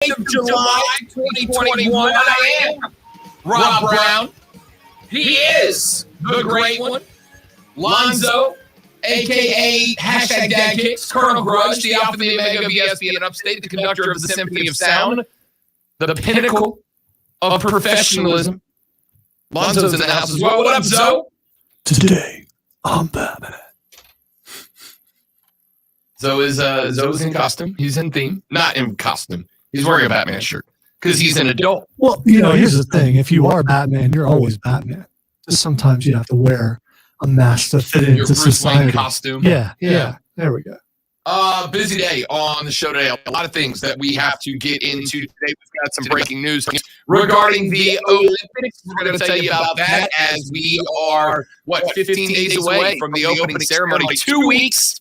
of July 2021. I am Rob Brown. He is the great one, Lonzo, a.k.a. hashtag Dad Kicks, Colonel Grudge, the Alpha, the Omega of ESPN Upstate, the conductor of the Symphony of Sound, the pinnacle of professionalism. Lonzo's in the house as well. What up, Zoe? Today, I'm Batman. Zoe's in costume. He's in theme. Not in costume. He's wearing a Batman shirt because he's an adult. Well, here's the thing. If you are Batman, you're always Batman. Just sometimes you have to wear a mask to fit into Bruce Wayne society. costume. Yeah. There we go. Busy day on the show today. A lot of things that we have to get into today. We've got some breaking news regarding the Olympics. We're going to tell you about that as we are, 15 days away from the opening ceremony. 2 weeks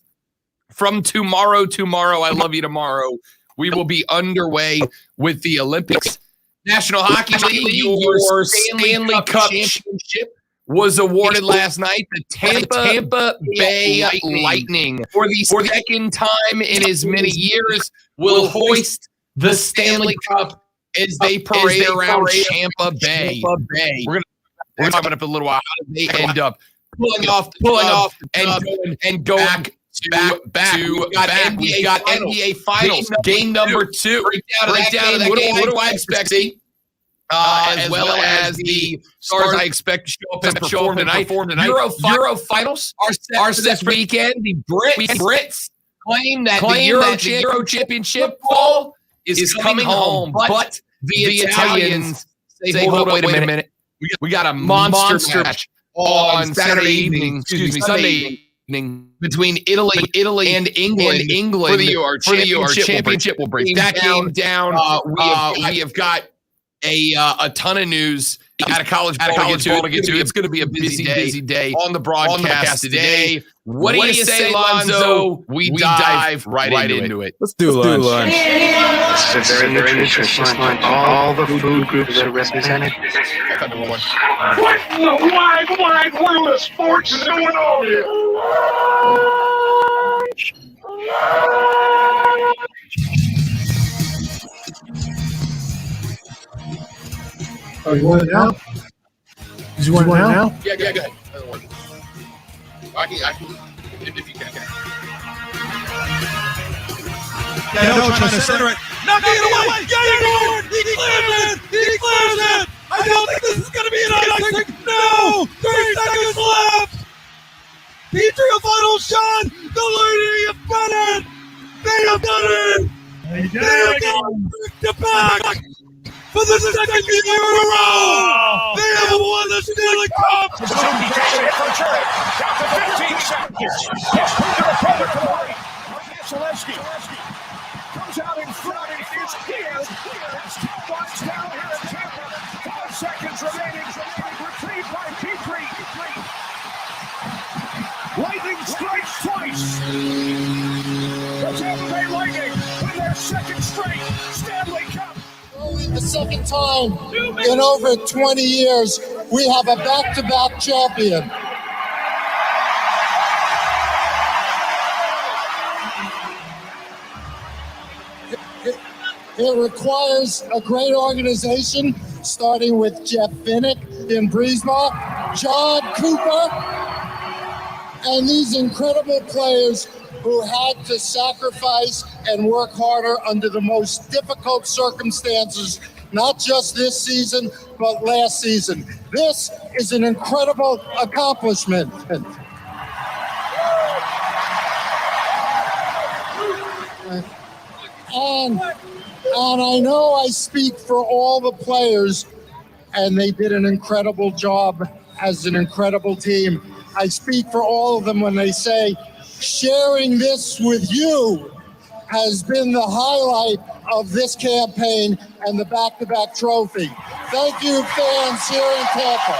from tomorrow. I love you tomorrow. We will be underway with the Olympics. National Hockey League, your Stanley Cup championship was awarded last night. The Tampa Bay Lightning, for the second time in as many years, will hoist the Stanley Cup as they parade around Tampa Bay. We're gonna talk about it for a little while. How did they end up pulling off and going back? We got NBA Finals, game number 2. Breakdown of that game. What do I expect? As well as the stars I expect to show up and perform tonight. Euro Finals are set this weekend. The Brits claim that the Euro Championship ball is coming home, but the Italians say, hold up, wait a minute. We got a monster match on Sunday evening, between Italy and England for the Euro Championship. We'll break that game down. We have got a ton of news out of college ball to get to. It's going to be a busy day on the broadcast today. What do you say, Lonzo? We dive right into it. Let's do lunch. This is a very nutritious lunch. All the food groups are represented. What in the wide world of sports is going on here? Oh, you want it now? Did you want it now? Yeah, go ahead. I can, if you can. No, trying to center it. Knocking it away. He clears it. I don't think this is going to be an icing. No. 30 seconds left. Petrie, a final shot. The Lady of Bennett. They have done it. They have gone back. For the second year in a row, they have won the Stanley Cup. Suzuki takes it for a turn. Down to 15 seconds. It's Peter Brother for the lead. Vasilevsky comes out in front and is here. It's 2 points down here in Tampa. 5 seconds remaining. Retrieved by Petrie. Lightning strikes twice. The Tampa Bay Lightning win their second straight Stanley Cup. The second time in over 20 years, we have a back-to-back champion. It requires a great organization, starting with Jeff Vinik in Breesma, John Cooper, and these incredible players who had to sacrifice and work harder under the most difficult circumstances, not just this season, but last season. This is an incredible accomplishment. And I know I speak for all the players, and they did an incredible job as an incredible team. I speak for all of them when they say, sharing this with you has been the highlight of this campaign and the back-to-back trophy. Thank you, fans here in Tampa.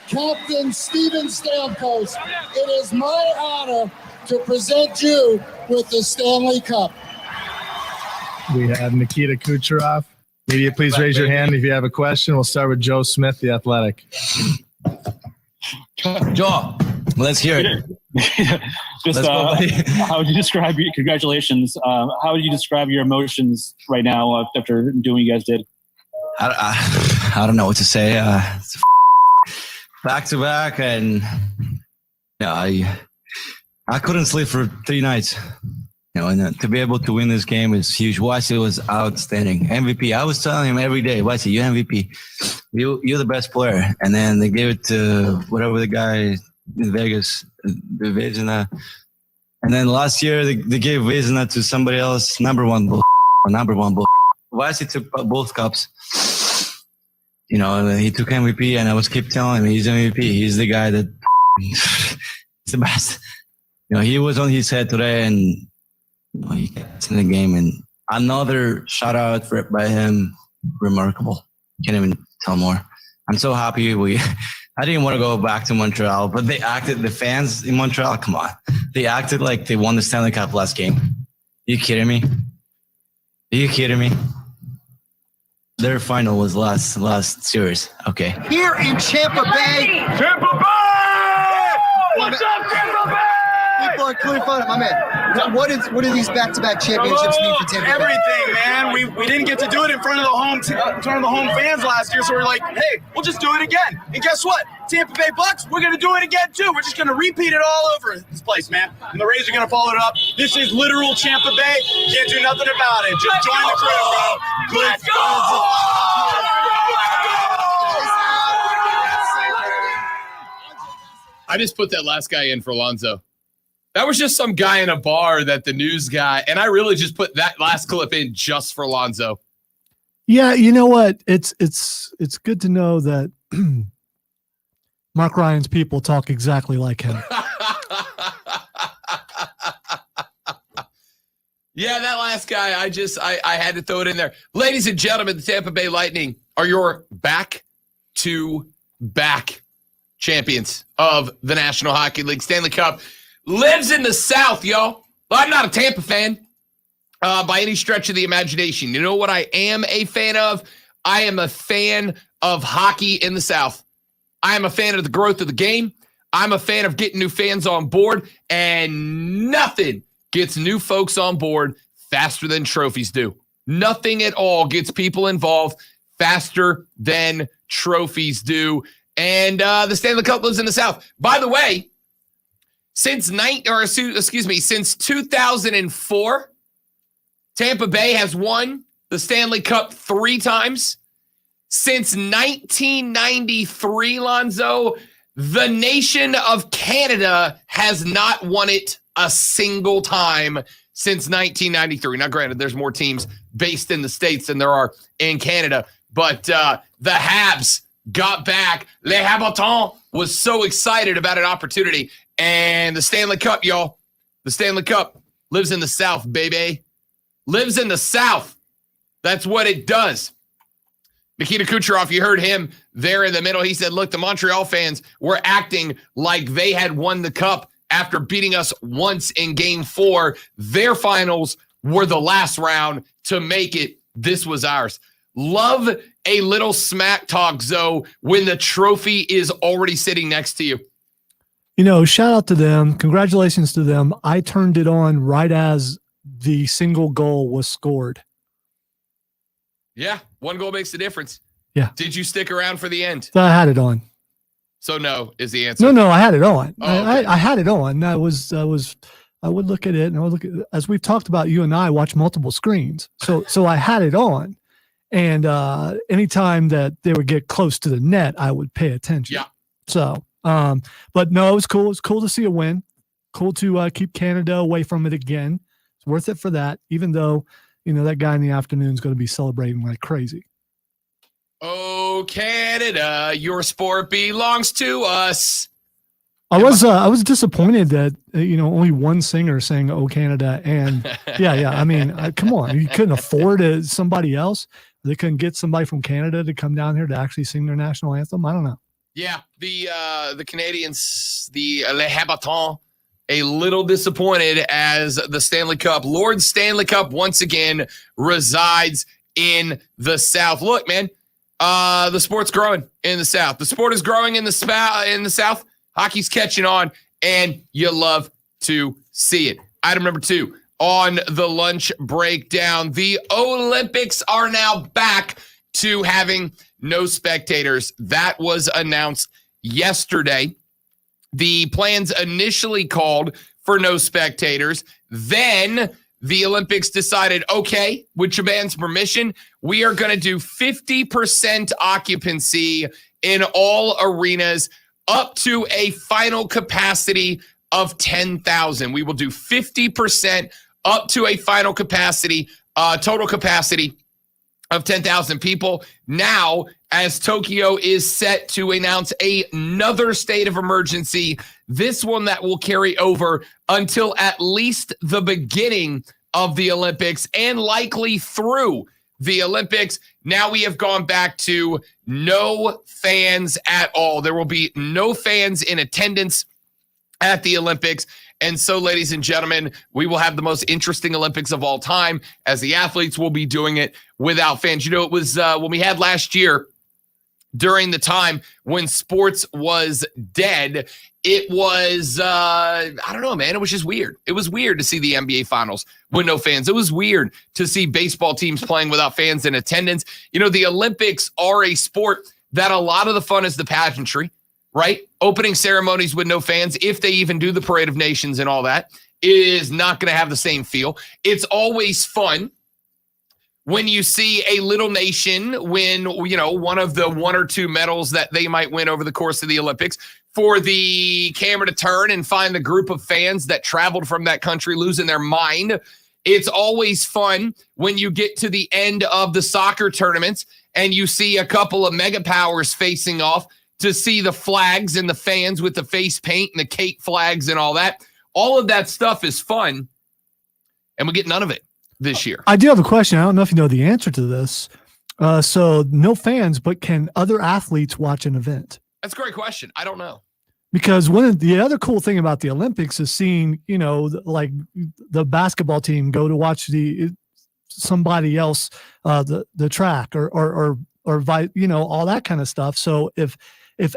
Captain Steven Stamkos, it is my honor to present you with the Stanley Cup. We have Nikita Kucherov. Media, please raise your hand if you have a question. We'll start with Joe Smith, The Athletic. Joe, let's hear it. Just how would you describe your congratulations? How would you describe your emotions right now after doing what you guys did? I don't know what to say. It's back to back, and I couldn't sleep for 3 nights. And to be able to win this game is huge. Wesley was outstanding. MVP. I was telling him every day, Wesley, you're MVP. You're the best player. And then they gave it to whatever the guy in Vegas, the Vezina. And then last year they gave Vezina to somebody else. Number one bull. Wesley took both cups. He took MVP, and I was keep telling him he's MVP. He's the guy that he's the best. He was on his head today, and he gets in the game. And another shout out by him, remarkable. Can't even tell more. I'm so happy. I didn't want to go back to Montreal, but the fans in Montreal, come on. They acted like they won the Stanley Cup last game. Are you kidding me? Their final was last series. Okay. Here in Tampa Bay. What's up, Tampa Bay? People are clear fun, my man. What do these back-to-back championships mean for Tampa Bay? Everything, man. We didn't get to do it in front of the home fans last year, so we're like, hey, we'll just do it again. And guess what? Tampa Bay Bucks, we're gonna do it again too. We're just gonna repeat it all over this place, man. And the Rays are gonna follow it up. This is literal Tampa Bay. Can't do nothing about it. Just join the crew, bro. Let's go! I just put that last guy in for Lonzo. That was just some guy in a bar that the news guy, and I really just put that last clip in just for Lonzo. Yeah, you know what? It's good to know that Mark Ryan's people talk exactly like him. Yeah, that last guy, I had to throw it in there. Ladies and gentlemen, the Tampa Bay Lightning are your back-to-back champions of the National Hockey League. Stanley Cup lives in the South, y'all. I'm not a Tampa fan by any stretch of the imagination. You know what I am a fan of? I am a fan of hockey in the South. I am a fan of the growth of the game. I'm a fan of getting new fans on board, and nothing gets new folks on board faster than trophies do. Nothing at all gets people involved faster than trophies do. And the Stanley Cup lives in the South. By the way, since 2004, Tampa Bay has won the Stanley Cup 3 times. Since 1993, Lonzo, the nation of Canada has not won it a single time since 1993. Now, granted, there's more teams based in the States than there are in Canada, but the Habs got back. Les Habitants was so excited about an opportunity. And the Stanley Cup, y'all, the Stanley Cup lives in the South, baby. Lives in the South. That's what it does. Nikita Kucherov, you heard him there in the middle. He said, look, the Montreal fans were acting like they had won the cup after beating us once in Game 4. Their finals were the last round to make it. This was ours. Love a little smack talk, Zoe, when the trophy is already sitting next to you. Shout out to them. Congratulations to them. I turned it on right as the single goal was scored. Yeah, one goal makes the difference. Yeah. Did you stick around for the end? So I had it on. So no is the answer. No, I had it on. Oh, okay. I had it on. I would look at it, and I would look at, as we've talked about, you and I watch multiple screens. So I had it on. And anytime that they would get close to the net, I would pay attention. Yeah. So, but no, it was cool. It was cool to see a win. Cool to keep Canada away from it again. It's worth it for that, even though, that guy in the afternoon is going to be celebrating like crazy. Oh, Canada, your sport belongs to us. I was disappointed that, only one singer sang "Oh Canada," and yeah. I mean, come on, you couldn't afford somebody else. They couldn't get somebody from Canada to come down here to actually sing their national anthem. I don't know. Yeah, the Canadians, the Les Habitants, a little disappointed as the Stanley Cup, Lord Stanley Cup, once again resides in the South. Look, man, the sport's growing in the South. The sport is growing in the South. Hockey's catching on, and you love to see it. Item number 2 on the lunch breakdown. The Olympics are now back to having no spectators. That was announced yesterday. The plans initially called for no spectators. Then the Olympics decided, okay, with Japan's permission, we are going to do 50% occupancy in all arenas up to a final capacity of 10,000. We will do 50% up to a final capacity, total capacity of 10,000 people. Now, as Tokyo is set to announce another state of emergency, this one that will carry over until at least the beginning of the Olympics and likely through the Olympics. Now we have gone back to no fans at all. There will be no fans in attendance at the Olympics. And so, ladies and gentlemen, we will have the most interesting Olympics of all time as the athletes will be doing it without fans. You know, it was when we had last year during the time when sports was dead, it was, I don't know, man. It was just weird. It was weird to see the NBA finals with no fans. It was weird to see baseball teams playing without fans in attendance. You know, the Olympics are a sport that a lot of the fun is the pageantry, right? Opening ceremonies with no fans, if they even do the Parade of Nations and all that, is not going to have the same feel. It's always fun when you see a little nation win, you know, one of the 1 or 2 medals that they might win over the course of the Olympics, for the camera to turn and find the group of fans that traveled from that country losing their mind. It's always fun when you get to the end of the soccer tournaments and you see a couple of mega powers facing off to see the flags and the fans with the face paint and the Kate flags and all that. All of that stuff is fun, and we get none of it this year. I do have a question. I don't know if you know the answer to this. So no fans, but can other athletes watch an event? That's a great question. I don't know. Because one of the other cool thing about the Olympics is seeing, you know, like the basketball team go to watch somebody else, the track or you know, all that kind of stuff. So if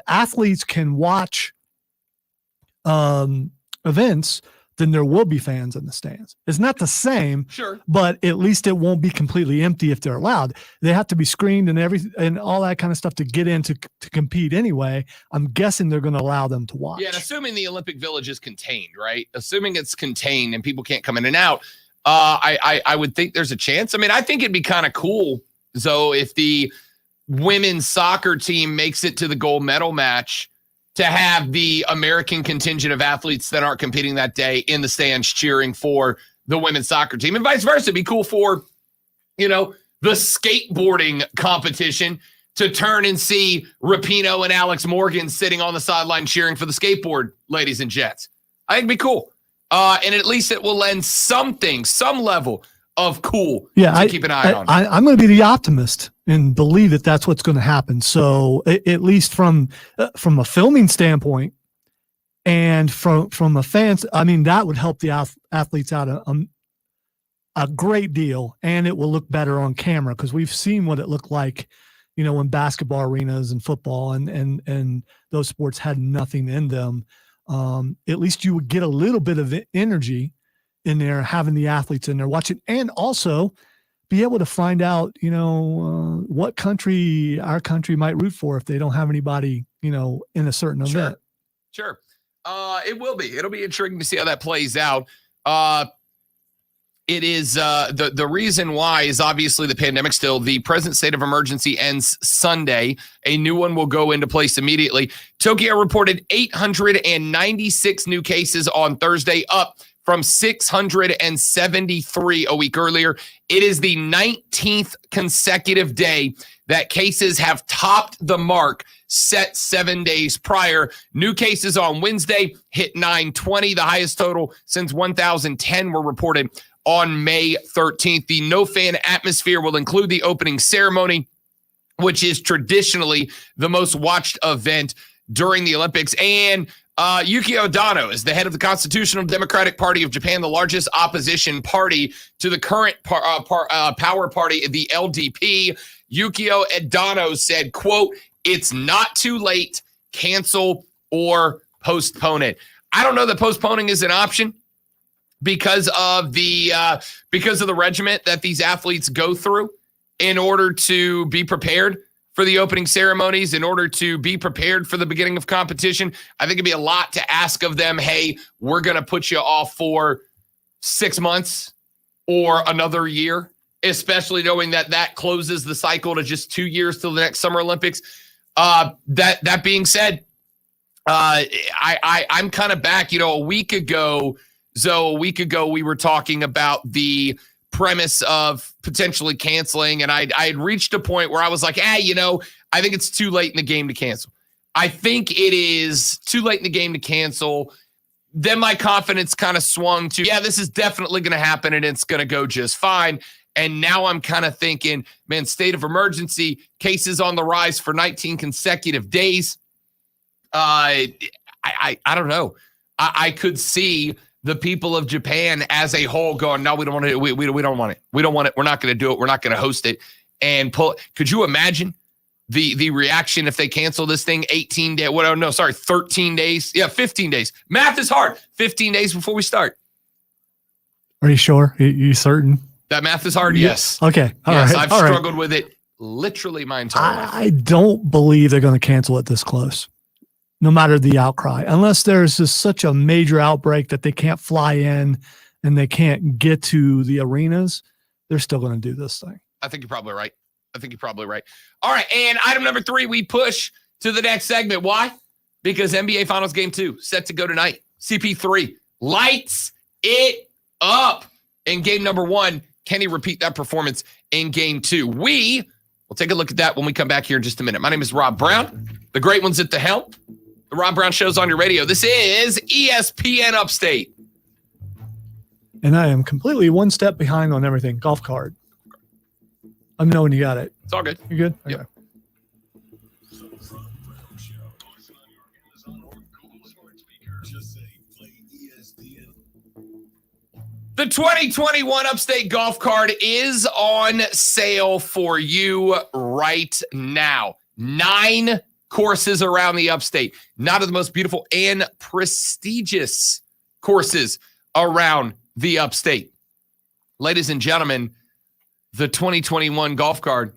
athletes can watch events, then there will be fans in the stands. It's not the same, sure, but at least it won't be completely empty if they're allowed. They have to be screened and everything and all that kind of stuff to get in to compete anyway. I'm guessing they're going to allow them to watch. Yeah, and assuming the Olympic Village is contained, right? Assuming it's contained and people can't come in and out, I would think there's a chance. I mean, I think it'd be kind of cool, so if the women's soccer team makes it to the gold medal match, to have the American contingent of athletes that aren't competing that day in the stands cheering for the women's soccer team, and vice versa. It'd be cool for, you know, the skateboarding competition to turn and see Rapinoe and Alex Morgan sitting on the sideline cheering for the skateboard ladies and gents. I think it'd be cool. And at least it will lend some level of cool to keep an eye on. I'm going to be the optimist and believe that that's what's going to happen. So at least from a filming standpoint and from a fans, I mean, that would help the athletes out a great deal, and it will look better on camera because we've seen what it looked like, you know, when basketball arenas and football and those sports had nothing in them. At least you would get a little bit of energy in there, having the athletes in there watching, and also be able to find out, you know, what country our country might root for if they don't have anybody, you know, in a certain event. Sure. It will be. It'll be intriguing to see how that plays out. It is the reason why is obviously the pandemic still. The present state of emergency ends Sunday. A new one will go into place immediately. Tokyo reported 896 new cases on Thursday, up from 673 a week earlier. It is the 19th consecutive day that cases have topped the mark set 7 days prior. New cases on Wednesday hit 920, the highest total since 1010 were reported on May 13th. The no-fan atmosphere will include the opening ceremony, which is traditionally the most watched event during the Olympics. And Yukio Dano is the head of the Constitutional Democratic Party of Japan, the largest opposition party to the current power party, the LDP. Yukio Dano said, quote, "It's not too late. Cancel or postpone it." I don't know that postponing is an option because of the regiment that these athletes go through in order to be prepared for the opening ceremonies, in order to be prepared for the beginning of competition. I think it'd be a lot to ask of them. Hey, we're going to put you off for 6 months or another year, especially knowing that closes the cycle to just 2 years till the next Summer Olympics. That being said, I'm kind of back. A week ago, we were talking about the premise of potentially canceling, and I had reached a point where I was like, I think it's too late in the game to cancel. I think it is too late in the game to cancel. Then my confidence kind of swung to, this is definitely going to happen, and it's going to go just fine. And now I'm kind of thinking, man, state of emergency, cases on the rise for 19 consecutive days. I don't know. I could see the people of Japan as a whole going, no, we don't want it. We don't want it. We don't want it. We're not going to do it. We're not going to host it. And could you imagine the reaction if they cancel this thing 13 days? Yeah, 15 days. Math is hard. 15 days before we start. Are you sure? You certain? That math is hard. Yes. Okay. Yes, right. I've struggled with it literally my entire life. I don't believe they're going to cancel it this close, no matter the outcry, unless there's just such a major outbreak that they can't fly in and they can't get to the arenas. They're still going to do this thing. I think you're probably right. All right. And item number 3, we push to the next segment. Why? Because NBA Finals Game 2 set to go tonight. CP3 lights it up in game number 1. Can he repeat that performance in game 2? We'll take a look at that when we come back here in just a minute. My name is Rob Brown. The great one's at the helm. The Rob Brown Show's on your radio. This is ESPN Upstate. And I am completely one step behind on everything. Golf cart. I'm knowing you got it. It's all good. You good? Yep. Okay. The 2021 Upstate Golf Card is on sale for you right now. 9 courses around the Upstate. Not of the most beautiful and prestigious courses around the Upstate. Ladies and gentlemen, the 2021 Golf Card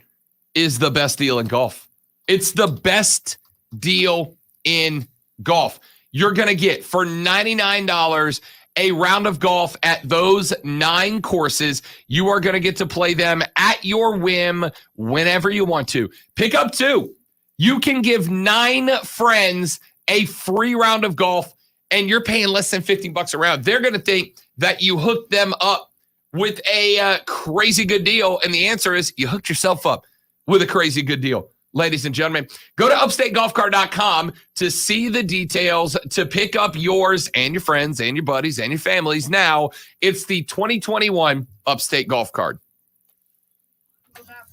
is the best deal in golf. It's the best deal in golf. You're going to get for $99 a round of golf at those 9 courses. You are going to get to play them at your whim whenever you want to. Pick up 2. You can give 9 friends a free round of golf, and you're paying less than $15 a round. They're going to think that you hooked them up with a crazy good deal, and the answer is you hooked yourself up with a crazy good deal. Ladies and gentlemen, go to upstategolfcard.com to see the details, to pick up yours and your friends and your buddies and your families. Now, it's the 2021 Upstate Golf Card.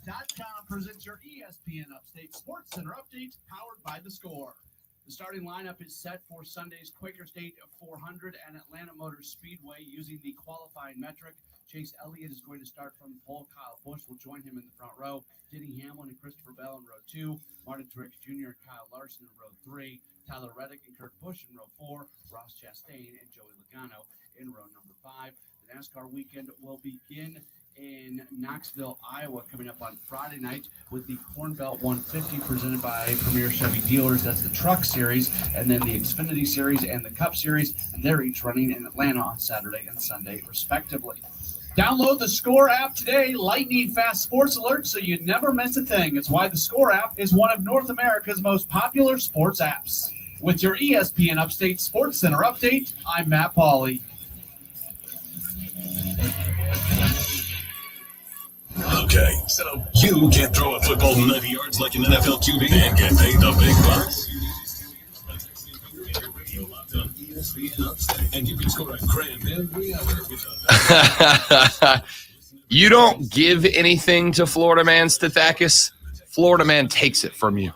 Map.com presents your ESPN Upstate Sports Center update, powered by The Score. The starting lineup is set for Sunday's Quaker State 400 and Atlanta Motor Speedway using the qualifying metric. Chase Elliott is going to start from the pole. Kyle Busch will join him in the front row. Denny Hamlin and Christopher Bell in row 2. Martin Truex Jr. and Kyle Larson in row 3. Tyler Reddick and Kurt Busch in row 4. Ross Chastain and Joey Logano in row number 5. The NASCAR weekend will begin in Knoxville, Iowa, coming up on Friday night with the Corn Belt 150 presented by Premier Chevy Dealers. That's the Truck Series, and then the Xfinity Series and the Cup Series, and they're each running in Atlanta on Saturday and Sunday, respectively. Download the Score app today, lightning fast sports alerts, so you never miss a thing. It's why the Score app is one of North America's most popular sports apps. With your ESPN Upstate Sports Center update, I'm Matt Pauley. Okay, so you can't throw a football 90 yards like an NFL QB and get paid the big bucks. And you can score a grand every hour. You don't give anything to Florida Man, Stathakis. Florida Man takes it from you.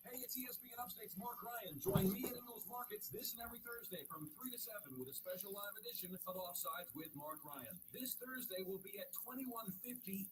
Hey, it's ESPN Upstate's Mark Ryan. Join me at Ingles Markets this and every Thursday from 3 to 7 with a special live edition of Offsides with Mark Ryan. This Thursday will be at 2150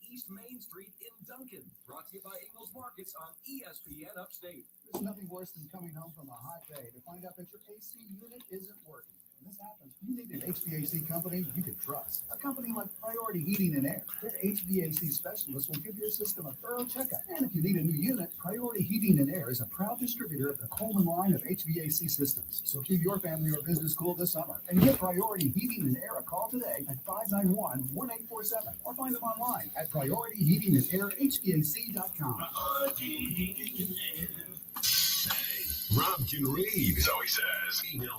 East Main Street in Duncan. Brought to you by Ingles Markets on ESPN Upstate. There's nothing worse than coming home from a hot day to find out that your AC unit isn't working. When this happens, you need an HVAC company you can trust. A company like Priority Heating and Air. Their HVAC specialists will give your system a thorough checkup. And if you need a new unit, Priority Heating and Air is a proud distributor of the Coleman line of HVAC systems. So keep your family or business cool this summer and give Priority Heating and Air a call today at 591-1847 or find them online at PriorityHeatingandAirHVAC.com. Rob can read, so he says. Email.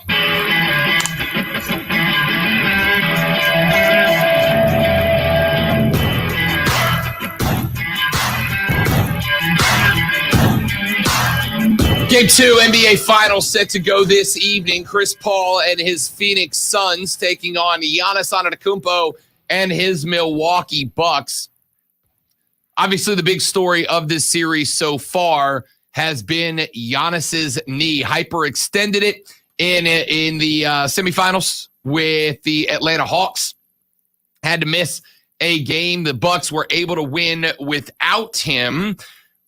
Game 2 NBA Finals set to go this evening. Chris Paul and his Phoenix Suns taking on Giannis Antetokounmpo and his Milwaukee Bucks. Obviously, the big story of this series so far has been Giannis's knee. Hyperextended it in the semifinals with the Atlanta Hawks. Had to miss a game. The Bucks were able to win without him.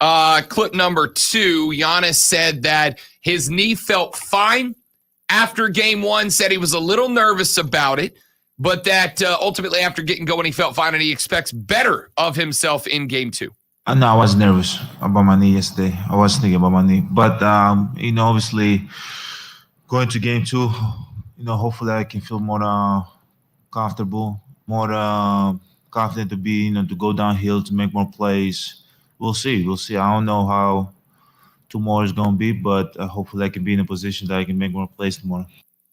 Clip number 2, Giannis said that his knee felt fine after game 1, said he was a little nervous about it, but that ultimately after getting going, he felt fine and he expects better of himself in game 2. No, I was nervous about my knee yesterday. I was thinking about my knee. But, obviously going to game 2, hopefully I can feel more comfortable, more confident to be, to go downhill, to make more plays. We'll see. I don't know how tomorrow is going to be, but hopefully I can be in a position that I can make more plays tomorrow.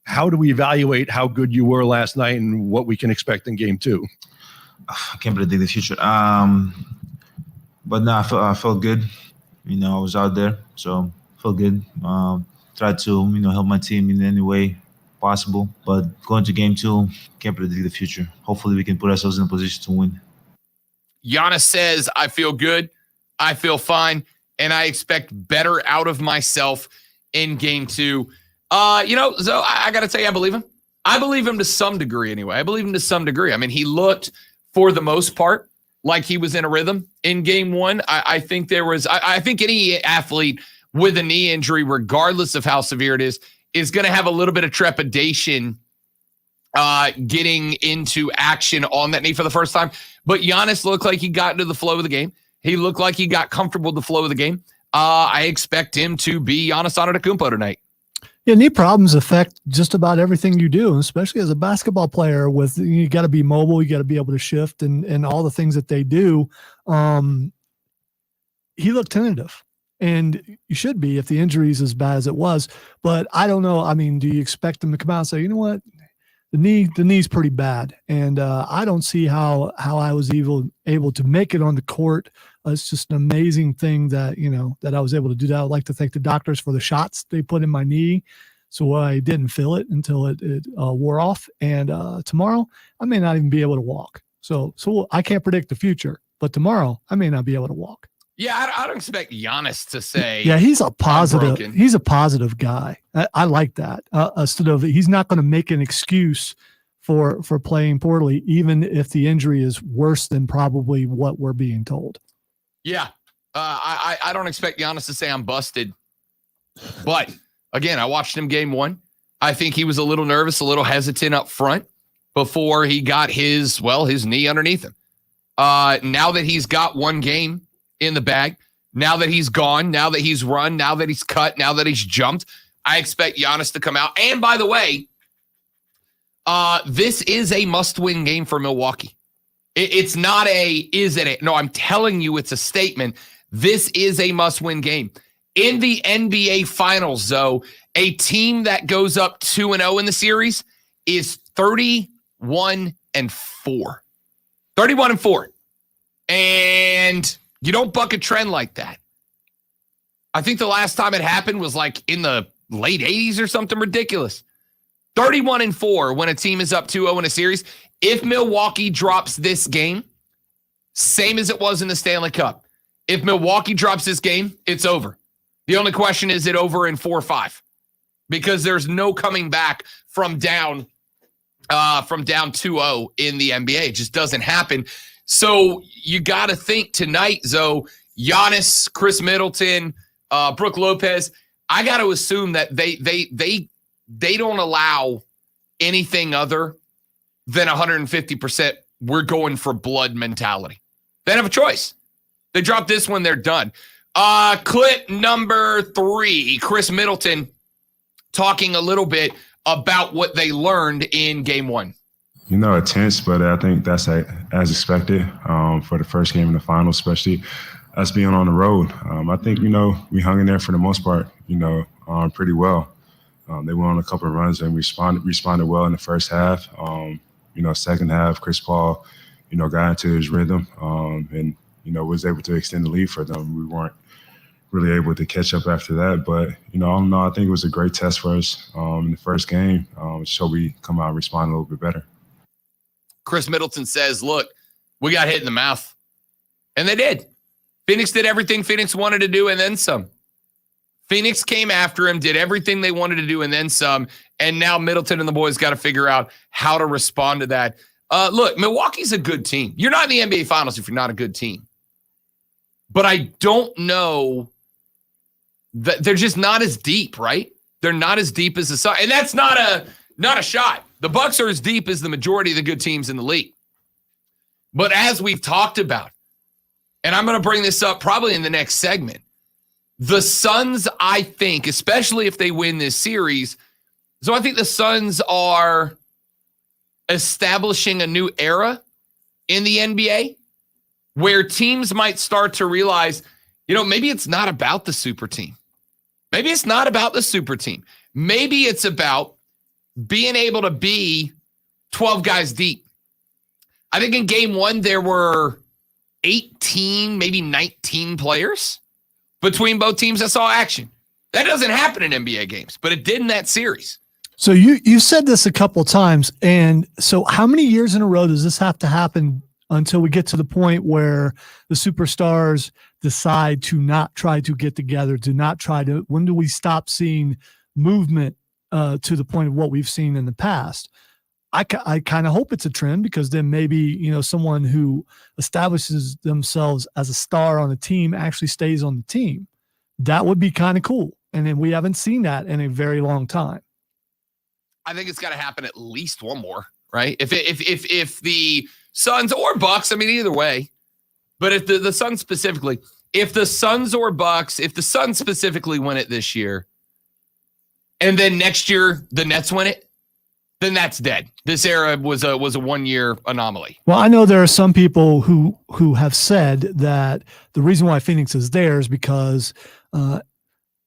How do we evaluate how good you were last night and what we can expect in game 2? I can't predict the future. But no, I felt good. I was out there, so I felt good. Tried to, help my team in any way possible. But going to game 2, can't predict the future. Hopefully we can put ourselves in a position to win. Giannis says, I feel good, I feel fine, and I expect better out of myself in game 2. So I got to tell you, I believe him. I believe him to some degree anyway. I mean, he looked, for the most part, like he was in a rhythm in game 1. I think I think any athlete with a knee injury, regardless of how severe it is going to have a little bit of trepidation getting into action on that knee for the first time. But Giannis looked like he got into the flow of the game. He looked like he got comfortable with the flow of the game. I expect him to be Giannis Antetokounmpo tonight. Yeah, knee problems affect just about everything you do, especially as a basketball player. You got to be mobile, you got to be able to shift, and all the things that they do. He looked tentative, and you should be if the injury is as bad as it was. But I don't know. I mean, do you expect him to come out and say, you know what, the knee's pretty bad, and I don't see how I was able to make it on the court. It's just an amazing thing that, that I was able to do that. I'd like to thank the doctors for the shots they put in my knee so I didn't feel it until it wore off. And tomorrow, I may not even be able to walk. So I can't predict the future, but tomorrow, I may not be able to walk. Yeah, I don't expect Giannis to say. Yeah, he's a positive. He's a positive guy. I like that. Instead of he's not going to make an excuse for playing poorly, even if the injury is worse than probably what we're being told. Yeah, I don't expect Giannis to say I'm busted. But, again, I watched him game 1. I think he was a little nervous, a little hesitant up front before he got his knee underneath him. Now that he's got one game in the bag, now that he's gone, now that he's run, now that he's cut, now that he's jumped, I expect Giannis to come out. And, by the way, this is a must-win game for Milwaukee. It's not is it? No, I'm telling you it's a statement. This is a must-win game. In the NBA Finals, though, a team that goes up 2-0 in the series is 31-4. 31-4. And you don't buck a trend like that. I think the last time it happened was like in the late 80s or something ridiculous. 31-4 when a team is up 2-0 in a series. If Milwaukee drops this game, same as it was in the Stanley Cup. If Milwaukee drops this game, it's over. The only question is it over in 4 or 5? Because there's no coming back from down 2-0 in the NBA. It just doesn't happen. So you got to think tonight, Zoe, Giannis, Chris Middleton, Brook Lopez, I got to assume that they don't allow anything other than 150%. We're going for blood mentality. They don't have a choice. They drop this one, they're done. Clip number 3, Chris Middleton talking a little bit about what they learned in game 1. Intense, but I think that's as expected for the first game in the final, especially us being on the road. I think, we hung in there for the most part, pretty well. They went on a couple of runs and responded well in the first half. Second half, Chris Paul, got into his rhythm and, was able to extend the lead for them. We weren't really able to catch up after that. But, all in all, I think it was a great test for us in the first game. So we come out and respond a little bit better. Chris Middleton says, look, we got hit in the mouth. And they did. Phoenix did everything Phoenix wanted to do and then some. Phoenix came after him, did everything they wanted to do and then some. And now Middleton and the boys got to figure out how to respond to that. Look, Milwaukee's a good team. You're not in the NBA Finals if you're not a good team. But I don't know that they're just not as deep, right? They're not as deep as the Suns. And that's not a shot. The Bucks are as deep as the majority of the good teams in the league. But as we've talked about, and I'm going to bring this up probably in the next segment, the Suns, I think, especially if they win this series, so I think the Suns are establishing a new era in the NBA where teams might start to realize, maybe it's not about the super team. Maybe it's not about the super team. Maybe it's about being able to be 12 guys deep. I think in game 1, there were 18, maybe 19 players between both teams that saw action. That doesn't happen in NBA games, but it did in that series. So you said this a couple of times, and so how many years in a row does this have to happen until we get to the point where the superstars decide to not try to get together, when do we stop seeing movement to the point of what we've seen in the past? I kind of hope it's a trend, because then maybe, someone who establishes themselves as a star on a team actually stays on the team. That would be kind of cool. And then we haven't seen that in a very long time. I think it's got to happen at least one more, right? If the Suns or Bucks, either way, but if the Suns specifically, if the Suns or Bucks, if the Suns specifically win it this year, and then next year the Nets win it, then that's dead. This era was a 1-year anomaly. Well, I know there are some people who have said that the reason why Phoenix is there is because AD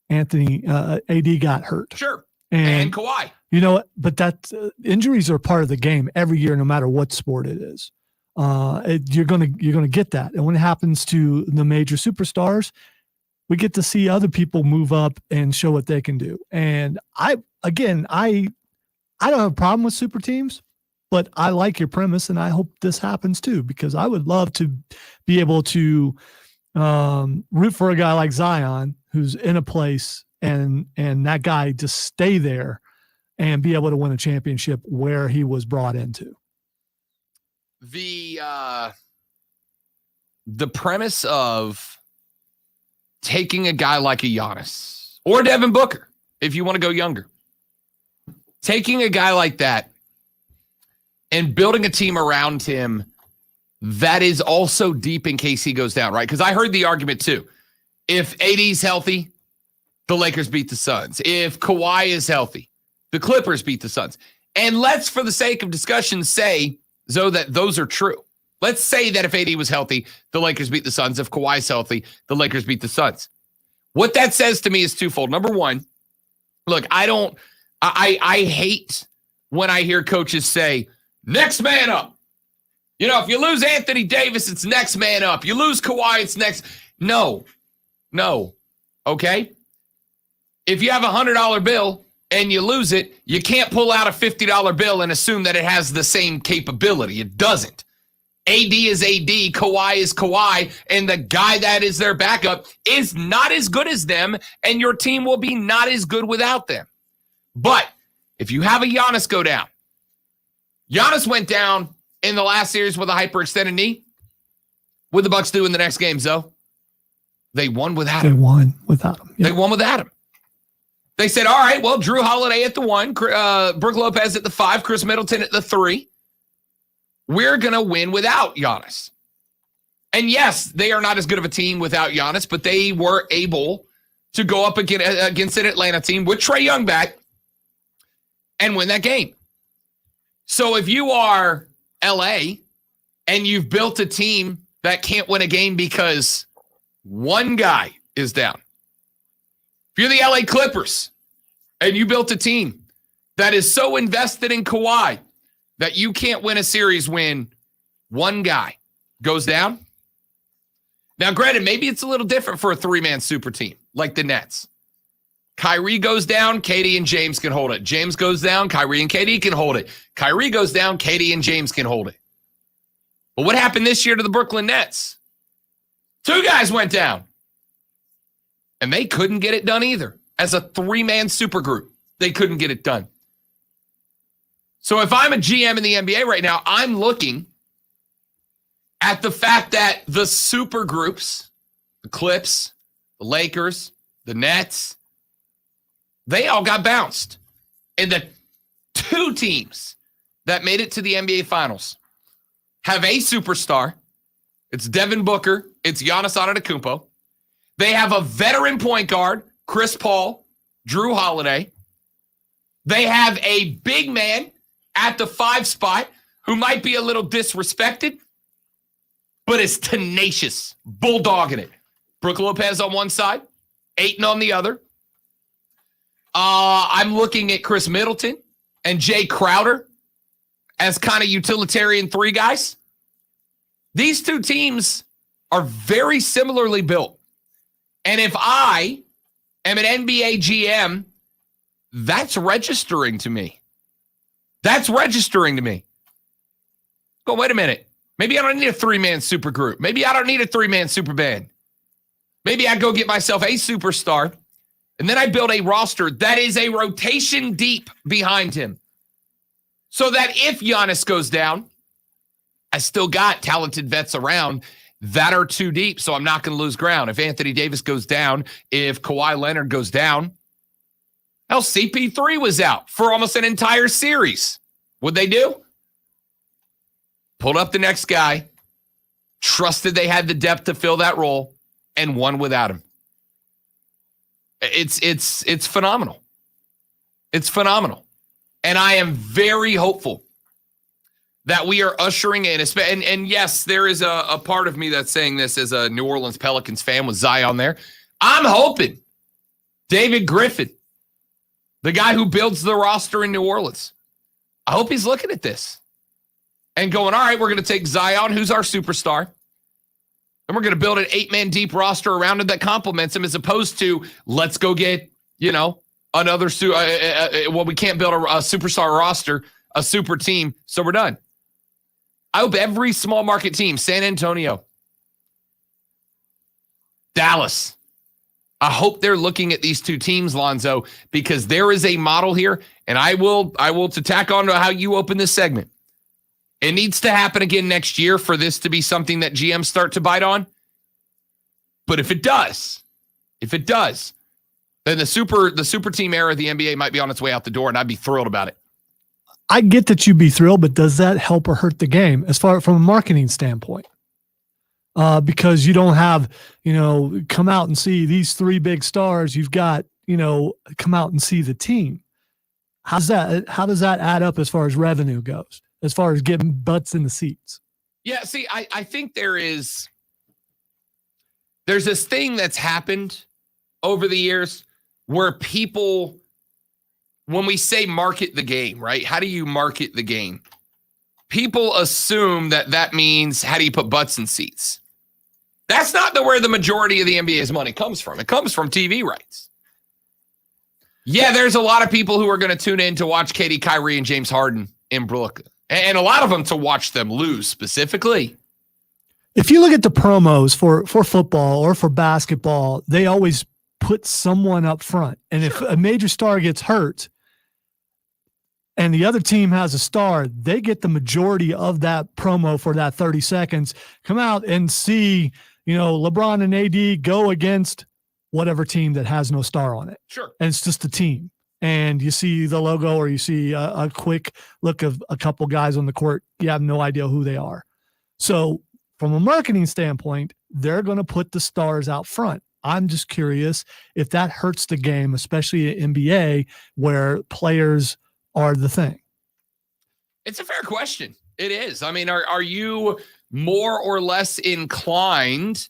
got hurt. Sure. And Kawhi. But that injuries are part of the game every year, no matter what sport it is. You're gonna get that, and when it happens to the major superstars, we get to see other people move up and show what they can do. And I don't have a problem with super teams, but I like your premise, and I hope this happens too, because I would love to be able to root for a guy like Zion, who's in a place, and that guy just stay there and be able to win a championship where he was brought into. The premise of taking a guy like a Giannis or Devin Booker, if you want to go younger, taking a guy like that and building a team around him that is also deep in case he goes down, right? Because I heard the argument too. If AD's healthy, the Lakers beat the Suns. If Kawhi is healthy, the Clippers beat the Suns. And let's, for the sake of discussion, say, Zoe, that those are true. Let's say that if AD was healthy, the Lakers beat the Suns. If Kawhi's healthy, the Lakers beat the Suns. What that says to me is twofold. Number one, look, I hate when I hear coaches say, next man up. If you lose Anthony Davis, it's next man up. You lose Kawhi, it's next. No. Okay? If you have a $100 bill and you lose it, you can't pull out a $50 bill and assume that it has the same capability. It doesn't. AD is AD, Kawhi is Kawhi, and the guy that is their backup is not as good as them, and your team will be not as good without them. But if you have a Giannis go down, Giannis went down in the last series with a hyperextended knee. What did the Bucks do in the next game, Zoe? They won without him. They won without him. They won without him. They said, all right, well, Drew Holiday at the 1, Brook Lopez at the 5, Chris Middleton at the 3. We're going to win without Giannis. And yes, they are not as good of a team without Giannis, but they were able to go up against an Atlanta team with Trae Young back and win that game. So if you are LA and you've built a team that can't win a game because one guy is down, if you're the LA Clippers and you built a team that is so invested in Kawhi that you can't win a series when one guy goes down. Now, granted, maybe it's a little different for a three-man super team like the Nets. Kyrie goes down, KD and James can hold it. James goes down, Kyrie and KD can hold it. Kyrie goes down, KD and James can hold it. But what happened this year to the Brooklyn Nets? 2 guys went down. And they couldn't get it done either. As a three-man supergroup, they couldn't get it done. So if I'm a GM in the NBA right now, I'm looking at the fact that the supergroups, the Clips, the Lakers, the Nets, they all got bounced. And the 2 teams that made it to the NBA Finals have a superstar. It's Devin Booker. It's Giannis Antetokounmpo. They have a veteran point guard, Chris Paul, Drew Holiday. They have a big man at the 5 spot who might be a little disrespected, but is tenacious, bulldogging it. Brook Lopez on one side, Ayton on the other. I'm looking at Chris Middleton and Jay Crowder as kind of utilitarian 3 guys. These 2 teams are very similarly built. And if I am an NBA GM, that's registering to me. That's registering to me. Go, wait a minute. Maybe I don't need a 3-man super group. Maybe I don't need a 3-man super band. Maybe I go get myself a superstar, and then I build a roster that is a rotation deep behind him. So that if Giannis goes down, I still got talented vets around that are too deep, so I'm not going to lose ground. If Anthony Davis goes down, if Kawhi Leonard goes down, hell, CP3 was out for almost an entire series. What'd they do? Pulled up the next guy, trusted they had the depth to fill that role, and won without him. It's phenomenal. It's phenomenal. And I am very hopeful that we are ushering in, and yes, there is a part of me that's saying this as a New Orleans Pelicans fan with Zion there. I'm hoping David Griffin, the guy who builds the roster in New Orleans, I hope he's looking at this and going, all right, we're going to take Zion, who's our superstar, and we're going to build an 8-man deep roster around him that complements him, as opposed to let's go get, another, we can't build a superstar roster, a super team, so we're done. I hope every small market team, San Antonio, Dallas, I hope they're looking at these 2 teams, Lonzo, because there is a model here, and I will to tack on to how you open this segment. It needs to happen again next year for this to be something that GMs start to bite on. But if it does, then the super team era of the NBA might be on its way out the door, and I'd be thrilled about it. I get that you'd be thrilled, but does that help or hurt the game as far from a marketing standpoint? Because you don't have, come out and see these 3 big stars. You've got, come out and see the team. How does that add up as far as revenue goes, as far as getting butts in the seats? Yeah, see, I think there's this thing that's happened over the years where people, when we say market the game, right? How do you market the game? People assume that means how do you put butts in seats? That's not where the majority of the NBA's money comes from. It comes from TV rights. Yeah, there's a lot of people who are going to tune in to watch KD, Kyrie, and James Harden in Brooklyn. And a lot of them to watch them lose specifically. If you look at the promos for football or for basketball, they always put someone up front. And if a major star gets hurt and the other team has a star, they get the majority of that promo for that 30 seconds. Come out and see, LeBron and AD go against whatever team that has no star on it. Sure. And it's just a team. And you see the logo or you see a quick look of a couple guys on the court. You have no idea who they are. So from a marketing standpoint, they're going to put the stars out front. I'm just curious if that hurts the game, especially in NBA where players are the thing. It's a fair question. It is. I mean, are you more or less inclined?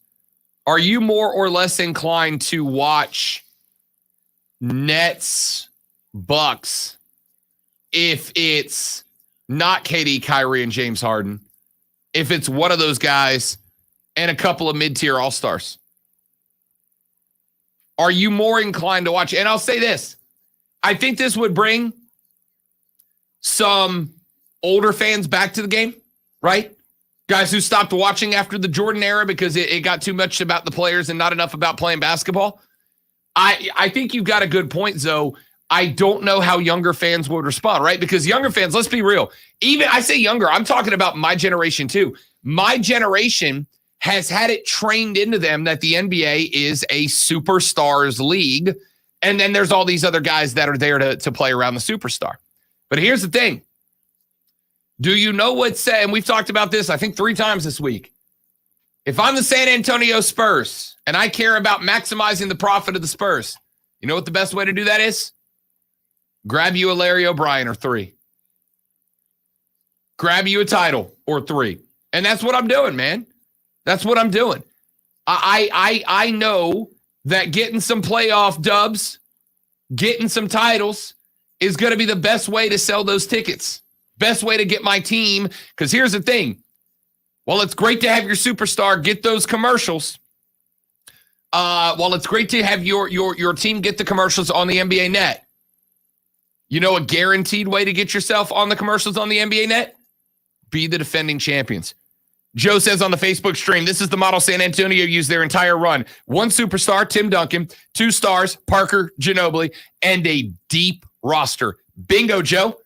Are you more or less inclined to watch Nets, Bucks if it's not KD, Kyrie, and James Harden? If it's one of those guys and a couple of mid-tier all-stars? Are you more inclined to watch? And I'll say this. I think this would bring some older fans back to the game, right? Guys who stopped watching after the Jordan era because it got too much about the players and not enough about playing basketball. I think you've got a good point, Zoe. I don't know how younger fans would respond, right? Because younger fans, let's be real. Even I say younger, I'm talking about my generation too. My generation has had it trained into them that the NBA is a superstars league. And then there's all these other guys that are there to play around the superstar. But here's the thing. Do you know what's said? And we've talked about this, I think 3 times this week. If I'm the San Antonio Spurs and I care about maximizing the profit of the Spurs, you know what the best way to do that is? Grab you a Larry O'Brien or 3. Grab you a title or 3. And that's what I'm doing, man. That's what I'm doing. I know that getting some playoff dubs, getting some titles is going to be the best way to sell those tickets. Best way to get my team. Because here's the thing. While it's great to have your superstar get those commercials, while it's great to have your team get the commercials on the NBA net, you know a guaranteed way to get yourself on the commercials on the NBA net? Be the defending champions. Joe says on the Facebook stream, this is the model San Antonio used their entire run. 1 superstar, Tim Duncan. 2 stars, Parker Ginobili. And a deep roster. Bingo, Joe.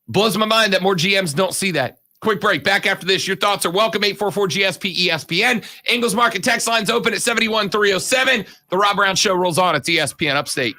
Blows my mind that more GMs don't see that. Quick break. Back after this. Your thoughts are welcome. 844-GSP-ESPN. Ingles Market text lines open at 71307. The Rob Brown Show rolls on. It's ESPN Upstate.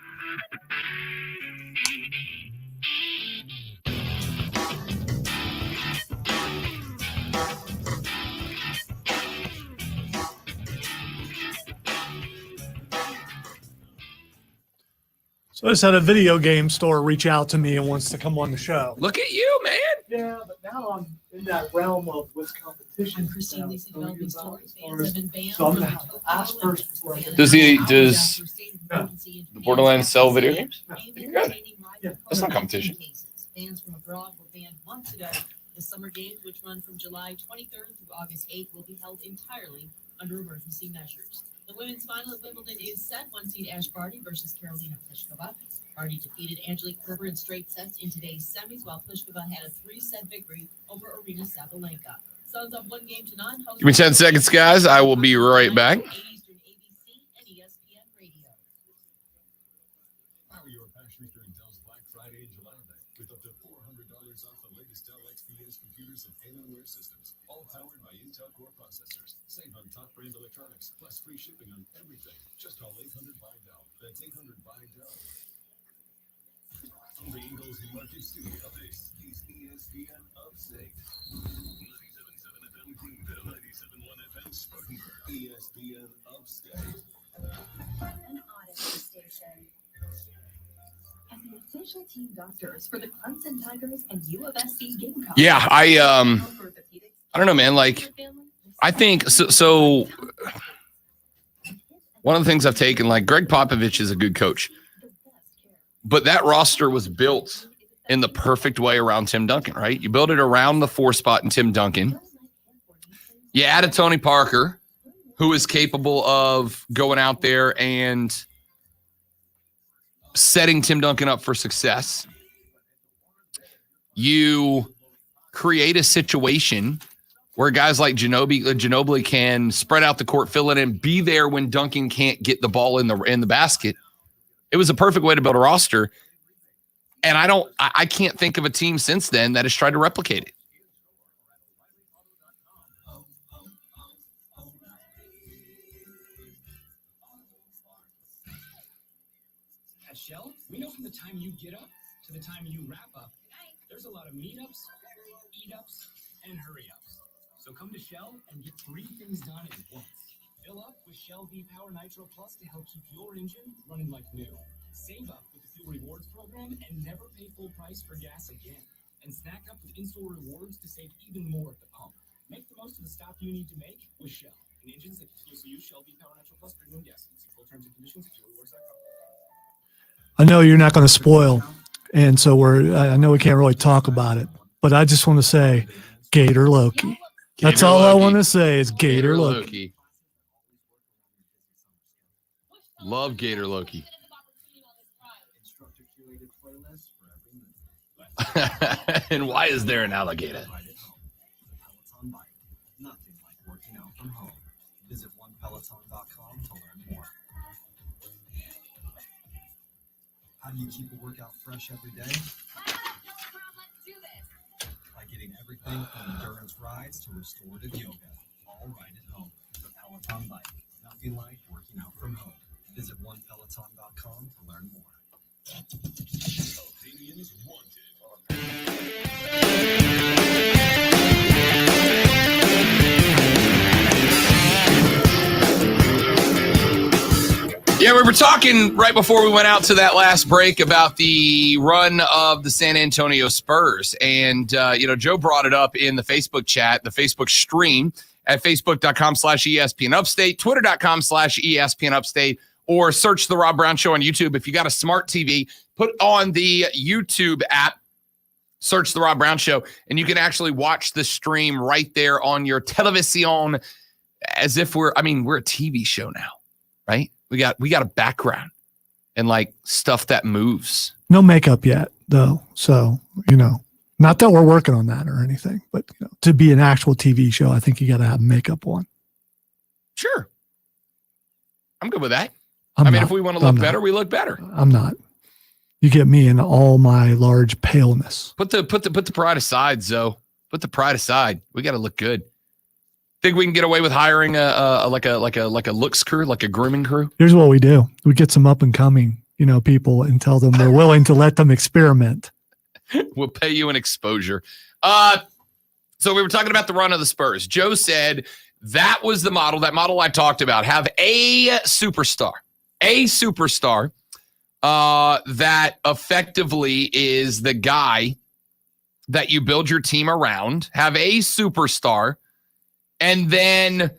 So I just had a video game store reach out to me and wants to come on the show. Look at you, man. Yeah, but now I'm in that realm of what's competition. So I'm going to have to ask first. Does the Borderlands sell video games? You got it. That's not competition. Fans from abroad were banned months ago. The summer games, which run from July 23rd through August 8th, will be held entirely under emergency measures. The women's final at Wimbledon is set. 1-seed Ash Barty versus Karolina Pliskova. Barty defeated Angelique Kerber in straight sets in today's semis, while Pliskova had a 3-set victory over Arina Sabalenka. Suns up 1 game to 9. Give me 10 seconds, guys. I will be right back. Power your passion during Dell's Black Friday and July Day with up to $400 off the latest Dell XPS computers and Alienware systems, all powered by Intel Core processors. Save on top brand electronics, plus free shipping on everything. Just call 800 by Dell. That's 800 by Dell. From the Ingles Market Studio, this is ESPN Upstate. 97.7 FM Greenville, 97.1 FM Spartanburg. ESPN Upstate. An Odyssey station. As the official team doctors for the Clemson Tigers and U of SC Gamecocks. Yeah, I don't know, man. Like, I think so. One of the things I've taken, like, Greg Popovich is a good coach, but that roster was built in the perfect way around Tim Duncan, right? You build it around the 4 spot in Tim Duncan. You add a Tony Parker, who is capable of going out there and setting Tim Duncan up for success. You create a situation where guys like Ginobili can spread out the court, fill it in, be there when Duncan can't get the ball in the basket. It was a perfect way to build a roster. And I can't think of a team since then that has tried to replicate it. At Shell, we know from the time you get up to the time you wrap up, there's a lot of meetups, eat-ups, and hurry-ups. So come to Shell and get 3 things done at once. Fill up with Shell V-Power Nitro Plus to help keep your engine running like new. Save up with the Fuel Rewards program and never pay full price for gas again. And snack up with in-store rewards to save even more at the pump. Make the most of the stop you need to make with Shell. And engines that exclusively use Shell V-Power Nitro Plus premium gas. See full terms and conditions at fuelrewards.com. I know you're not going to spoil, and so I know we can't really talk about it, but I just want to say Gator Loki. That's all I want to say is Gator Loki. Love Gator Loki. And why is there an alligator? Nothing like working out from home. Visit onepeloton.com to learn more. How do you keep a workout fresh every day? By getting everything from endurance rides to restorative yoga, all right at home. The Peloton bike. Nothing like working out from home. Visit onepeloton.com to learn more. Opinions wanted. Yeah, we were talking right before we went out to that last break about the run of the San Antonio Spurs. And, Joe brought it up in the Facebook chat, the Facebook stream at facebook.com/ESPN Upstate, twitter.com/ESPN Upstate, or search The Rob Brown Show on YouTube. If you got a smart TV, put on the YouTube app, search The Rob Brown Show, and you can actually watch the stream right there on your television as if we're a TV show now, right? We got a background and like stuff that moves. No makeup yet, though. So, not that we're working on that or anything, but to be an actual TV show, I think you got to have makeup on. Sure. I'm good with that. If we want to look better, we look better. I'm not. You get me in all my large paleness. Put the pride aside, Zoe. Put the pride aside. We got to look good. Think we can get away with hiring a looks crew, like a grooming crew? Here's what we do: we get some up and coming, people, and tell them we're willing to let them experiment. We'll pay you an exposure. So we were talking about the run of the Spurs. Joe said that was the model. That model I talked about. Have a superstar that effectively is the guy that you build your team around. Have a superstar. And then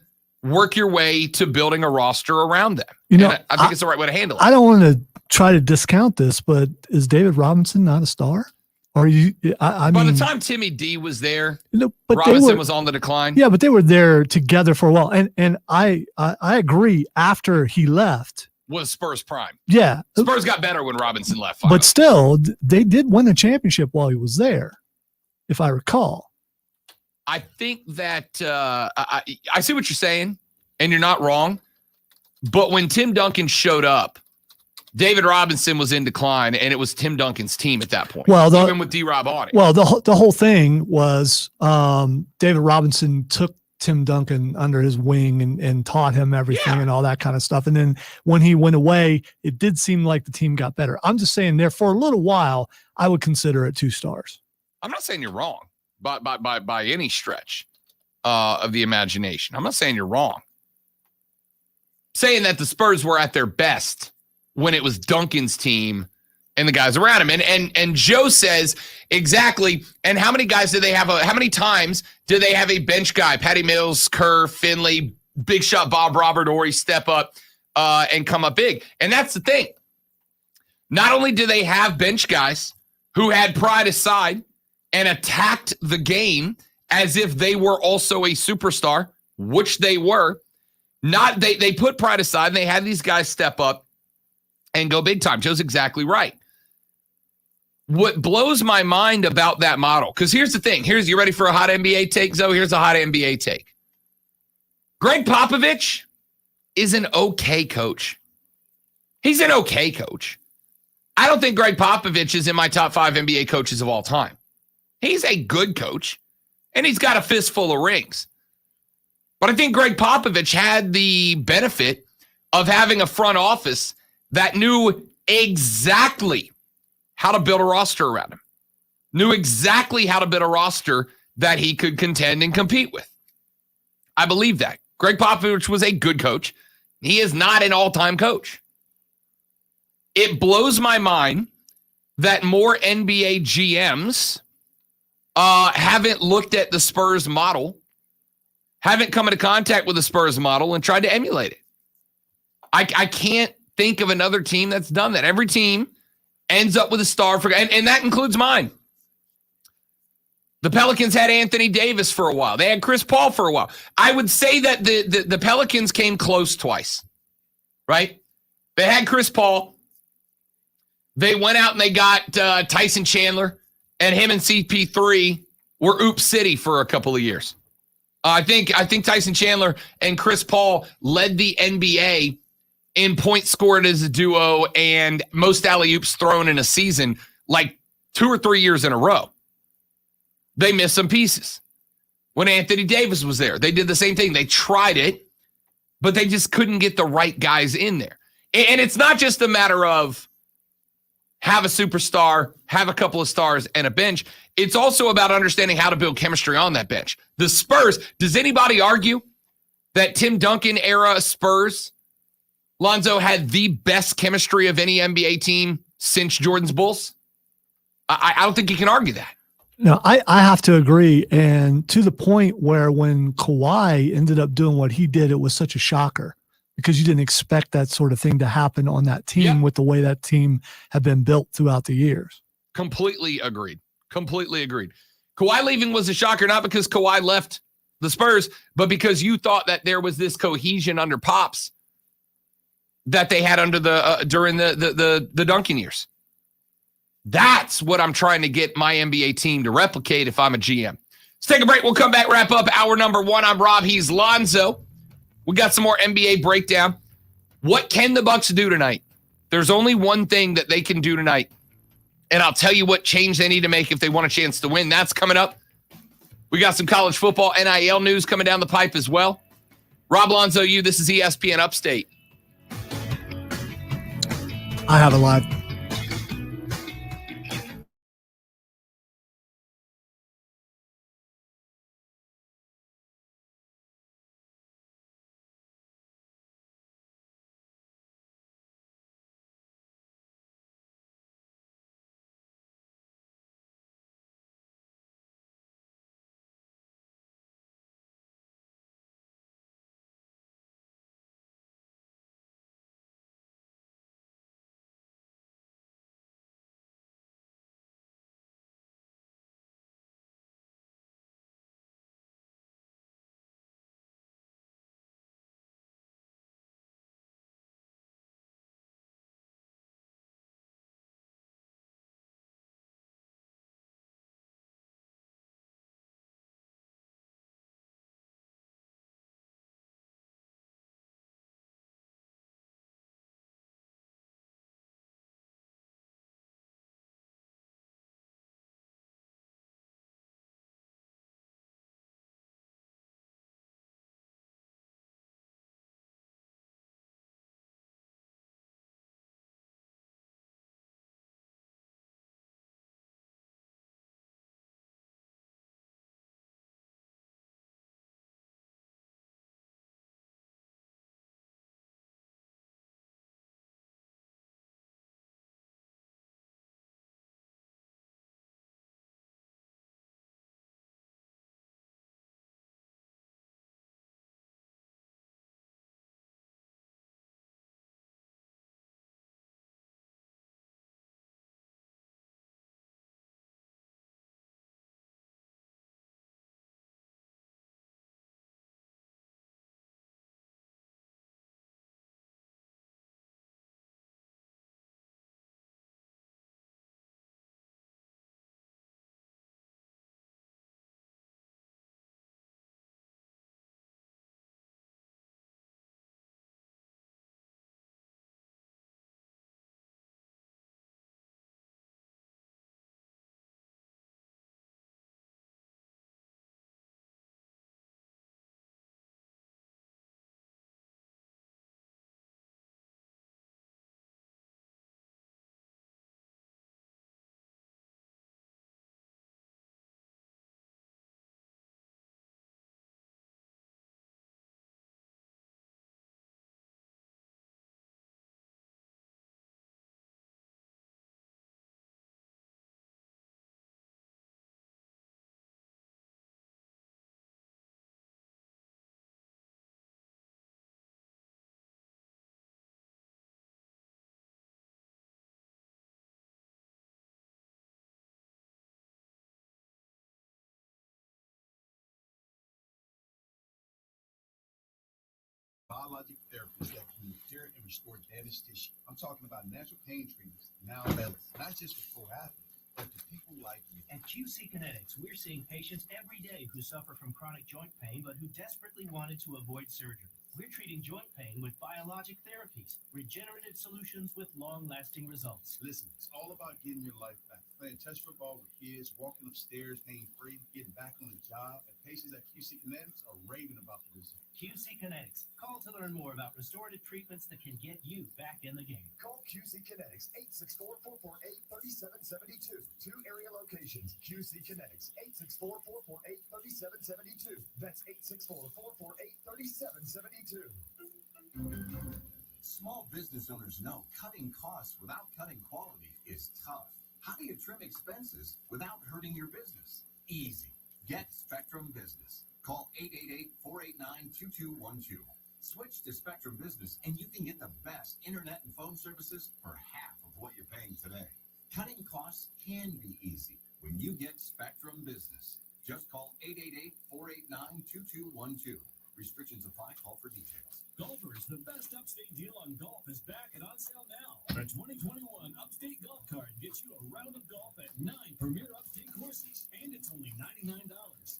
work your way to building a roster around them. I think it's the right way to handle it. I don't want to try to discount this, but is David Robinson not a star? Or you? By the time Timmy D was there, but Robinson was on the decline. Yeah, but they were there together for a while, and I agree. After he left, was Spurs prime. Yeah, Spurs got better when Robinson left. Finally. But still, they did win a championship while he was there, if I recall. I think that I see what you're saying, and you're not wrong. But when Tim Duncan showed up, David Robinson was in decline, and it was Tim Duncan's team at that point. Well, even with D-Rob on it. Well, the whole thing was David Robinson took Tim Duncan under his wing and taught him everything and all that kind of stuff. And then when he went away, it did seem like the team got better. I'm just saying there for a little while, I would consider it 2 stars. I'm not saying you're wrong. By any stretch of the imagination. I'm not saying you're wrong. I'm saying that the Spurs were at their best when it was Duncan's team and the guys around him. And Joe says exactly. And how many guys do they have? How many times do they have a bench guy? Patty Mills, Kerr, Finley, big shot Bob Robert, or he step up and come up big. And that's the thing. Not only do they have bench guys who had pride aside and attacked the game as if they were also a superstar, which they were. They put pride aside and they had these guys step up and go big time. Joe's exactly right. what blows my mind about that model, because here's the thing. You ready for a hot NBA take, Zoe? Here's a hot NBA take. Greg Popovich is an okay coach. He's an okay coach. I don't think Greg Popovich is in my top 5 NBA coaches of all time. He's a good coach, and he's got a fistful of rings. But I think Greg Popovich had the benefit of having a front office that knew exactly how to build a roster around him, knew exactly how to build a roster that he could contend and compete with. I believe that. Greg Popovich was a good coach. He is not an all-time coach. It blows my mind that more NBA GMs haven't looked at the Spurs model, haven't come into contact with the Spurs model and tried to emulate it. I can't think of another team that's done that. Every team ends up with a star, and that includes mine. The Pelicans had Anthony Davis for a while. They had Chris Paul for a while. I would say that the Pelicans came close twice, right? They had Chris Paul. They went out and they got Tyson Chandler, and him and CP3 were Oop City for a couple of years. I think Tyson Chandler and Chris Paul led the NBA in points scored as a duo and most alley-oops thrown in a season like 2 or 3 years in a row. They missed some pieces. When Anthony Davis was there, they did the same thing. They tried it, but they just couldn't get the right guys in there. And it's not just a matter of have a superstar, have a couple of stars, and a bench. It's also about understanding how to build chemistry on that bench. The Spurs, does anybody argue that Tim Duncan era Spurs, Lonzo, had the best chemistry of any NBA team since Jordan's Bulls? I don't think you can argue that. No, I have to agree. And to the point where when Kawhi ended up doing what he did, it was such a shocker because you didn't expect that sort of thing to happen on that team with the way that team had been built throughout the years. Completely agreed. Completely agreed. Kawhi leaving was a shocker, not because Kawhi left the Spurs, but because you thought that there was this cohesion under Pops that they had under during the Duncan years. That's what I'm trying to get my NBA team to replicate if I'm a GM. Let's take a break. We'll come back, wrap up hour number 1. I'm Rob. He's Lonzo. We got some more NBA breakdown. What can the Bucks do tonight? There's only one thing that they can do tonight. And I'll tell you what change they need to make if they want a chance to win. That's coming up. We got some college football NIL news coming down the pipe as well. Rob Lonzo, this is ESPN Upstate. I have a live biologic therapies that can repair and restore damaged tissue. I'm talking about natural pain treatments now available, not just for pro athletes, but to people like you. At QC Kinetics, we're seeing patients every day who suffer from chronic joint pain, but who desperately wanted to avoid surgery. We're treating joint pain with biologic therapies, regenerative solutions with long-lasting results. Listen, it's all about getting your life back. Playing touch football with kids, walking upstairs pain-free, getting back on the job, and patients at QC Kinetics are raving about the results. QC Kinetics. Call to learn more about restorative treatments that can get you back in the game. Call QC Kinetics 864-448-3772. 2 area locations. QC Kinetics 864-448-3772. That's 864-448-3772. Small business owners know cutting costs without cutting quality is tough. How do you trim expenses without hurting your business? Easy. Get Spectrum Business. Call 888-489-2212. Switch to Spectrum Business and you can get the best internet and phone services for half of what you're paying today. Cutting costs can be easy when you get Spectrum Business. Just call 888-489-2212. Restrictions apply. Call for details. Golfers, the best Upstate deal on golf is back and on sale now. The 2021 Upstate Golf Card gets you a round of golf at 9 premier Upstate courses, and it's only $99.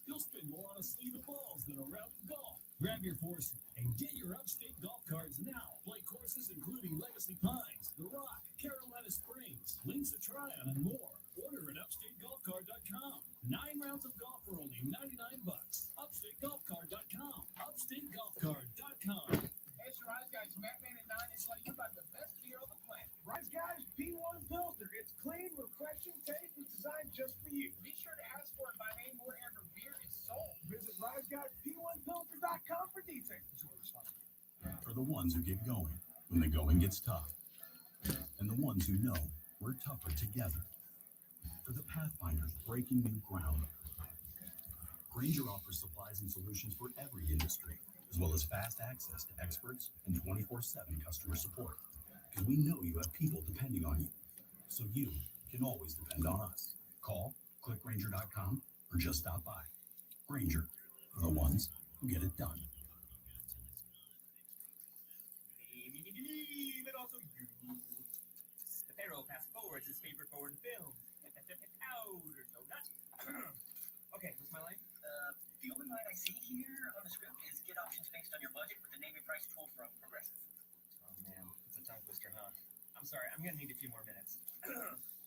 You'll spend more on a sleeve of balls than a round of golf. Grab your foursome and get your Upstate Golf Cards now. Play courses including Legacy Pines, The Rock, Carolina Springs, Links of Tryon, and more. Order at UpstateGolfCard.com. 9 rounds of golf for only $99. UpstateGolfCard.com. UpstateGolfCard.com. Hey, it's your Rise Guys, Matt Man and 9 is letting you about the best beer on the planet. Rise Guys P1 Filter. It's clean, refreshing taste. It's designed just for you. Be sure to ask for it by name wherever beer is sold. Visit RiseGuysP1Filter.com for details. For the ones who get going when the going gets tough, and the ones who know we're tougher together. For the Pathfinders breaking new ground, Grainger offers supplies and solutions for every industry, as well as fast access to experts and 24/7 customer support. Because we know you have people depending on you, so you can always depend on us. Call, click Grainger.com, or just stop by. Grainger, for the ones who get it done. But also you. The Pharaoh fast forwards his favorite foreign film. Powder donut. Okay, what's my line? The only line I see here on the script is get options based on your budget with the name and price tool from Progressive. Oh man, it's a tongue twister, huh? I'm sorry, I'm gonna need a few more minutes.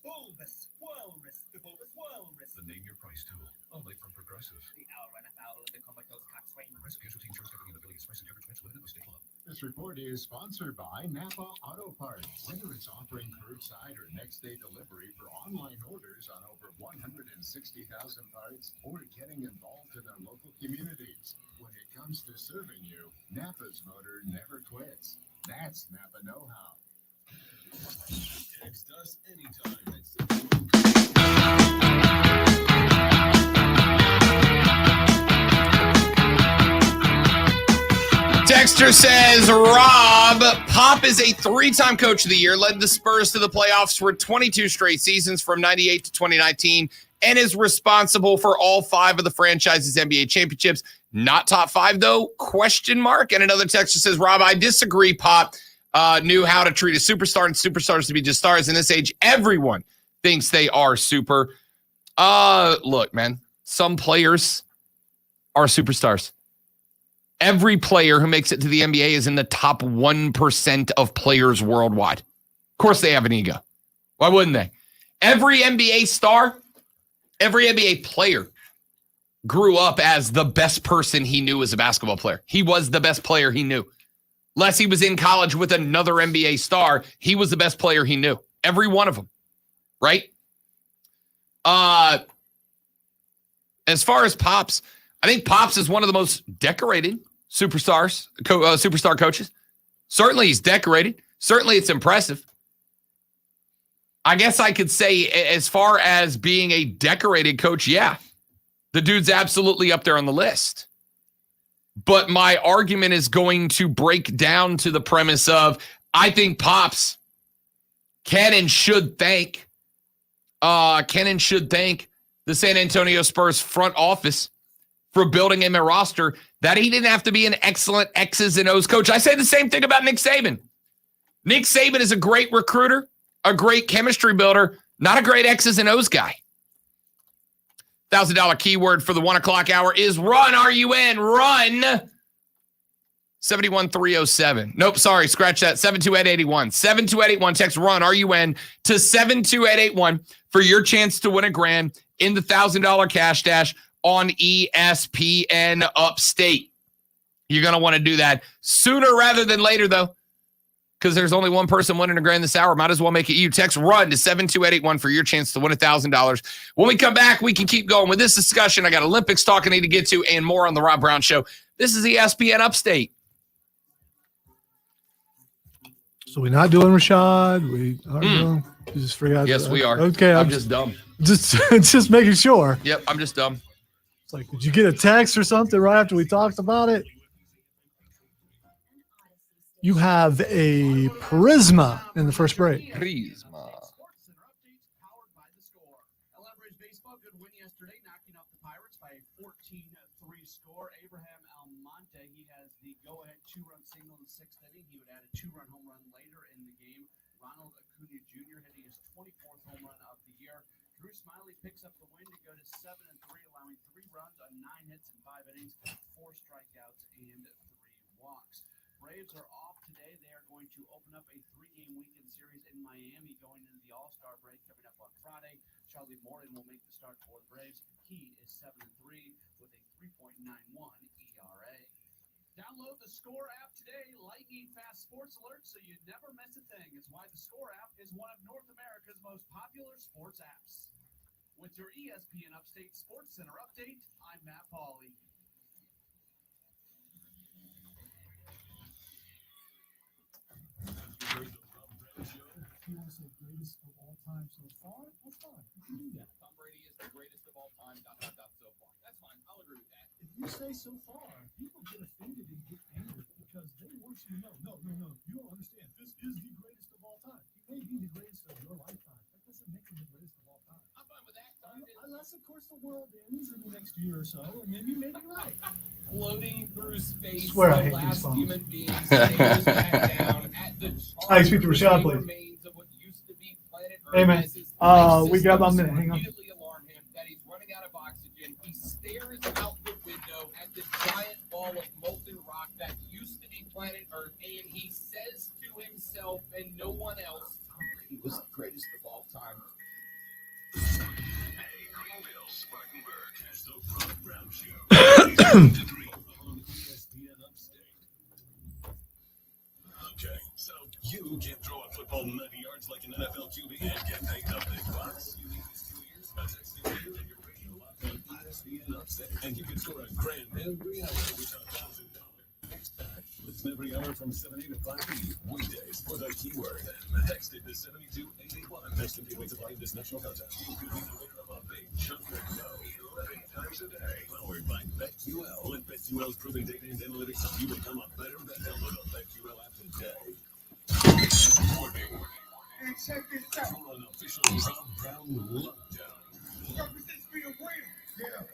Bulbous Walrus, the Bulbous Walrus. The Name Your Price tool, only from Progressive. The owl ran afoul of the comatose coxswain. Progressive Casualty Insurance Company and affiliates. Price and coverage match limited by state law. This report is sponsored by Napa Auto Parts. Whether it's offering curbside or next day delivery for online orders on over 160,000 parts or getting involved in their local communities, when it comes to serving you, Napa's motor never quits. That's Napa know-how. Text us anytime at Dexter says, Rob, Pop is a 3-time coach of the year, led the Spurs to the playoffs for 22 straight seasons from 98 to 2019, and is responsible for all 5 of the franchise's NBA championships. Not top 5, though, question mark. And another texter says, Rob, I disagree. Pop knew how to treat a superstar and superstars to be just stars. In this age, everyone thinks they are super. Look, man, some players are superstars. Every player who makes it to the NBA is in the top 1% of players worldwide. Of course they have an ego. Why wouldn't they? Every NBA star, every NBA player grew up as the best person he knew as a basketball player. He was the best player he knew. Unless he was in college with another NBA star, he was the best player he knew. Every one of them, right? As far as Pops, I think Pops is one of the most decorated superstar coaches. Certainly he's decorated. Certainly it's impressive. I guess I could say as far as being a decorated coach, yeah, the dude's absolutely up there on the list. But my argument is going to break down to the premise of I think Pops can and should thank the San Antonio Spurs front office for building him a roster that he didn't have to be an excellent X's and O's coach. I say the same thing about Nick Saban. Nick Saban is a great recruiter, a great chemistry builder, not a great X's and O's guy. $1,000 keyword for the 1 o'clock hour is run, R-U-N, run. 71307. Nope, sorry, scratch that. 72881. 72881. Text run, R-U-N, to 72881 for your chance to win a grand in the $1,000 cash dash on ESPN Upstate. You're going to want to do that sooner rather than later, though, because there's only one person winning a grand this hour. Might as well make it you. Text run to 72881 for your chance to win $1,000. When we come back, we can keep going with this discussion. I got Olympics talk I need to get to and more on the Rob Brown Show. This is ESPN Upstate. So we're not doing Rashad. We are doing. You just forgot. Yes, we are. Okay, I'm just dumb. Just making sure. Yep, I'm just dumb. It's like, did you get a text or something right after we talked about it? You have a Prisma in the first break. Prisma. Abraham Almonte, he has the go-ahead two-run single in the sixth inning. He would add a two-run home run later in the game. Ronald Acuna Jr. hitting his 24th home run of the year. Drew Smiley picks up the win to go to 7-3, allowing 3 runs on 9 hits in 5 innings, 4 strikeouts, and 3 walks. Braves are off today. They are going to open up a 3-game weekend series in Miami going into the All-Star break coming up on Friday. Charlie Morton will make the start for the Braves. He is 7-3 with a 3.91 ERA. Download the Score app today. Lightning fast sports alerts so you never miss a thing. It's why the Score app is one of North America's most popular sports apps. With your ESPN Upstate Sports Center update, I'm Matt Pauley. You want to say greatest of all time so far? That's fine. You can do that. Tom Brady is the greatest of all time. So far. That's fine. I'll agree with that. If you say so far, people get offended and get angry because they want you to know. No. You don't understand. This is the greatest of all time. He may be the greatest of your lifetime. That doesn't make him the greatest of all time. I'm fine with that. Unless, of course, the world ends in the next year or so, and then you may be right. Floating through space, Swear I hate the these last phones. human being stares back down at the Hi, speak to Rashad, please. Hey, man. We got about a minute. Hang on. Alarm him that he's running out of oxygen. He stares out the window at the giant ball of molten rock that used to be planet Earth, and he says to himself and no one else, he was the greatest of all time. Okay, so you can throw a football 90 yards like an NFL QB and get paid the big bucks. You need this 2 years by texting you and your radio locked on ESPN Upstate, and you can score a grand every hour with $1,000. Listen every hour from 7 a to 5 p.m. weekdays for the keyword. Text it to 72881. Next to be able to play this national contest. You could be the winner of a big chunk of dough 11 times a day. Powered by BetQL. Let BetQL's proven data and analytics help you become a better bet. Download the BetQL app today. Warning. And check this out. An official Rob Brown lockdown. Represents me a winner. Yeah.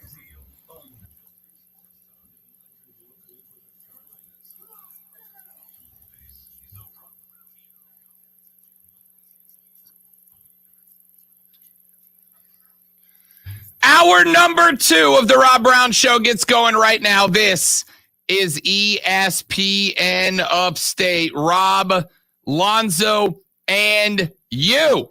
Hour number 2 of the Rob Brown Show gets going right now. This is ESPN Upstate. Rob, Lonzo, and you.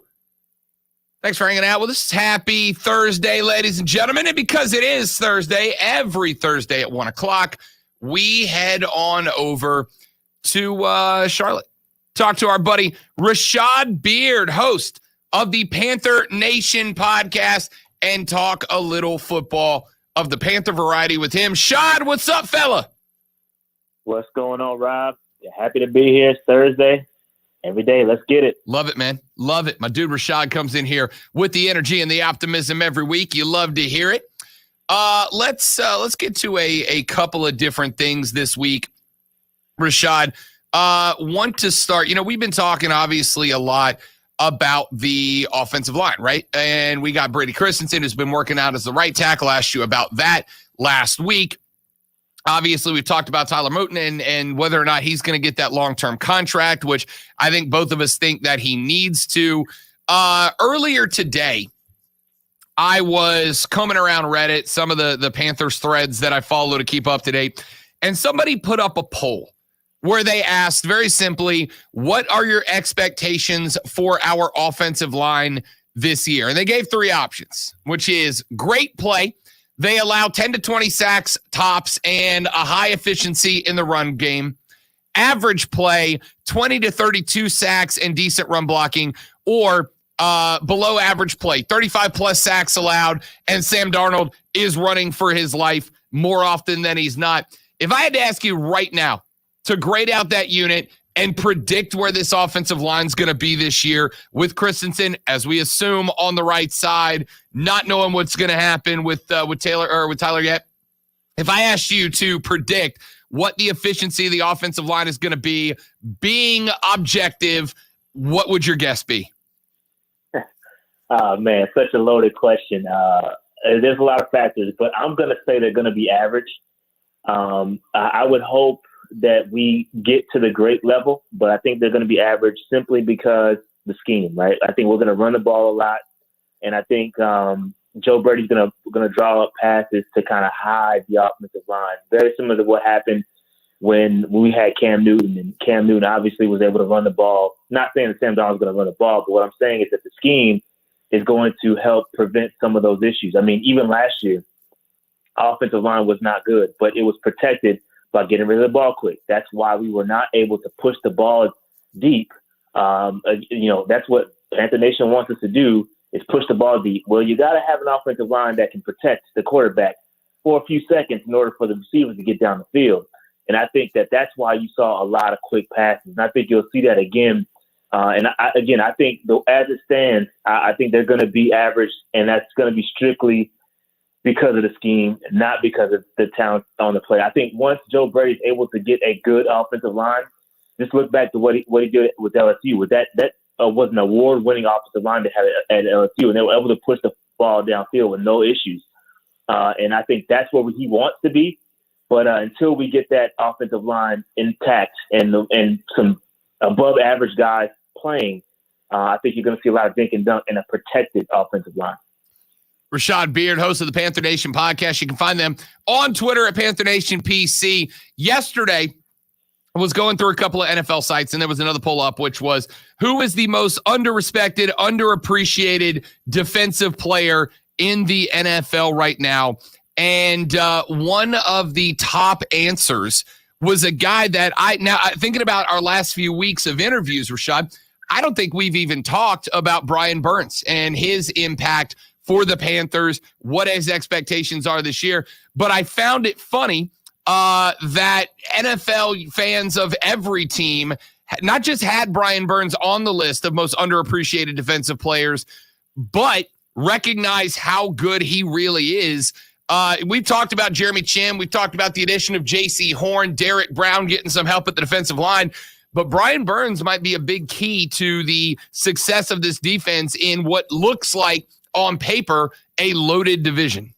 Thanks for hanging out with us. Happy Thursday, ladies and gentlemen. And because it is Thursday, every Thursday at 1 o'clock, we head on over to Charlotte. Talk to our buddy Rashad Beard, host of the Panther Nation podcast, and talk a little football of the Panther variety with him. Shad, what's up, fella? What's going on, Rob? Happy to be here. It's Thursday. Every day. Let's get it. Love it, man. Love it. My dude Rashad comes in here with the energy and the optimism every week. You love to hear it. Let's get to a couple of different things this week, Rashad. Want to start, we've been talking obviously a lot about the offensive line, right? And we got Brady Christensen, who's been working out as the right tackle. Asked you about that. last week. Obviously, we've talked about Tyler Moton and whether or not he's going to get that long-term contract, which I think both of us think that he needs to. Earlier today, I was combing around Reddit, some of the Panthers threads that I follow to keep up to date, and somebody put up a poll where they asked very simply, what are your expectations for our offensive line this year? And they gave 3 options, which is great play. They allow 10 to 20 sacks tops and a high efficiency in the run game. Average play, 20 to 32 sacks and decent run blocking, or below average play, 35 plus sacks allowed, and Sam Darnold is running for his life more often than he's not. If I had to ask you right now to grade out that unit and predict where this offensive line is going to be this year with Christensen, as we assume, on the right side, not knowing what's going to happen with Tyler yet. If I asked you to predict what the efficiency of the offensive line is going to be, being objective, what would your guess be? Man, such a loaded question. There's a lot of factors, but I'm going to say they're going to be average. I would hope that we get to the great level, but I think they're going to be average simply because the scheme, right? I think we're going to run the ball a lot, and I think Joe Brady's going to draw up passes to kind of hide the offensive line. Very similar to what happened when we had Cam Newton, and Cam Newton obviously was able to run the ball. Not saying that Sam Darnold's going to run the ball, but what I'm saying is that the scheme is going to help prevent some of those issues. I mean, even last year, offensive line was not good, but it was protected by getting rid of the ball quick. That's why we were not able to push the ball deep. That's what Panther Nation wants us to do, is push the ball deep. Well, you got to have an offensive line that can protect the quarterback for a few seconds in order for the receivers to get down the field. And I think that that's why you saw a lot of quick passes. And I think you'll see that again. I think as it stands, I think they're going to be average, and that's going to be strictly because of the scheme, not because of the talent on the play. I think once Joe Brady's able to get a good offensive line, just look back to what he did with LSU. That was an award-winning offensive line they had at LSU, and they were able to push the ball downfield with no issues. And I think that's where he wants to be. But until we get that offensive line intact and some above-average guys playing, I think you're going to see a lot of dink and dunk in a protected offensive line. Rashad Beard, host of the Panther Nation podcast. You can find them on Twitter at Panther Nation PC. Yesterday, I was going through a couple of NFL sites, and there was another poll up, which was, who is the most underrespected, underappreciated defensive player in the NFL right now? And one of the top answers was a guy that thinking about our last few weeks of interviews, Rashad, I don't think we've even talked about Brian Burns and his impact for the Panthers, what his expectations are this year. But I found it funny that NFL fans of every team not just had Brian Burns on the list of most underappreciated defensive players, but recognize how good he really is. We've talked about Jeremy Chinn. We've talked about the addition of J.C. Horn, Derek Brown getting some help at the defensive line. But Brian Burns might be a big key to the success of this defense in what looks like, on paper, a loaded division.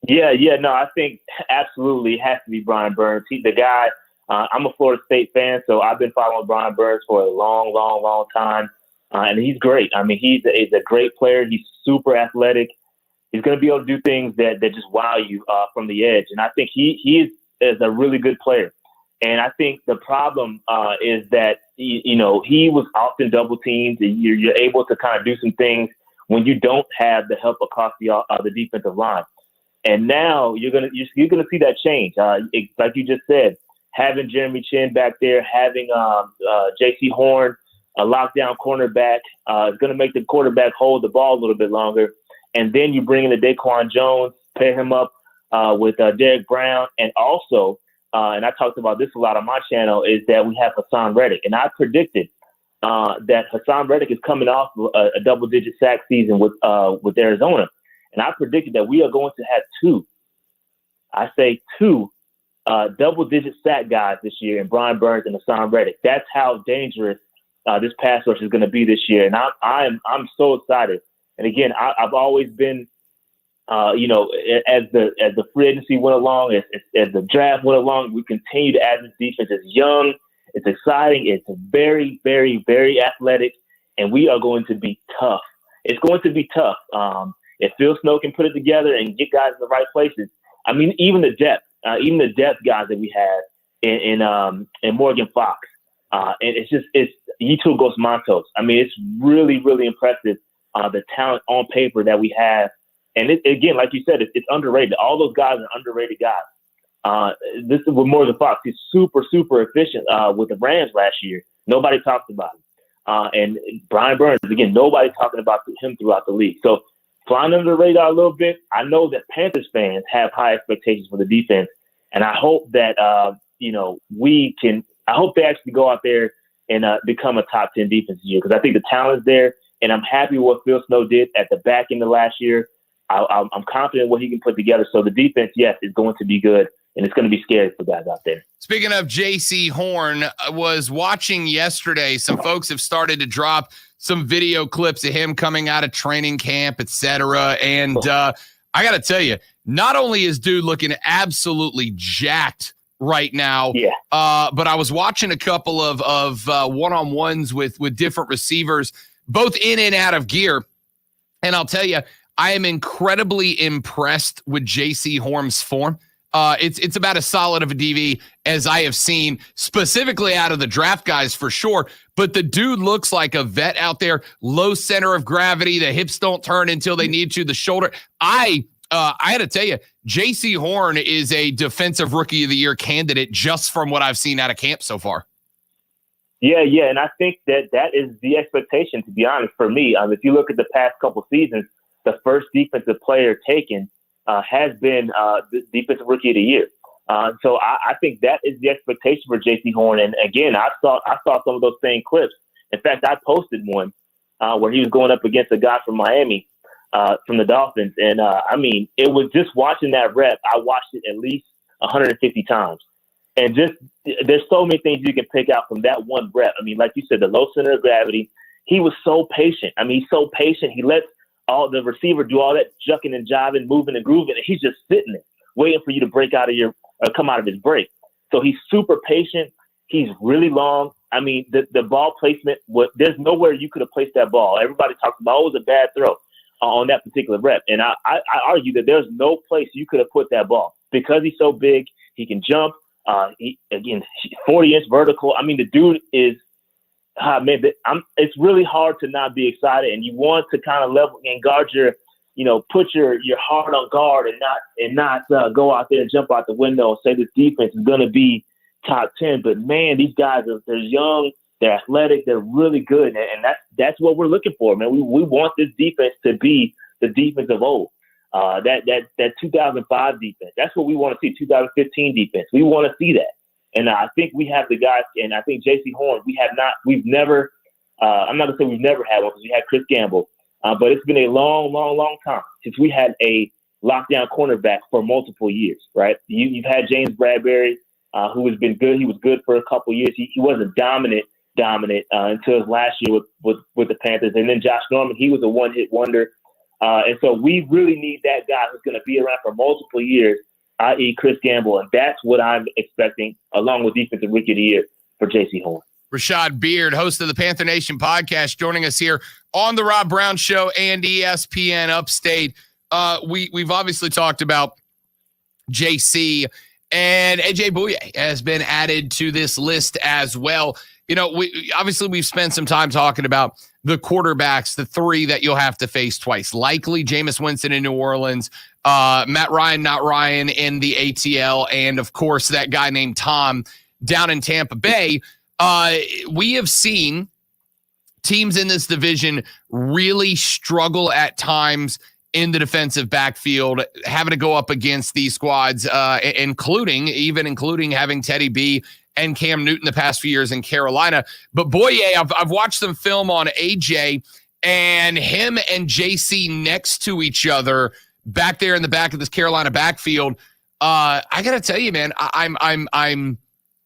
I think absolutely it has to be Brian Burns. He's the guy. I'm a Florida State fan, so I've been following Brian Burns for a long, long, long time. And he's great. I mean, he's a great player. He's super athletic. He's going to be able to do things that just wow you from the edge. And I think he is a really good player. And I think the problem is that, he was often double teamed. You're able to kind of do some things when you don't have the help across the defensive line. And now you're gonna see that change. Like you just said, having Jeremy Chinn back there, having J.C. Horn, a lockdown cornerback, is going to make the quarterback hold the ball a little bit longer. And then you bring in the Daquan Jones, pair him up with Derek Brown, and also, and I talked about this a lot on my channel, is that we have Hassan Reddick. And I predicted that Hassan Reddick is coming off a double-digit sack season with Arizona. And I predicted that we are going to have two double-digit sack guys this year in Brian Burns and Hassan Reddick. That's how dangerous this pass rush is going to be this year. And I'm so excited. And again, I've always been As the free agency went along, as the draft went along, we continue to add this defense. It's young, it's exciting, it's very, very, very athletic, and we are going to be tough. It's going to be tough. If Phil Snow can put it together and get guys in the right places, I mean, even the depth guys that we have in Morgan Fox, and it's Yetur Gross-Matos. I mean, it's really, really impressive the talent on paper that we have. And again, like you said, it's underrated. All those guys are underrated guys. This is with Morgan Fox. He's super, super efficient with the Rams last year. Nobody talks about him. And Brian Burns, again, nobody talking about him throughout the league. So flying under the radar a little bit, I know that Panthers fans have high expectations for the defense. And I hope that, I hope they actually go out there and become a top 10 defense this year, because I think the talent's there. And I'm happy with what Phil Snow did at the back end of last year. I'm confident what he can put together. So the defense, yes, is going to be good, and it's going to be scary for guys out there. Speaking of J.C. Horn, I was watching yesterday. Some folks have started to drop some video clips of him coming out of training camp, et cetera. And I got to tell you, not only is dude looking absolutely jacked right now, but I was watching a couple of one-on-ones with different receivers, both in and out of gear. And I'll tell you, I am incredibly impressed with J.C. Horn's form. It's about as solid of a DV as I have seen, specifically out of the draft guys for sure. But the dude looks like a vet out there, low center of gravity. The hips don't turn until they need to. The shoulder. I had to tell you, J.C. Horn is a defensive rookie of the year candidate just from what I've seen out of camp so far. Yeah. And I think that is the expectation, to be honest, for me. If you look at the past couple seasons, the first defensive player taken has been the defensive rookie of the year. So I think that is the expectation for J.C. Horn. And again, I saw some of those same clips. In fact, I posted one where he was going up against a guy from Miami, from the Dolphins. And I mean, it was just watching that rep. I watched it at least 150 times. And just there's so many things you can pick out from that one rep. I mean, like you said, the low center of gravity. He was so patient. I mean, he's so patient. He lets all the receiver do all that jucking and jiving, moving and grooving, and he's just sitting there waiting for you to break out of come out of his break. So he's super patient. He's really long. I mean, the ball placement, there's nowhere you could have placed that ball. Everybody talks about, it was a bad throw on that particular rep. And I argue that there's no place you could have put that ball because he's so big. He can jump. 40-inch vertical. I mean, the dude is, it's really hard to not be excited, and you want to kind of level and guard put your heart on guard and not go out there and jump out the window and say this defense is going to be top 10. But man, these guys they're young, they're athletic, they're really good, and that's what we're looking for, man. We want this defense to be the defense of old. That 2005 defense. That's what we want to see. 2015 defense. We want to see that. And I think we have the guys, and I think J.C. Horn, we've never, I'm not going to say we've never had one because we had Chris Gamble, but it's been a long, long, long time since we had a lockdown cornerback for multiple years, right? You've had James Bradbury, who has been good. He was good for a couple years. He wasn't dominant until his last year with the Panthers. And then Josh Norman, he was a one-hit wonder. And so we really need that guy who's going to be around for multiple years, i.e. Chris Gamble. And that's what I'm expecting, along with Defensive Rookie of the Year for J.C. Horn. Rashad Beard, host of the Panther Nation podcast, joining us here on the Rob Brown Show and ESPN Upstate. We've obviously talked about JC, and AJ Bouye has been added to this list as well. We've spent some time talking about the quarterbacks, the three that you'll have to face twice. Likely Jameis Winston in New Orleans, Matt Ryan, not Ryan in the ATL, and of course that guy named Tom down in Tampa Bay. We have seen teams in this division really struggle at times in the defensive backfield, having to go up against these squads, including having Teddy B and Cam Newton the past few years in Carolina. But Bouye, I've watched them film on AJ, and him and JC next to each other back there in the back of this Carolina backfield. I got to tell you, man, I'm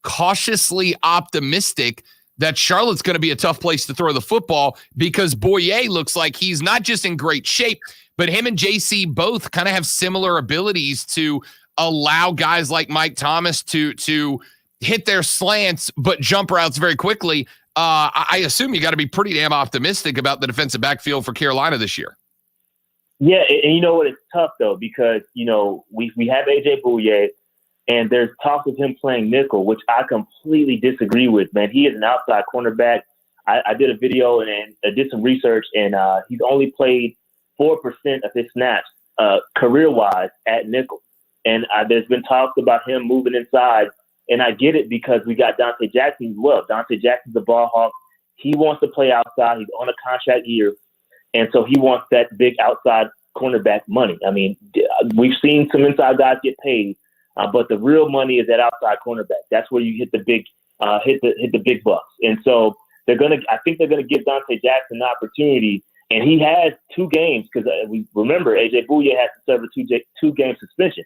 cautiously optimistic that Charlotte's going to be a tough place to throw the football because Boye looks like he's not just in great shape, but him and JC both kind of have similar abilities to allow guys like Mike Thomas to hit their slants but jump routes very quickly. I assume you got to be pretty damn optimistic about the defensive backfield for Carolina this year. Yeah, and you know what? It's tough, though, because, we have A.J. Bouye, and there's talk of him playing nickel, which I completely disagree with, man. He is an outside cornerback. I did a video and I did some research, and he's only played 4% of his snaps career-wise at nickel. And there's been talks about him moving inside, and I get it because we got Dante Jackson as well. Dante Jackson's a ball hawk. He wants to play outside. He's on a contract year, and so he wants that big outside cornerback money. I mean, we've seen some inside guys get paid, but the real money is at outside cornerback. That's where you hit the big hit the big bucks. And so I think they're gonna give Dante Jackson an opportunity, and he has 2 games because we remember AJ Bouye has to serve a 2-game suspension,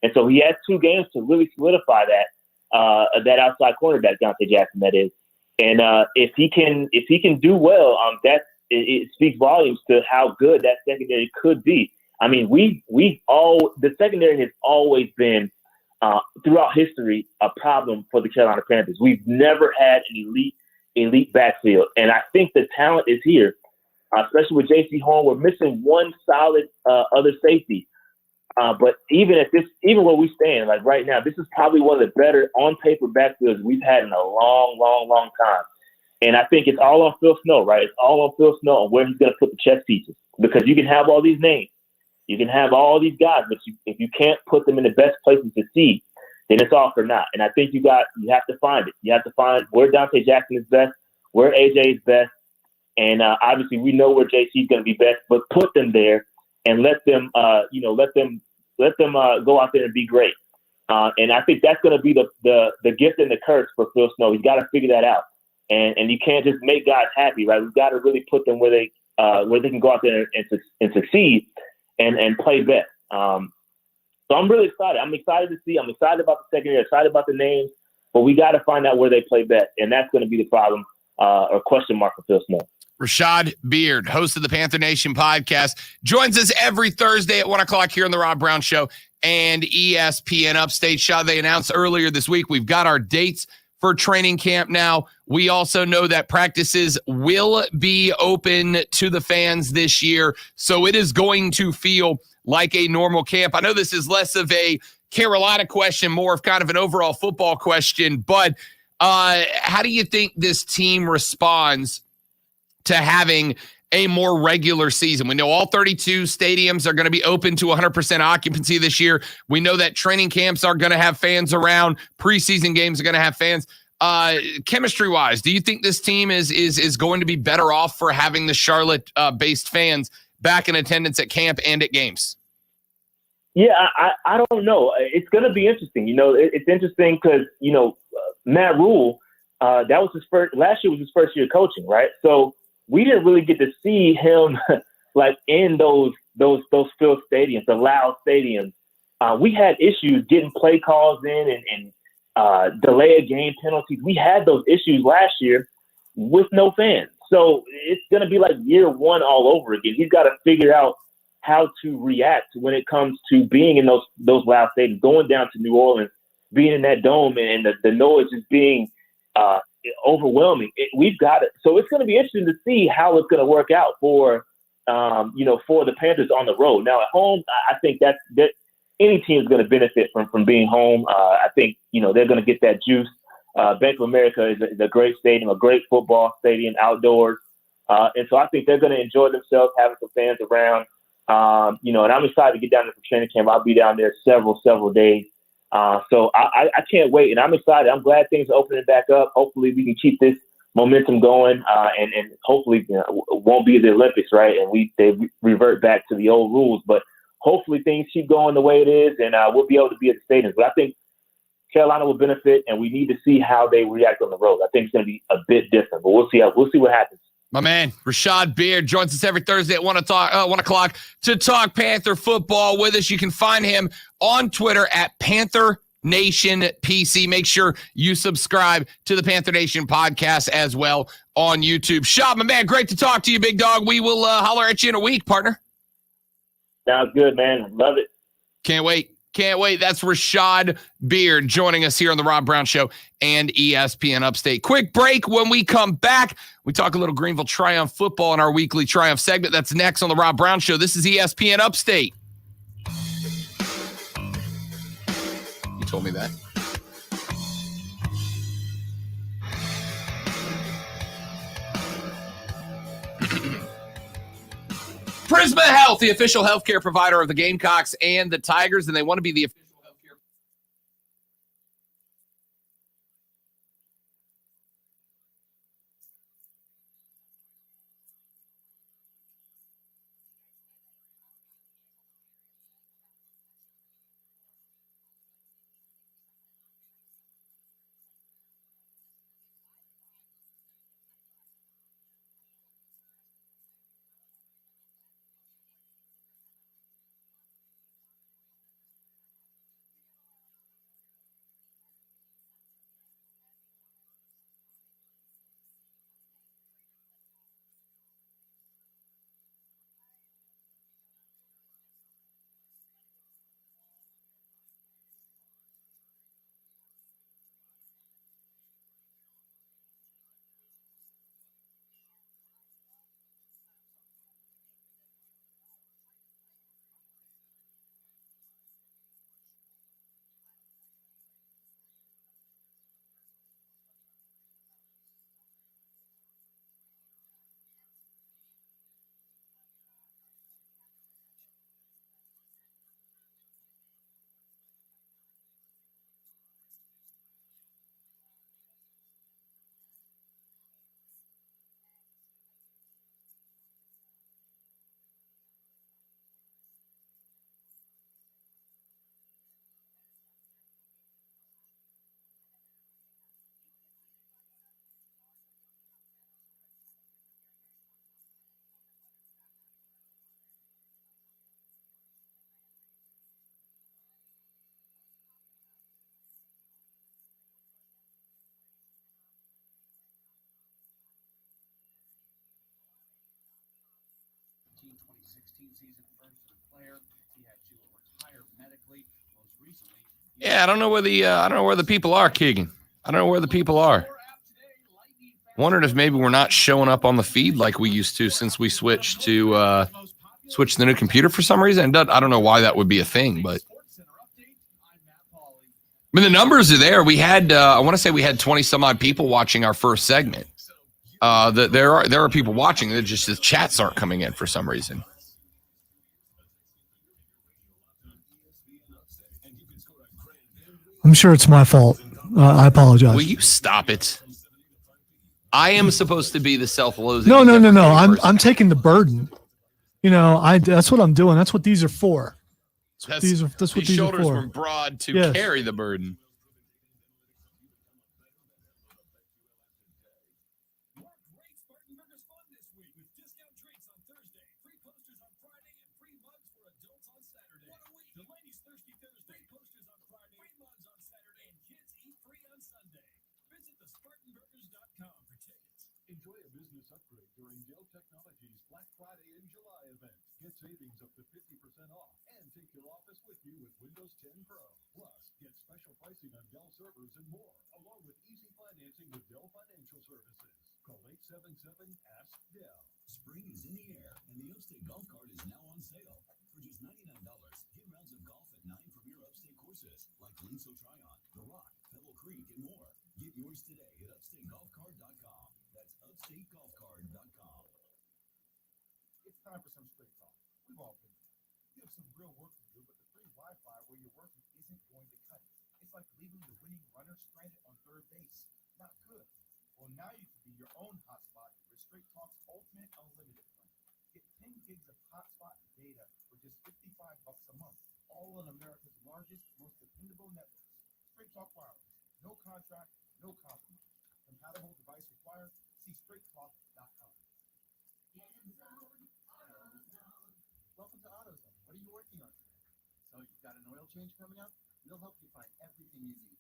and so he has 2 games to really solidify that outside cornerback, Dante Jackson, that is. And if he can do well, it speaks volumes to how good that secondary could be. I mean, the secondary has always been throughout history a problem for the Carolina Panthers. We've never had an elite backfield, and I think the talent is here, especially with J.C. Horn. We're missing one solid other safety, but even where we stand, like right now, this is probably one of the better on paper backfields we've had in a long time. And I think it's all on Phil Snow, right? It's all on Phil Snow on where he's going to put the chess pieces, because you can have all these names. You can have all these guys, but if you can't put them in the best places to see, then it's all for naught. And I think you have to find it. You have to find where Dante Jackson is best, where AJ is best, and obviously we know where JC is going to be best. But put them there and let them go out there and be great. And I think that's going to be the gift and the curse for Phil Snow. He's got to figure that out, and you can't just make guys happy, right? We've got to really put them where they can go out there and succeed. And play best. So I'm really excited. I'm excited to see. I'm excited about the secondary, excited about the names, but we got to find out where they play best, and that's going to be the problem or question mark for Phil Snow. Rashad Beard, host of the Panther Nation podcast, joins us every Thursday at 1 o'clock here on the Rob Brown Show and ESPN Upstate. Shah, they announced earlier this week we've got our dates for training camp now. We also know that practices will be open to the fans this year, so it is going to feel like a normal camp. I know this is less of a Carolina question, more of kind of an overall football question, but how do you think this team responds to having a more regular season? We know all 32 stadiums are going to be open to 100% occupancy this year. We know that training camps are going to have fans around. Preseason games are going to have fans. Chemistry-wise, do you think this team is going to be better off for having the Charlotte-based fans back in attendance at camp and at games? Yeah, I don't know. It's going to be interesting. It's interesting because, Matt Rule, that was last year was his first year coaching, right? So we didn't really get to see him like in those filled stadiums, the loud stadiums. We had issues getting play calls in and delay of game penalties. We had those issues last year with no fans. So it's going to be like year one all over again. He's got to figure out how to react when it comes to being in those loud stadiums, going down to New Orleans, being in that dome, and the noise is being overwhelming. We've got it. So it's going to be interesting to see how it's going to work out for the Panthers on the road. Now at home, I think that any team is going to benefit from being home. I think they're going to get that juice. Bank of America is a great stadium, a great football stadium, outdoors, and so I think they're going to enjoy themselves having some fans around. And I'm excited to get down there for training camp. I'll be down there several days. So I can't wait, and I'm excited. I'm glad things are opening back up. Hopefully we can keep this momentum going, and hopefully it won't be the Olympics, right? And they revert back to the old rules, but hopefully things keep going the way it is, and we'll be able to be at the stadiums. But I think Carolina will benefit, and we need to see how they react on the road. I think it's going to be a bit different, but we'll see what happens. My man, Rashad Beard joins us every Thursday at 1 o'clock to talk Panther football with us. You can find him on Twitter at Panther Nation PC. Make sure you subscribe to the Panther Nation podcast as well on YouTube. Shop, my man, great to talk to you, big dog. We will holler at you in a week, partner. Sounds good, man. Love it. Can't wait. Can't wait. That's Rashad Beard joining us here on the Rob Brown Show and ESPN Upstate. Quick break. When we come back, we talk a little Greenville Triumph football in our weekly Triumph segment. That's next on the Rob Brown Show. This is ESPN Upstate. You told me that. Prisma Health, the official healthcare provider of the Gamecocks and the Tigers, and they want to be the official healthcare. Yeah, I don't know where the people are, Keegan. I don't know where the people are. Wondering if maybe we're not showing up on the feed like we used to since we switched to the new computer for some reason. I don't know why that would be a thing, but I mean the numbers are there. We had I want to say we had 20 some odd people watching our first segment. There are people watching. They're just the chats aren't coming in for some reason. I'm sure it's my fault. I apologize. Will you stop it? I am supposed to be the self-loathing. No. I'm taking the burden. You know, that's what I'm doing. That's what these are for. That's what these are for. Shoulders were broad to carry the burden. Enjoy a business upgrade during Dell Technologies Black Friday and July event. Get savings up to 50% off and take your office with you with Windows 10 Pro. Plus, get special pricing on Dell servers and more, along with easy financing with Dell Financial Services. Call 877-ASK-DELL. Spring is in the air, and the Upstate Golf Cart is now on sale. For just $99, get rounds of golf at 9 premier Upstate courses, like Linso Tryon, The Rock, Pebble Creek, and more. Get yours today at upstategolfcart.com. That's upstategolfcart.com. It's time for some straight talk. We've all been there. You have some real work to do, but the free Wi-Fi where you're working isn't going to cut it. It's like leaving the winning runner stranded on third base. Not good. Well, now you can be your own hotspot with Straight Talk's Ultimate Unlimited plan. Get 10 gigs of hotspot data for just $55 a month, all on America's largest, most dependable networks. Straight Talk Wireless. No contract, no compromise. Compatible device required. See straighttalk.com. Welcome to AutoZone. What are you working on today? So you've got an oil change coming up? We'll help you find everything you need.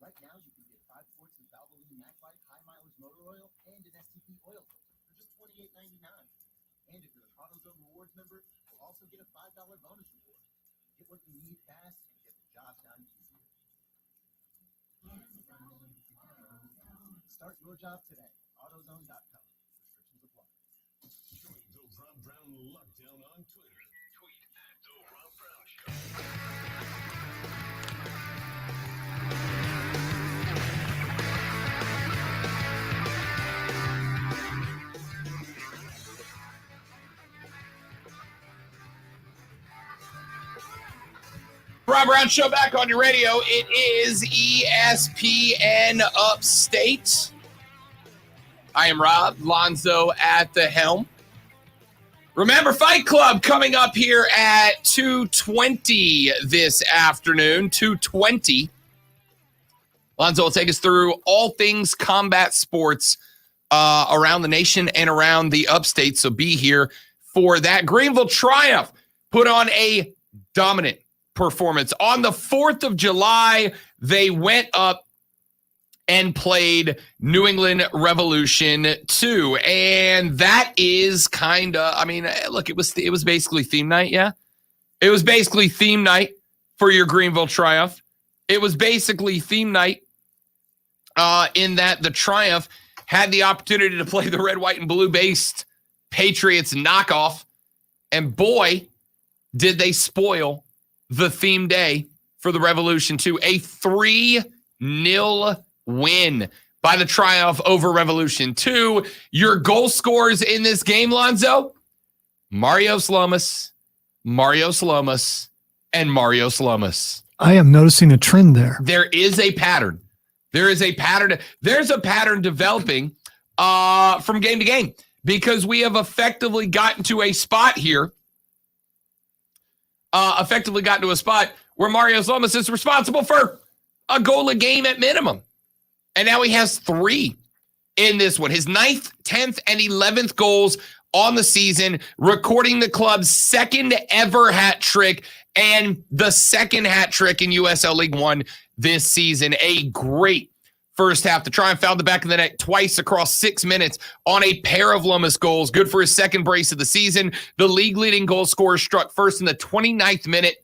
Right now, you can get 5 quarts of Valvoline MacLight high mileage motor oil and an STP oil filter for just $28.99. And if you're an AutoZone Rewards member, you'll also get a $5 bonus reward. Get what you need fast and get the job done easier. Start your job today. AutoZone.com. Restrictions apply. Join the Rob Brown Lockdown on Twitter. Tweet at The Rob Brown Show. Rob Brown Show back on your radio. It is ESPN Upstate. I am Rob, Lonzo at the helm. Remember, Fight Club coming up here at 2:20 this afternoon, 2:20. Lonzo will take us through all things combat sports around the nation and around the upstate, so be here for that. Greenville Triumph put on a dominant performance. On the 4th of July, they went up and played New England Revolution 2. And that is kind of, I mean, look, it was basically theme night, yeah? It was basically theme night for your Greenville Triumph. It was basically theme night in that the Triumph had the opportunity to play the red, white, and blue-based Patriots knockoff. And boy, did they spoil the theme day for the Revolution 2. A 3-0 win by the Triumph over Revolution 2. Your goal scorers in this game, Lonzo? Mario Slomas, and Mario Slomas. I am noticing a trend there. There is a pattern. There's a pattern developing from game to game because we have effectively gotten to a spot here where Mario Slomas is responsible for a goal a game at minimum. And now he has 3 in this one. His 9th, 10th, and 11th goals on the season, recording the club's second ever hat trick and the second hat trick in USL League One this season. A great first half. The Triumph found the back of the net twice across 6 minutes on a pair of Lomas goals. Good for his second brace of the season. The league-leading goal scorer struck first in the 29th minute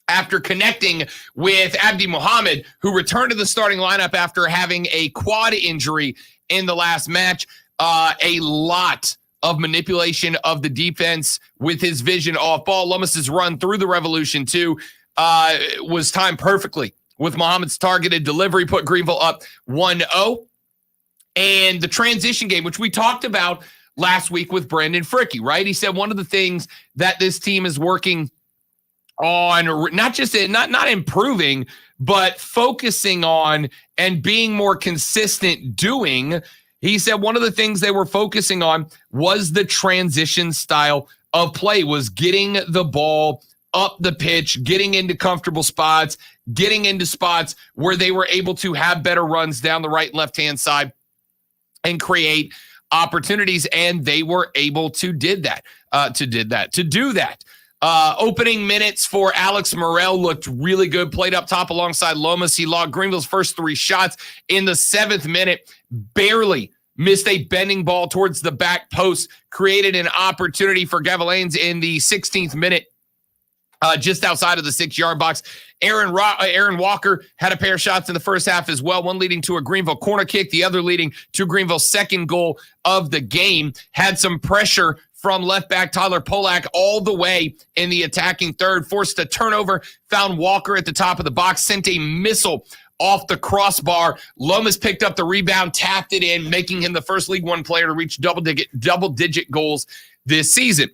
after connecting with Abdi Mohammed, who returned to the starting lineup after having a quad injury in the last match. A lot of manipulation of the defense with his vision off ball. Lomas's run through the Revolution 2 was timed perfectly with Mohammed's targeted delivery, put Greenville up 1-0. And the transition game, which we talked about last week with Brendan Fricke, right? He said one of the things that this team is working on, not improving, but focusing on and being more consistent doing. He said one of the things they were focusing on was the transition style of play, was getting the ball up the pitch, getting into comfortable spots, getting into spots where they were able to have better runs down the right and left-hand side and create opportunities, and they were able to do that. Opening minutes for Alex Morel looked really good, played up top alongside Lomas. He logged Greenville's first 3 shots in the 7th minute, barely missed a bending ball towards the back post, created an opportunity for Gavelanes in the 16th minute, just outside of the 6-yard box. Aaron Walker had a pair of shots in the first half as well, one leading to a Greenville corner kick, the other leading to Greenville's second goal of the game. Had some pressure from left back Tyler Polak all the way in the attacking third, forced a turnover, found Walker at the top of the box, sent a missile off the crossbar. Lomas picked up the rebound, tapped it in, making him the first League One player to reach double-digit goals this season.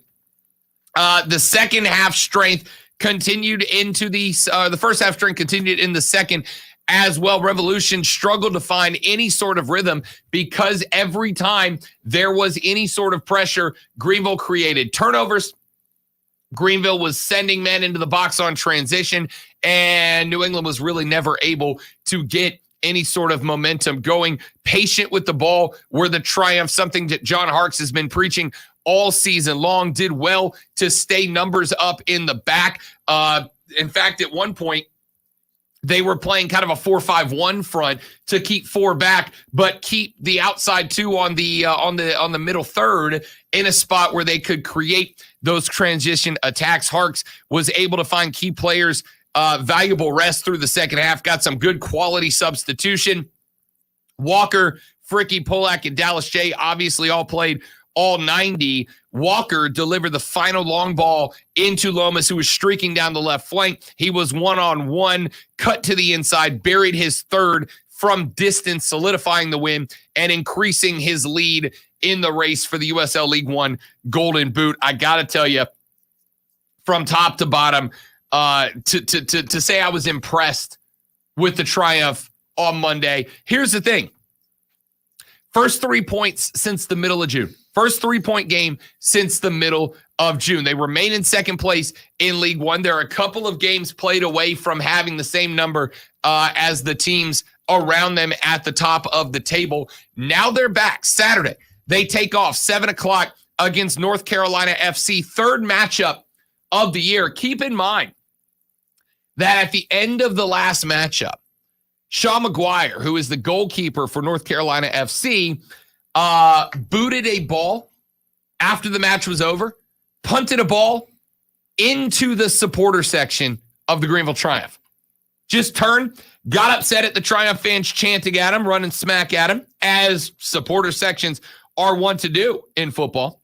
The second half strength continued into the first half strength continued in the second as well. Revolution struggled to find any sort of rhythm because every time there was any sort of pressure, Greenville created turnovers. Greenville was sending men into the box on transition, and New England was really never able to get any sort of momentum going. Patient with the ball were the Triumph, something that John Harkes has been preaching all season long. Did well to stay numbers up in the back. In fact, at one point, they were playing kind of a 4-5-1 front to keep 4 back, but keep the outside 2 on the middle third in a spot where they could create those transition attacks. Harks was able to find key players valuable rest through the second half, got some good quality substitution. Walker, Fricky, Polak, and Dallas J obviously all played all 90. Walker delivered the final long ball into Lomas, who was streaking down the left flank. He was one-on-one, cut to the inside, buried his third from distance, solidifying the win and increasing his lead in the race for the USL League One Golden Boot. I got to tell you, from top to bottom, to say I was impressed with the triumph on Monday. Here's the thing. First 3 points since the middle of June. First 3-point game since the middle of June. They remain in second place in League One. There are a couple of games played away from having the same number as the teams around them at the top of the table. Now they're back Saturday. They take off 7 o'clock against North Carolina FC. Third matchup of the year. Keep in mind that at the end of the last matchup, Sean McGuire, who is the goalkeeper for North Carolina FC, booted a ball after the match was over, punted a ball into the supporter section of the Greenville Triumph. Just turned, got upset at the Triumph fans chanting at him, running smack at him, as supporter sections are wont to do in football.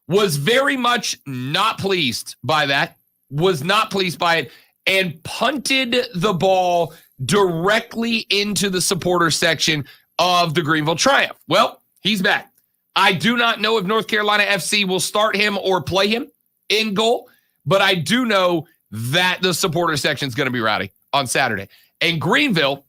Was very much not pleased by that, was not pleased by it, and punted the ball directly into the supporter section of the Greenville Triumph. Well, he's back. I do not know if North Carolina FC will start him or play him in goal, but I do know that the supporter section is going to be rowdy on Saturday. And Greenville,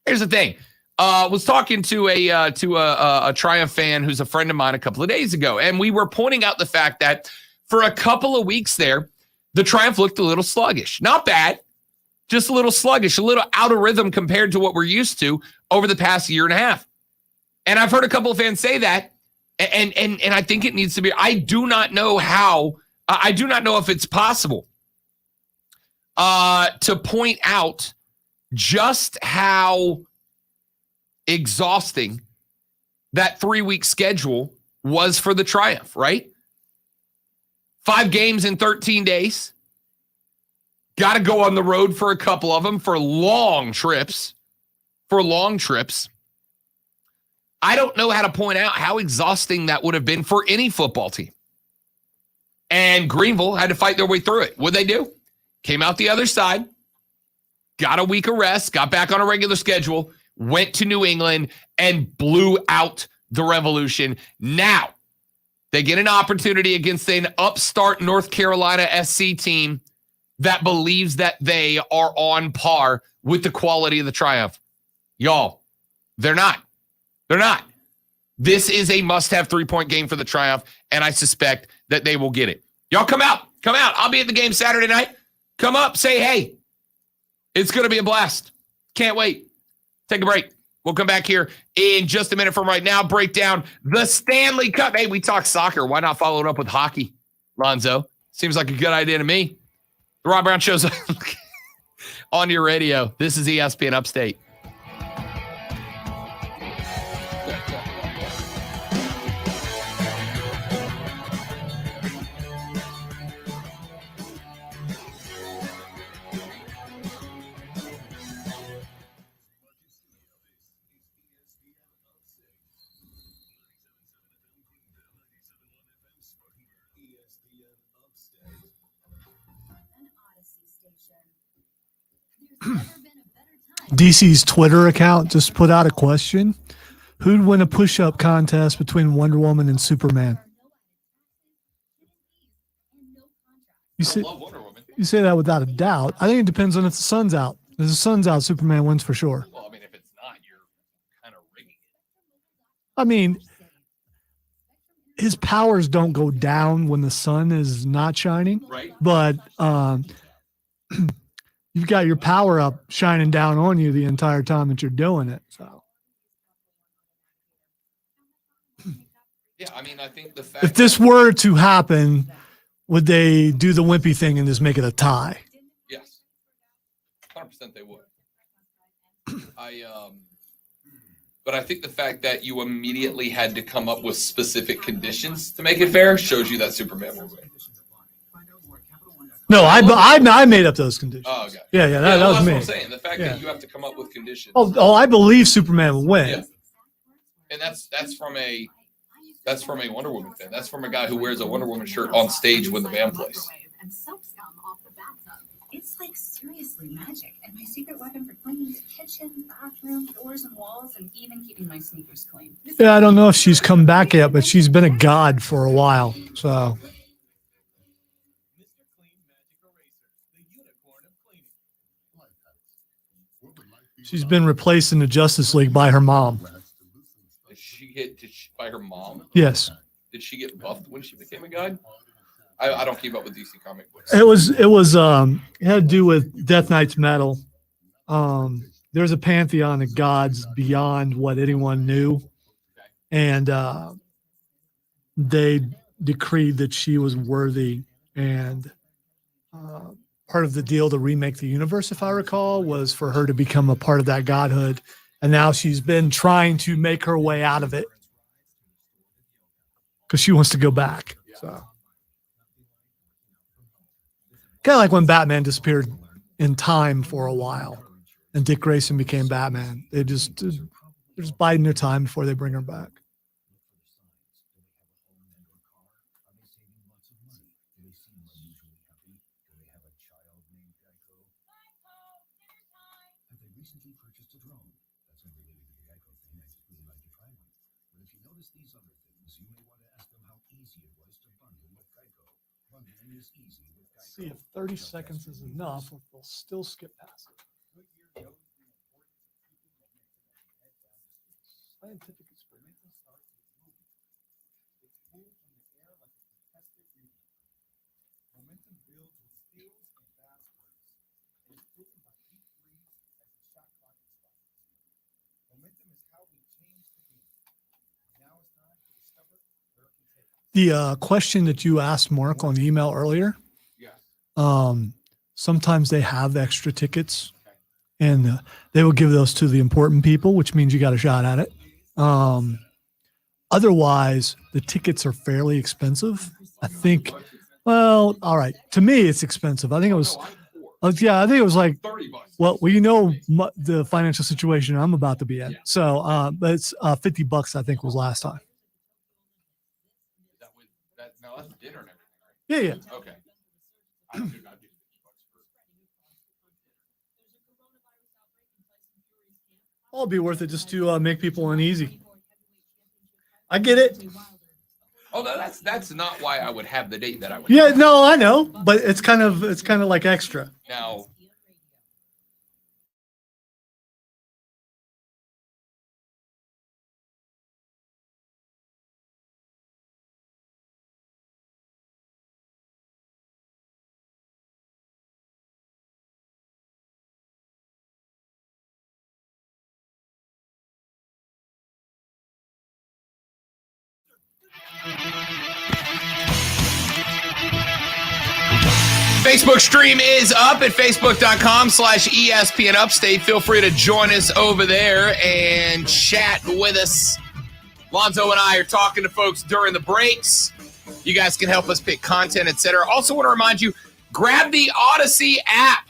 here's the thing. Was talking to a Triumph fan who's a friend of mine a couple of days ago, and we were pointing out the fact that for a couple of weeks there, the Triumph looked a little sluggish. Not bad, just a little sluggish, a little out of rhythm compared to what we're used to over the past year and a half. And I've heard a couple of fans say that, and I think it needs to be. I do not know how. I do not know if it's possible to point out just how exhausting that 3-week schedule was for the Triumph, right? 5 games in 13 days. Got to go on the road for a couple of them for long trips. I don't know how to point out how exhausting that would have been for any football team. And Greenville had to fight their way through it. What'd they do? Came out the other side, got a week of rest, got back on a regular schedule, went to New England, and blew out the Revolution. Now, they get an opportunity against an upstart North Carolina SC team that believes that they are on par with the quality of the Triumph. Y'all, they're not. They're not. This is a must-have 3-point game for the Triumph, and I suspect that they will get it. Y'all come out. Come out. I'll be at the game Saturday night. Come up. Say hey. It's going to be a blast. Can't wait. Take a break. We'll come back here in just a minute from right now. Break down the Stanley Cup. Hey, we talk soccer. Why not follow it up with hockey, Lonzo? Seems like a good idea to me. The Rob Brown Show's on your radio. This is ESPN Upstate. DC's Twitter account just put out a question. Who'd win a push-up contest between Wonder Woman and Superman? You say that without a doubt. I think it depends on if the sun's out. If the sun's out, Superman wins for sure. Well, I mean, if it's not, you're kind of rigging it. I mean, his powers don't go down when the sun is not shining. Right. But you've got your power up shining down on you the entire time that you're doing it. So, yeah, I mean, I think the fact if this were to happen, would they do the wimpy thing and just make it a tie? Yes. 100%. they would. But I think the fact that you immediately had to come up with specific conditions to make it fair shows you that Superman will win. No, I made up those conditions. Oh, okay. Yeah, that was that's me. what I'm saying. The fact Yeah. that you have to come up with conditions. Oh, I believe Superman will win. Yeah. And that's from a Wonder Woman fan. That's from a guy who wears a Wonder Woman shirt on stage when the band plays. And soap scum off the bathtub. It's like seriously magic. And my secret weapon for cleaning the kitchen, bathroom, doors and walls, and even keeping my sneakers clean. Yeah, I don't know if she's come back yet, but she's been a god for a while. So she's been replaced in the Justice League by her mom. Did she by her mom? Yes. Did she get buffed when she became a god? I don't keep up with DC comic books. It had to do with Death Knight's metal. There's a pantheon of gods beyond what anyone knew. And they decreed that she was worthy. And part of the deal to remake the universe, if I recall, was for her to become a part of that godhood. And now she's been trying to make her way out of it because she wants to go back. So kind of like when Batman disappeared in time for a while and Dick Grayson became Batman. They're just biding their time before they bring her back. See if 30 seconds is enough, or if they'll still skip past it. Scientific experiment. Momentum builds with steals and fast breaks, and is proven by deep threes as the shot clock expires. Momentum is how we change the game. Now it's time to discover where it can take us. The question that you asked Mark on the email earlier. Sometimes they have extra tickets and they will give those to the important people, which means you got a shot at it. Otherwise, the tickets are fairly expensive. I think, well, all right. To me, it's expensive. I think it was, I think it was like, well, you know, the financial situation I'm about to be in. So, but it's $50, I think, was last time. Now that's dinner and everything, right? Yeah. Okay. I do not do $50 for. It'll be worth it just to make people uneasy. I get it. Oh, no, that's not why I would have the date that I would. Yeah, no, I know, but it's kind of like extra. Now, Facebook stream is up at facebook.com/ESPN Upstate. Feel free to join us over there and chat with us. Lonzo and I are talking to folks during the breaks. You guys can help us pick content, etc. Also want to remind you, grab the Odyssey app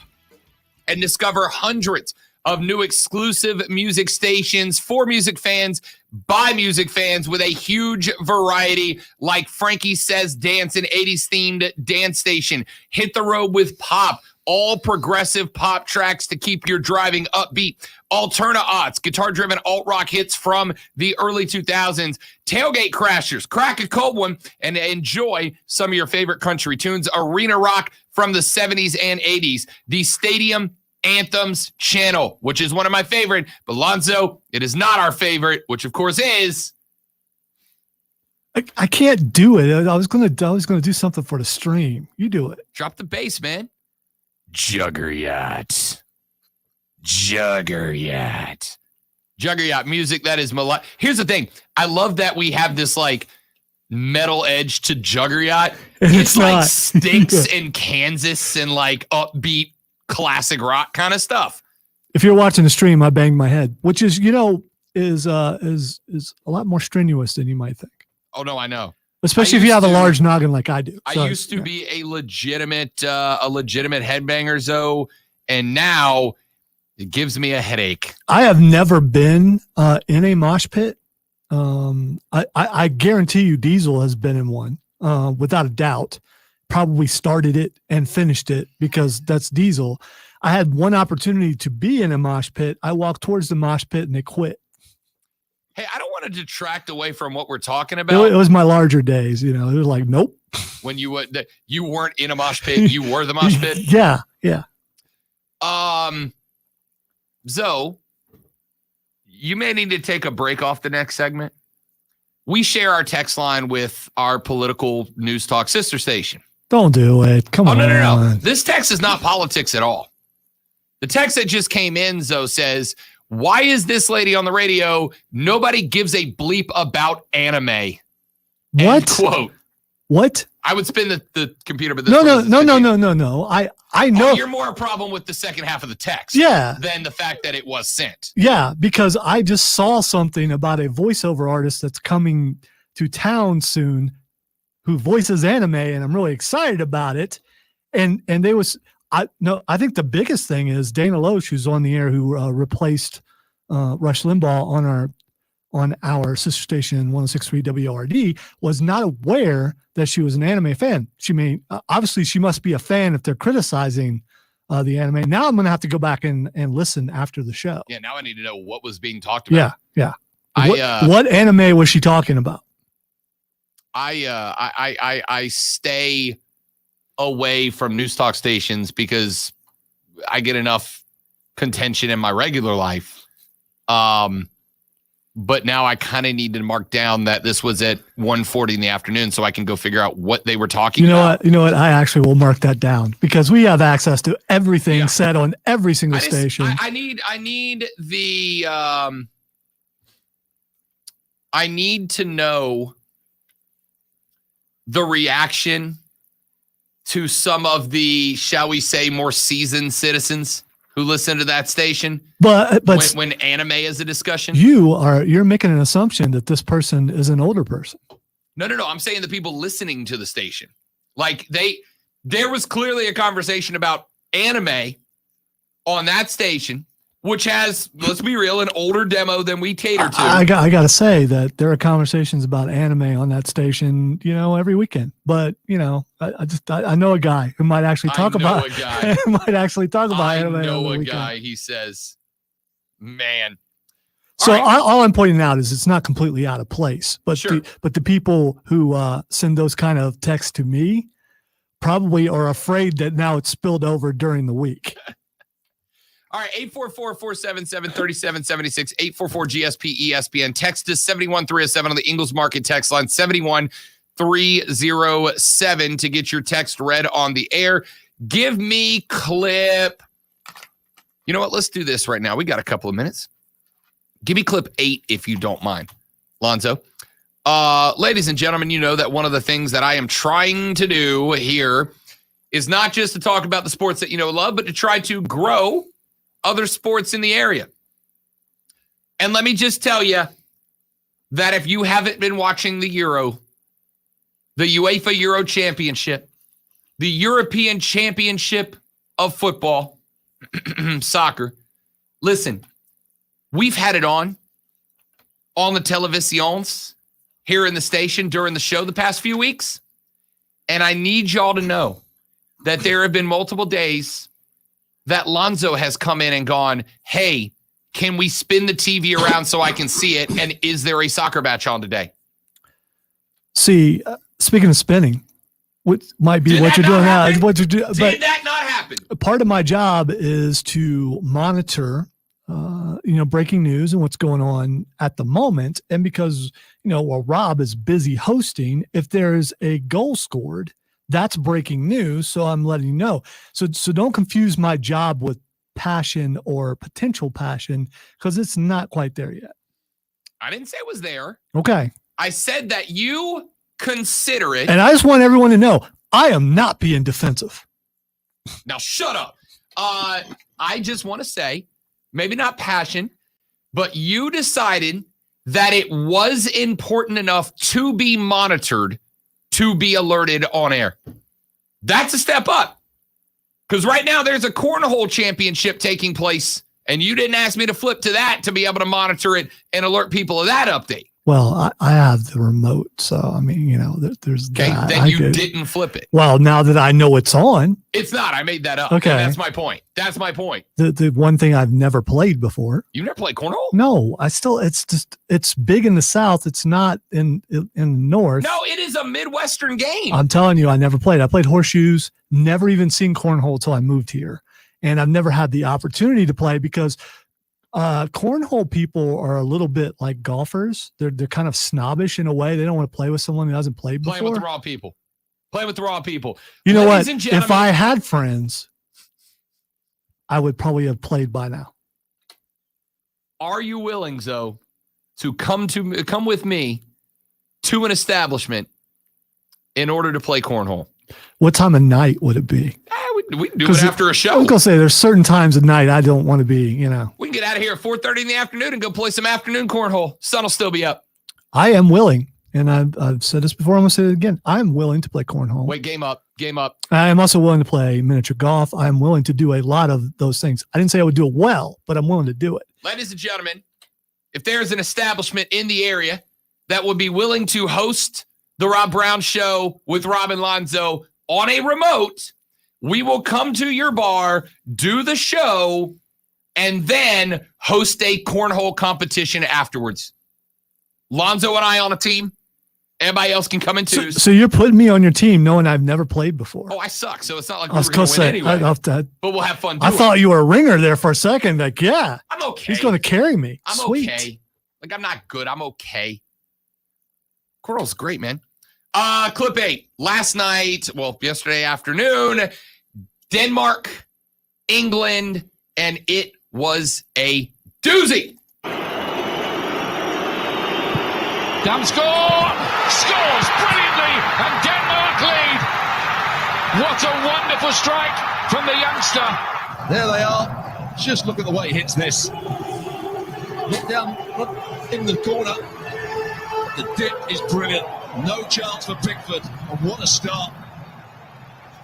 and discover hundreds of new exclusive music stations for music fans, by music fans, with a huge variety, like Frankie Says Dance, an 80s themed dance station. Hit the Road with Pop, all progressive pop tracks to keep your driving upbeat. Alterna Odds, guitar-driven alt-rock hits from the early 2000s. Tailgate Crashers, crack a cold one and enjoy some of your favorite country tunes. Arena Rock from the 70s and 80s. The Stadium Anthems channel, which is one of my favorite, but Lonzo, it is not our favorite, which of course is. I can't do it. I was gonna do something for the stream. You do it. Drop the bass, man. Juggernaut music that is Here's the thing. I love that we have this like metal edge to Juggernaut. It's like Stinks in Kansas and like upbeat classic rock kind of stuff. If you're watching the stream, I banged my head, which is, is a lot more strenuous than you might think. Oh no, I know. Especially if you have a large noggin like I do. I used to be a legitimate headbanger, Zoe, and now it gives me a headache. I have never been in a mosh pit. I guarantee you Diesel has been in one, without a doubt. Probably started it and finished it because that's Diesel. I had one opportunity to be in a mosh pit. I walked towards the mosh pit and they quit. Hey, I don't want to detract away from what we're talking about. It was my larger days, It was like, nope. When you weren't in a mosh pit, you were the mosh pit. Yeah. Zoe, you may need to take a break off the next segment. We share our text line with our political news talk sister station. Don't do it. Come on. No. This text is not politics at all. The text that just came in, Zoe, says, why is this lady on the radio? Nobody gives a bleep about anime. What? End quote. What? I would spin the computer, but this No. I know. You're more a problem with the second half of the text than the fact that it was sent. Yeah, because I just saw something about a voiceover artist that's coming to town soon who voices anime, and I'm really excited about it. And I think the biggest thing is Dana Loesch, who's on the air, who replaced Rush Limbaugh on our sister station 106.3 WRD, was not aware that she was an anime fan. Obviously she must be a fan if they're criticizing the anime. Now I'm going to have to go back and listen after the show. Yeah, now I need to know what was being talked about. Yeah. What anime was she talking about? I stay away from news talk stations because I get enough contention in my regular life. But now I kind of need to mark down that this was at 1:40 in the afternoon so I can go figure out what they were talking about. You know what? I actually will mark that down because we have access to everything said on every single station. I need to know the reaction to some of the, shall we say, more seasoned citizens who listen to that station. But when anime is a discussion, you're making an assumption that this person is an older person. No. I'm saying the people listening to the station, like there was clearly a conversation about anime on that station, which has, let's be real, an older demo than we cater to. I got to say that there are conversations about anime on that station, every weekend. But I know a guy who might actually talk about anime. I know a guy. He says, "Man." So all I'm pointing out is it's not completely out of place. But the people who send those kind of texts to me probably are afraid that now it's spilled over during the week. All right, 844-477-3776, 844-GSP-ESPN. Text us 71307 on the Ingles Market text line, 71307 to get your text read on the air. Give me clip. You know what? Let's do this right now. We got a couple of minutes. Give me clip 8 if you don't mind, Lonzo. Ladies and gentlemen, you know that one of the things that I am trying to do here is not just to talk about the sports that you know and love, but to try to grow other sports in the area. And let me just tell you that if you haven't been watching the Euro, the UEFA Euro Championship, the European Championship of football, soccer, listen, we've had it on the televisions here in the station during the show the past few weeks. And I need y'all to know that there have been multiple days that Lonzo has come in and gone, hey, can we spin the TV around so I can see it? And is there a soccer match on today? See, speaking of spinning, what might be what you're doing now. Did that not happen? Part of my job is to monitor, breaking news and what's going on at the moment. And because, while Rob is busy hosting, if there's a goal scored, that's breaking news, so I'm letting you know. So don't confuse my job with passion or potential passion because it's not quite there yet. I didn't say it was there. Okay. I said that you consider it. And I just want everyone to know, I am not being defensive. Now shut up. I just want to say, maybe not passion, but you decided that it was important enough to be monitored, to be alerted on air. That's a step up. Because right now there's a cornhole championship taking place, and you didn't ask me to flip to that to be able to monitor it and alert people of that update. Well, I have the remote, so I mean, there's Okay, that. then you didn't flip it. Well, now that I know it's on, It's not. I made that up. Okay. And that's my point. That's my point. the one thing I've never played before. You've never played cornhole? No, it's big in the South. It's not in the North. No, it is a Midwestern game. I'm telling you, I never played. I played horseshoes, never even seen cornhole till I moved here. And I've never had the opportunity to play because cornhole people are a little bit like golfers. They're kind of snobbish in a way. They don't want to play with someone who hasn't played before. Playing with the wrong people. Playing with the wrong people. You know Ladies what? and If gentlemen- I had friends, I would probably have played by now. Are you willing, Zoe, to come with me to an establishment in order to play cornhole? What time of night would it be? We can do it after a I show. was gonna say there's certain times of night I don't want to be. We can get out of here at 4:30 in the afternoon and go play some afternoon cornhole. Sun will still be up. I am willing, and I've said this before. I'm gonna say it again. I'm willing to play cornhole. Wait, game up. Game up. I am also willing to play miniature golf. I'm willing to do a lot of those things. I didn't say I would do it well, but I'm willing to do it. Ladies and gentlemen, if there's an establishment in the area that would be willing to host the Rob Brown Show with Rob and Lonzo on a remote, we will come to your bar, do the show, and then host a cornhole competition afterwards. Lonzo and I on a team. Everybody else can come in too. So you're putting me on your team knowing I've never played before. Oh, I suck. So it's not like I we're was going gonna to say, win anyway. but we'll have fun I doing thought it. you were a ringer there for a second. Like, yeah, I'm okay. he's going to carry me. I'm Sweet. okay. Like, I'm not good. I'm okay. Cornhole's great, man. Clip 8. Last night, yesterday afternoon, Denmark, England, and it was a doozy. Damsgaard scores brilliantly, and Denmark lead. What a wonderful strike from the youngster. There they are. Just look at the way he hits this. Look down, look in the corner. The dip is brilliant. No chance for Pickford. And what a start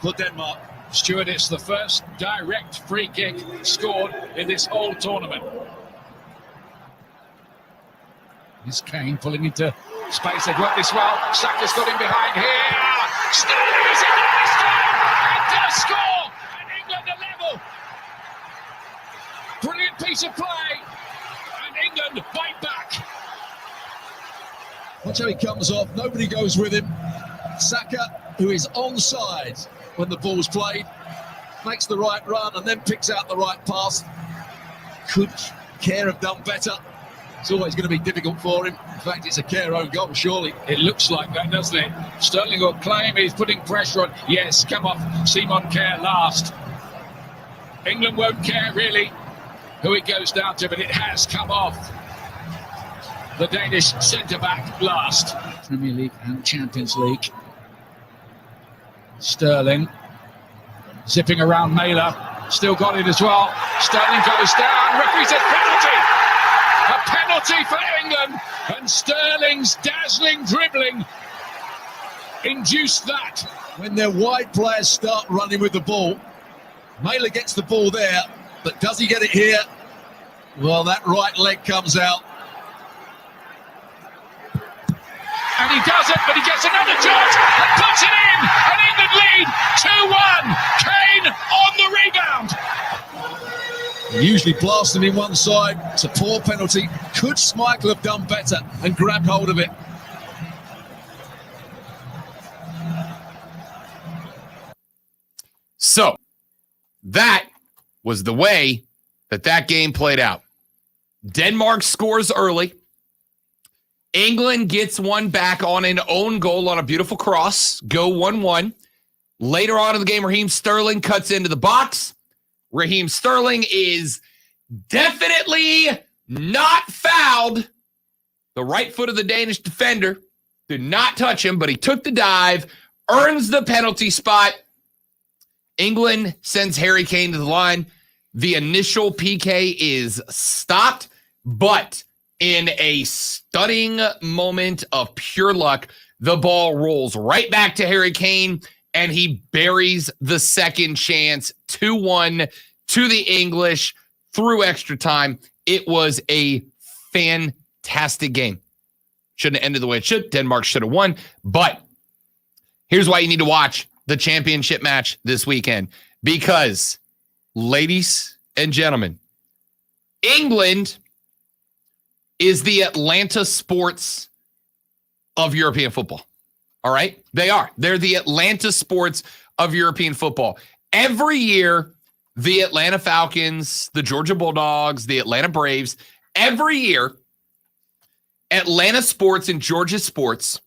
for Denmark. Stuart, it's the first direct free kick scored in this whole tournament. Is Kane pulling into space? They've worked this well. Saka's got him behind here. Sterling is in there this time and does score. And England are level. Brilliant piece of play. And England fight back. Watch how he comes off. Nobody goes with him. Saka, who is onside when the ball's played, makes the right run and then picks out the right pass. Could Kerr have done better? It's always going to be difficult for him. In fact, it's a Kerr own goal, surely. It looks like that, doesn't it? Sterling will claim he's putting pressure on. Yes, come off Simon Kerr last. England won't care really who it goes down to, but it has come off the Danish centre-back last. Premier League and Champions League. Sterling zipping around Mailer. Still got it as well. Sterling goes down. Referee says penalty. A penalty for England. And Sterling's dazzling dribbling induced that. When their wide players start running with the ball, Mailer gets the ball there, but does he get it here? Well, that right leg comes out. And he doesn't, but he gets another chance and puts it in. And England lead 2-1. Kane on the rebound. Usually blasting in one side. It's a poor penalty. Could Schmeichel have done better and grabbed hold of it? So that was the way that game played out. Denmark scores early. England gets one back on an own goal on a beautiful cross. Go 1-1. Later on in the game, Raheem Sterling cuts into the box. Raheem Sterling is definitely not fouled. The right foot of the Danish defender did not touch him, but he took the dive, earns the penalty spot. England sends Harry Kane to the line. The initial PK is stopped, but in a stunning moment of pure luck, the ball rolls right back to Harry Kane, and he buries the second chance 2-1 to the English through extra time. It was a fantastic game. Shouldn't have ended the way it should. Denmark should have won. But here's why you need to watch the championship match this weekend. Because, ladies and gentlemen, England is the Atlanta Sports of European football. All right? They are. They're the Atlanta Sports of European football. Every year, the Atlanta Falcons, the Georgia Bulldogs, the Atlanta Braves, every year, Atlanta Sports and Georgia Sports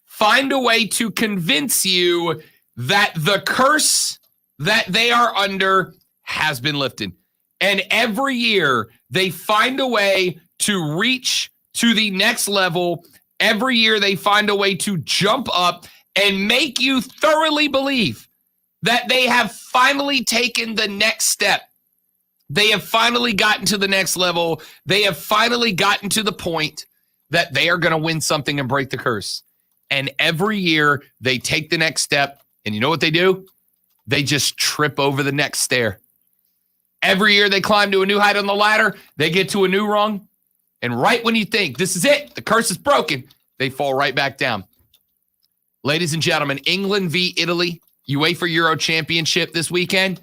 find a way to convince you that the curse that they are under has been lifted. And every year, they find a way to reach to the next level. Every year, they find a way to jump up and make you thoroughly believe that they have finally taken the next step. They have finally gotten to the next level. They have finally gotten to the point that they are going to win something and break the curse. And every year, they take the next step. And you know what they do? They just trip over the next stair. Every year, they climb to a new height on the ladder. They get to a new rung. And right when you think, this is it, the curse is broken, they fall right back down. Ladies and gentlemen, England v. Italy, UEFA Euro Championship this weekend.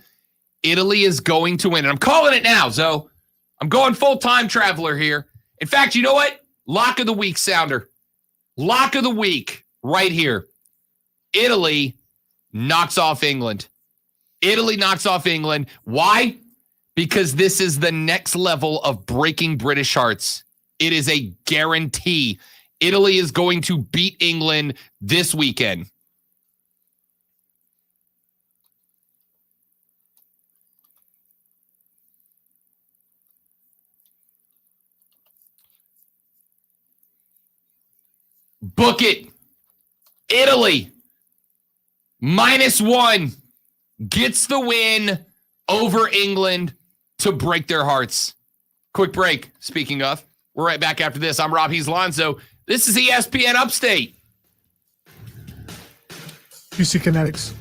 Italy is going to win. And I'm calling it now, Zoe. I'm going full-time traveler here. In fact, you know what? Lock of the week sounder. Lock of the week right here. Italy knocks off England. Italy knocks off England. Why? Because this is the next level of breaking British hearts. It is a guarantee. Italy is going to beat England this weekend. Book it. Italy, -1, gets the win over England to break their hearts. Quick break. Speaking of, we're right back after this. I'm Rob Lonzo. This is ESPN Upstate. QC Kinetics.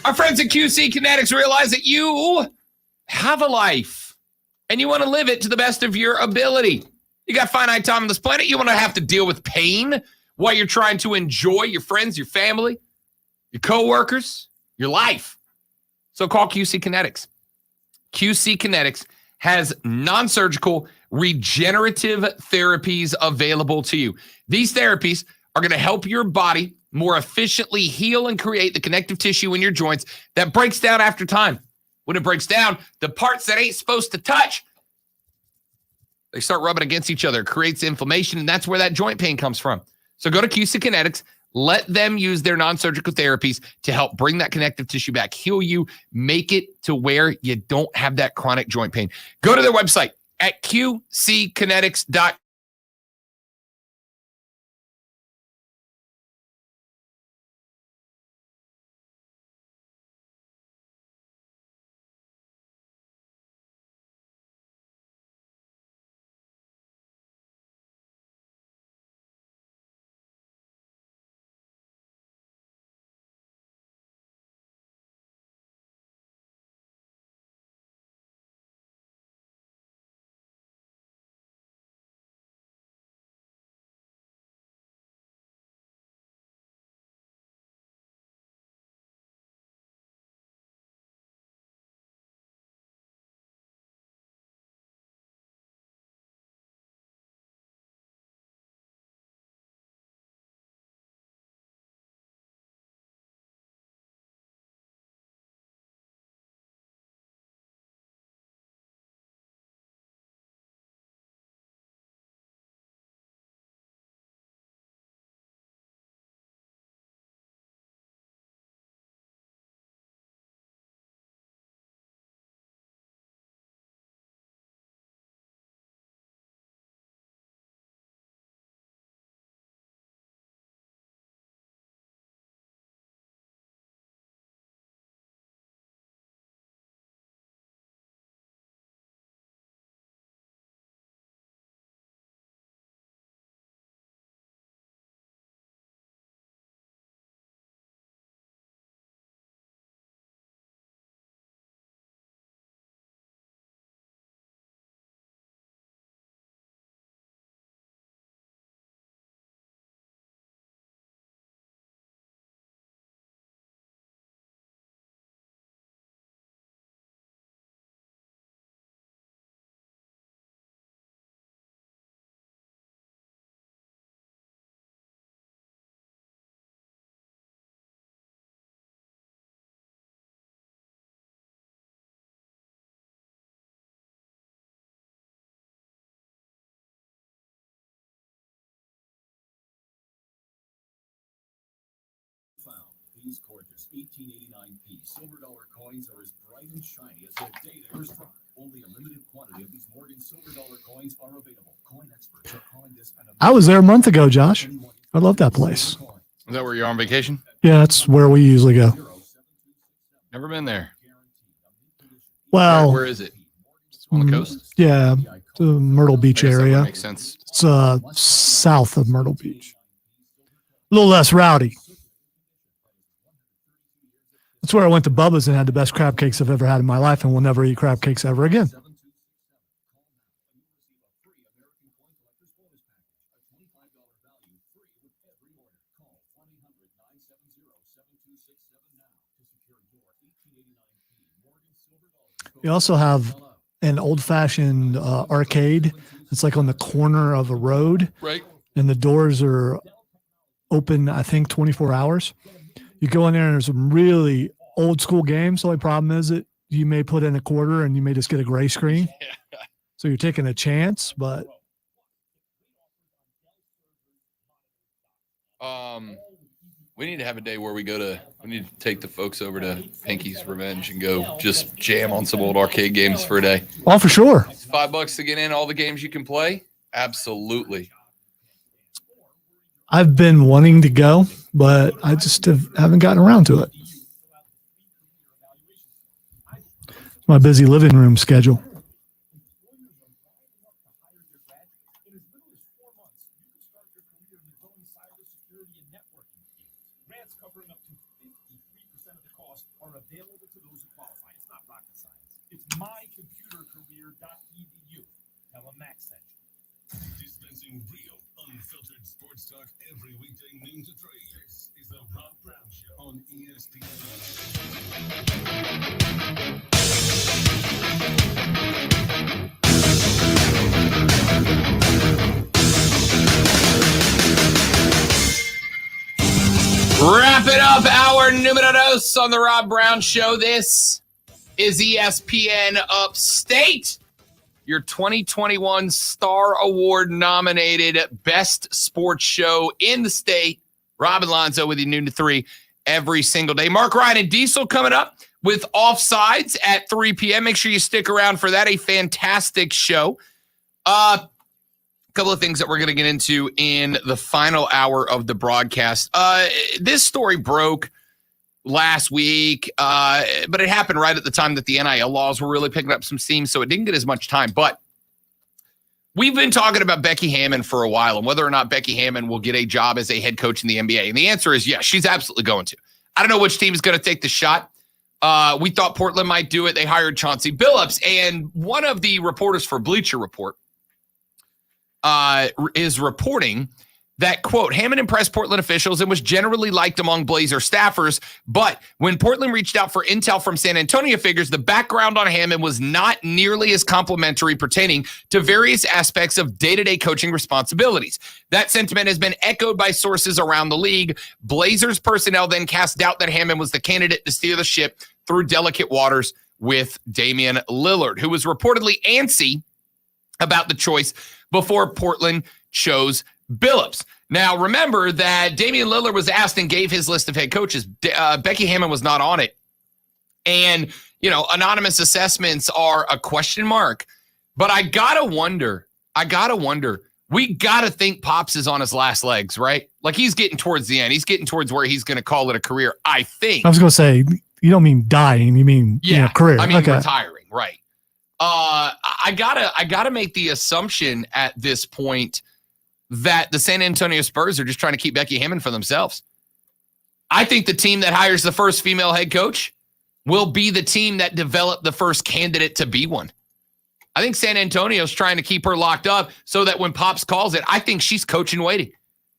Our friends at QC Kinetics realize that you have a life and you want to live it to the best of your ability. You got finite time on this planet. You want to have to deal with pain while you're trying to enjoy your friends, your family, your coworkers, your life. So call QC Kinetics. QC Kinetics has non-surgical regenerative therapies available to you. These therapies are going to help your body more efficiently heal and create the connective tissue in your joints that breaks down after time. When it breaks down, the parts that ain't supposed to touch, they start rubbing against each other. It creates inflammation, and that's where that joint pain comes from. So go to QC Kinetics. Let them use their non-surgical therapies to help bring that connective tissue back, heal you, make it to where you don't have that chronic joint pain. Go to their website at qckinetics.com. These gorgeous 1889p silver dollar coins are as bright and shiny as the day they were struck. Only a limited quantity of these Morgan silver dollar coins are available. Coin experts are calling this an I was there a month ago, Josh. I love that place. Is that where you're on vacation? Yeah, that's where we usually go. Never been there. Well, Where is it? On the coast? Yeah, the Myrtle Beach I guess that would area. make sense. It's south of Myrtle Beach. A little less rowdy. That's where I went to Bubba's and had the best crab cakes I've ever had in my life, and will never eat crab cakes ever again. We also have an old-fashioned arcade. It's like on the corner of a road. Right. And the doors are open, I think, 24 hours. You go in there and there's some really old school games. The only problem is that you may put in a quarter and you may just get a gray screen. So you're taking a chance, but we need to have a day where we need to take the folks over to Pinky's Revenge and go just jam on some old arcade games for a day. oh, for sure. It's $5 to get in all the games you can play. Absolutely. I've been wanting to go, but I just haven't gotten around to it. My busy living room schedule. Grants covering up to 53% of the cost are available to those who qualify. It's not rocket science. It's mycomputercareer.edu. Tell them Max sent you. Dispensing real, unfiltered sports talk every weekday noon to 3. This is the Rob Brown Show on ESPN. Wrap it up, hour numero dos on the Rob Brown Show. This is ESPN Upstate, your 2021 Star Award nominated best sports show in the state. Rob and Lonzo with you noon to 3 every single day. Mark Ryan and Diesel coming up with Offsides at 3 p.m. Make sure you stick around for that. A fantastic show. Couple of things that we're going to get into in the final hour of the broadcast. This story broke last week, but it happened right at the time that the NIL laws were really picking up some steam, so it didn't get as much time. But we've been talking about Becky Hammon for a while and whether or not Becky Hammon will get a job as a head coach in the NBA. And the answer is yes, she's absolutely going to. I don't know which team is going to take the shot. We thought Portland might do it. They hired Chauncey Billups, and one of the reporters for Bleacher Report is reporting that, quote, Hammon impressed Portland officials and was generally liked among Blazer staffers. But when Portland reached out for intel from San Antonio figures, the background on Hammon was not nearly as complimentary pertaining to various aspects of day-to-day coaching responsibilities. That sentiment has been echoed by sources around the league. Blazers personnel then cast doubt that Hammon was the candidate to steer the ship through delicate waters with Damian Lillard, who was reportedly antsy about the choice before Portland chose Billups. Now, remember that Damian Lillard was asked and gave his list of head coaches. Becky Hammon was not on it. And, you know, anonymous assessments are a question mark. But I got to wonder, we got to think Pops is on his last legs, right? Like he's getting towards the end. He's getting towards where he's going to call it a career, I think. I was going to say, you don't mean dying, you mean career. I mean okay. retiring, right. I gotta make the assumption at this point that the San Antonio Spurs are just trying to keep Becky Hammon for themselves. I think the team that hires the first female head coach will be the team that developed the first candidate to be one. I think San Antonio's trying to keep her locked up so that when Pops calls it, I think she's coaching waiting.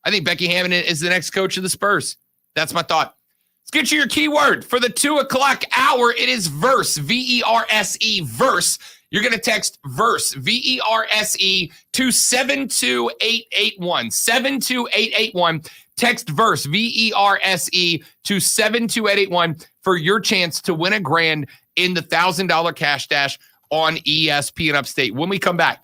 I think Becky Hammon is the next coach of the Spurs. That's my thought. Let's get you your keyword for the 2 o'clock hour. It is verse, V-E-R-S-E, verse. You're going to text verse, V-E-R-S-E, to 72881. 72881. Text verse, V-E-R-S-E, to 72881 for your chance to win $1,000 in the $1,000 cash dash on ESPN Upstate. When we come back,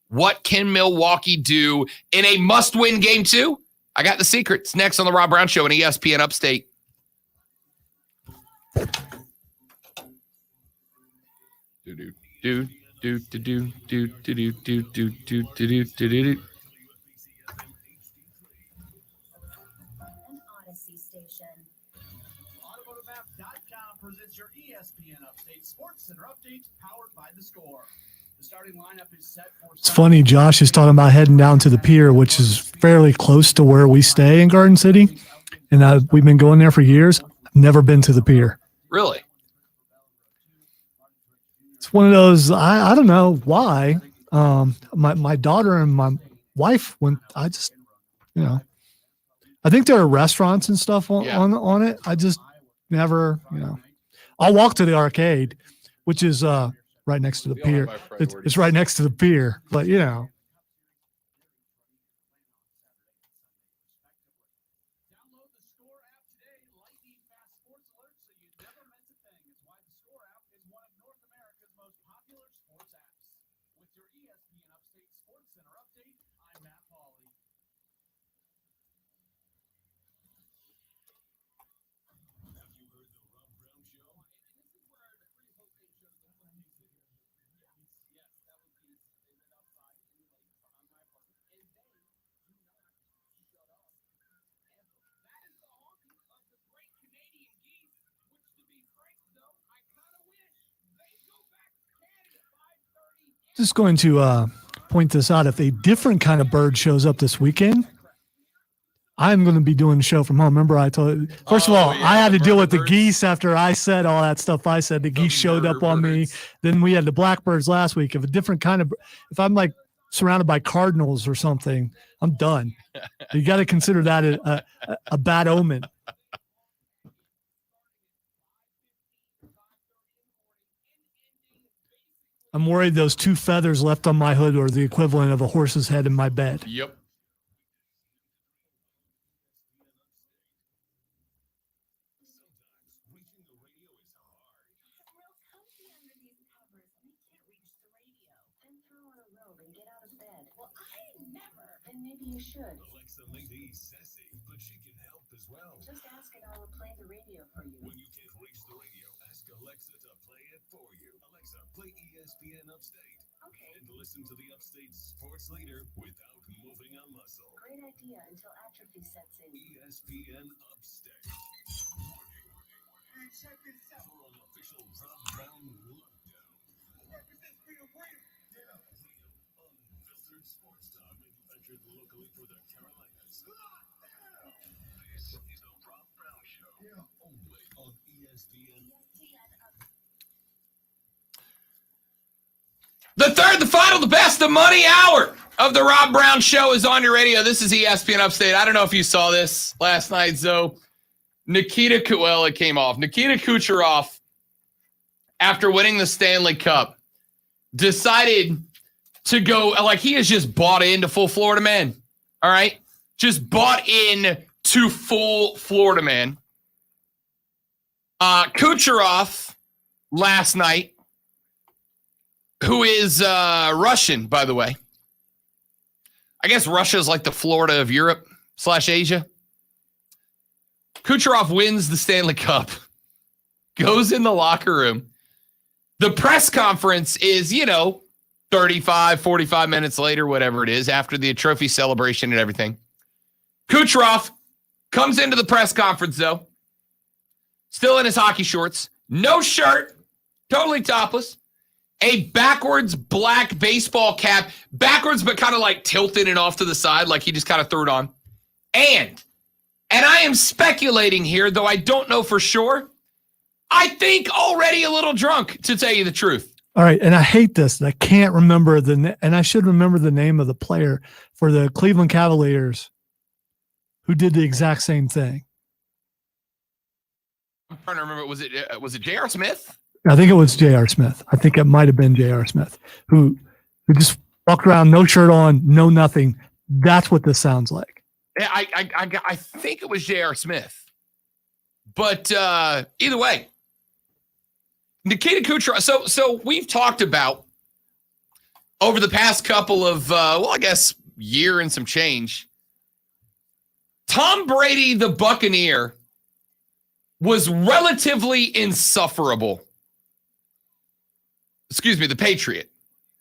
what can Milwaukee do in a must-win game 2? I got the secrets next on the Rob Brown Show on ESPN Upstate. Odyssey station. AutomotiveApp.com presents your ESPN Upstate Sports Center update powered by The Score. The starting lineup is set for. It's funny, Josh is talking about heading down to the pier, which is fairly close to where we stay in Garden City. And we've been going there for years. Never been to the pier. Really? It's one of those, I don't know why. My daughter and my wife went, I just, I think there are restaurants and stuff on it. I just never, I'll walk to the arcade, which is right next to the pier. It's right next to the pier, but just going to point this out. If a different kind of bird shows up this weekend, I'm going to be doing the show from home. Remember, I told you, first of all, I had to deal with the geese after I said all that stuff. I said the geese showed up on me. Then we had the blackbirds last week. If a different kind of, if I'm like surrounded by cardinals or something, I'm done. You got to consider that a bad omen. I'm worried those 2 feathers left on my hood are the equivalent of a horse's head in my bed. Yep. Maybe you should. Alexa may be sassy, but she can help as well. Just ask and I will play the radio for you. When you can't reach the radio, ask Alexa to play it for you. Alexa, play ESPN Upstate. Okay. And listen to the Upstate sports leader without moving a muscle. Great idea until atrophy sets in. ESPN Upstate. Check this out. For an official Rob Brown lockdown. Represents Freedom Freedom. Yeah. Unfiltered sports talk manufactured locally for the Carolinas. This is the Rob Brown Show. Yeah. Only on ESPN. The third, the final, the best, the money hour of the Rob Brown Show is on your radio. This is ESPN Upstate. I don't know if you saw this last night, Zoe. It came off. Nikita Kucherov, after winning the Stanley Cup, decided to go, like he has just bought into full Florida Man. All right? Just bought in to full Florida Man. Kucherov last night, who is Russian, by the way. I guess Russia is like the Florida of Europe / Asia. Kucherov wins the Stanley Cup, goes in the locker room. The press conference is, 35, 45 minutes later, whatever it is, after the trophy celebration and everything. Kucherov comes into the press conference, though, still in his hockey shorts, no shirt, totally topless, a backwards black baseball cap, backwards but kind of like tilted and off to the side, like he just kind of threw it on. And I am speculating here, though I don't know for sure, I think already a little drunk, to tell you the truth. All right, and I hate this. I can't remember and I should remember the name of the player for the Cleveland Cavaliers who did the exact same thing. I'm trying to remember. Was it J.R. Smith? I think it was J.R. Smith. I think it might have been J.R. Smith who just walked around, no shirt on, no nothing. That's what this sounds like. Yeah, I think it was J.R. Smith. But either way, Nikita Kucherov. So we've talked about over the past couple of, I guess, year and some change, Tom Brady, the Buccaneer, was relatively insufferable. Excuse me, the Patriot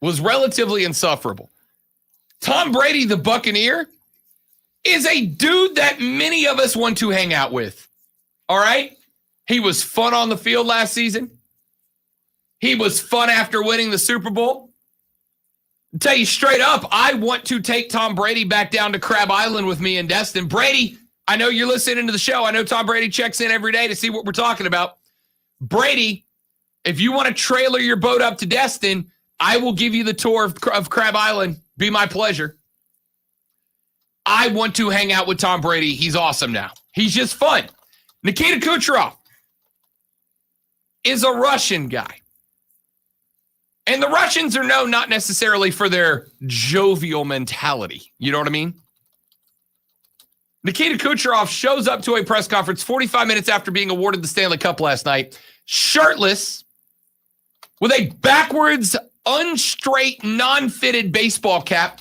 was relatively insufferable. Tom Brady, the Buccaneer, is a dude that many of us want to hang out with. All right? He was fun on the field last season. He was fun after winning the Super Bowl. I'll tell you straight up, I want to take Tom Brady back down to Crab Island with me and Destin. Brady, I know you're listening to the show. I know Tom Brady checks in every day to see what we're talking about. Brady, if you want to trailer your boat up to Destin, I will give you the tour of Crab Island. Be my pleasure. I want to hang out with Tom Brady. He's awesome now. He's just fun. Nikita Kucherov is a Russian guy. And the Russians are known not necessarily for their jovial mentality. You know what I mean? Nikita Kucherov shows up to a press conference 45 minutes after being awarded the Stanley Cup last night, shirtless, with a backwards, unstraight, non-fitted baseball cap,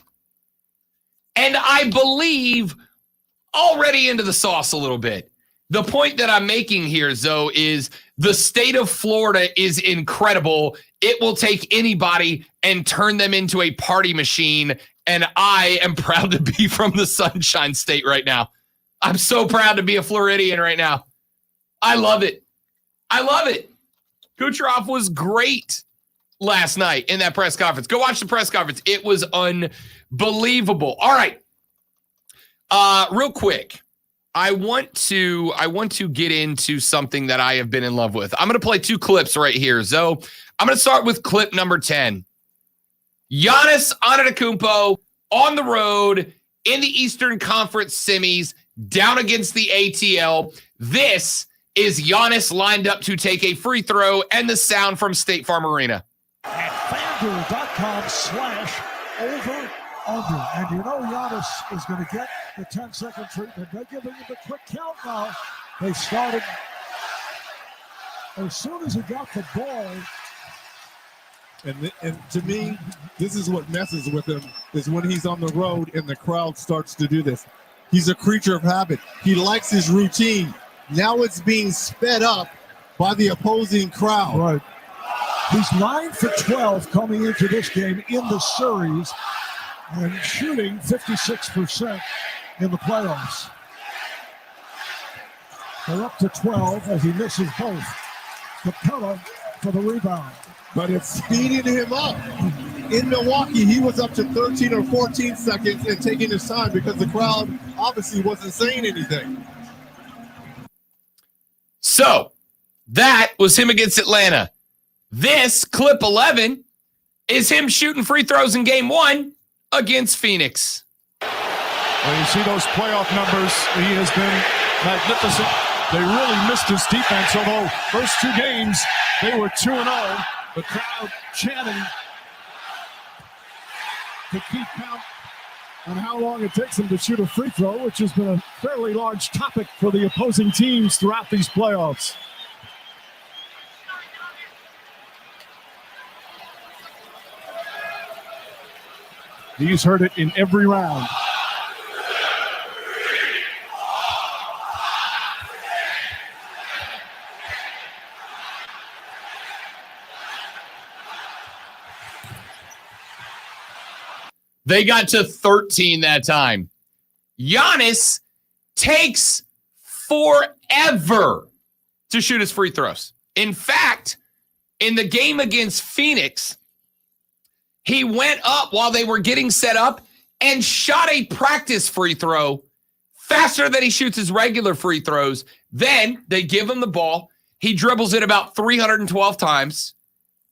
and I believe already into the sauce a little bit. The point that I'm making here, Zoe, is the state of Florida is incredible. It will take anybody and turn them into a party machine, and I am proud to be from the Sunshine State right now. I'm so proud to be a Floridian right now. I love it. I love it. Kucherov was great last night in that press conference. Go watch the press conference. It was unbelievable. All right. Real quick, I want to get into something that I have been in love with. I'm going to play two clips right here. Zoe, I'm going to start with clip number 10. Giannis Antetokounmpo on the road in the Eastern Conference semis down against the ATL. This is Giannis lined up to take a free throw and the sound from State Farm Arena. At FanDuel.com/over-under. And you know Giannis is going to get the 10-second treatment. They're giving him the quick count now. They started as soon as he got the ball. And to me, this is what messes with him, is when he's on the road and the crowd starts to do this. He's a creature of habit. He likes his routine. Now it's being sped up by the opposing crowd. Right. He's 9 for 12 coming into this game in the series and shooting 56% in the playoffs. They're up to 12 as he misses both. Capella for the rebound. But it's speeding him up. In Milwaukee, he was up to 13 or 14 seconds and taking his time because the crowd obviously wasn't saying anything. So that was him against Atlanta. This clip 11 is him shooting free throws in game 1 against Phoenix. When you see those playoff numbers, he has been magnificent. They really missed his defense, although first 2 games, they were 2-0. The crowd chanting to keep count on how long it takes him to shoot a free throw, which has been a fairly large topic for the opposing teams throughout these playoffs. He's heard it in every round. They got to 13 that time. Giannis takes forever to shoot his free throws. In fact, in the game against Phoenix, he went up while they were getting set up and shot a practice free throw faster than he shoots his regular free throws. Then they give him the ball. He dribbles it about 312 times,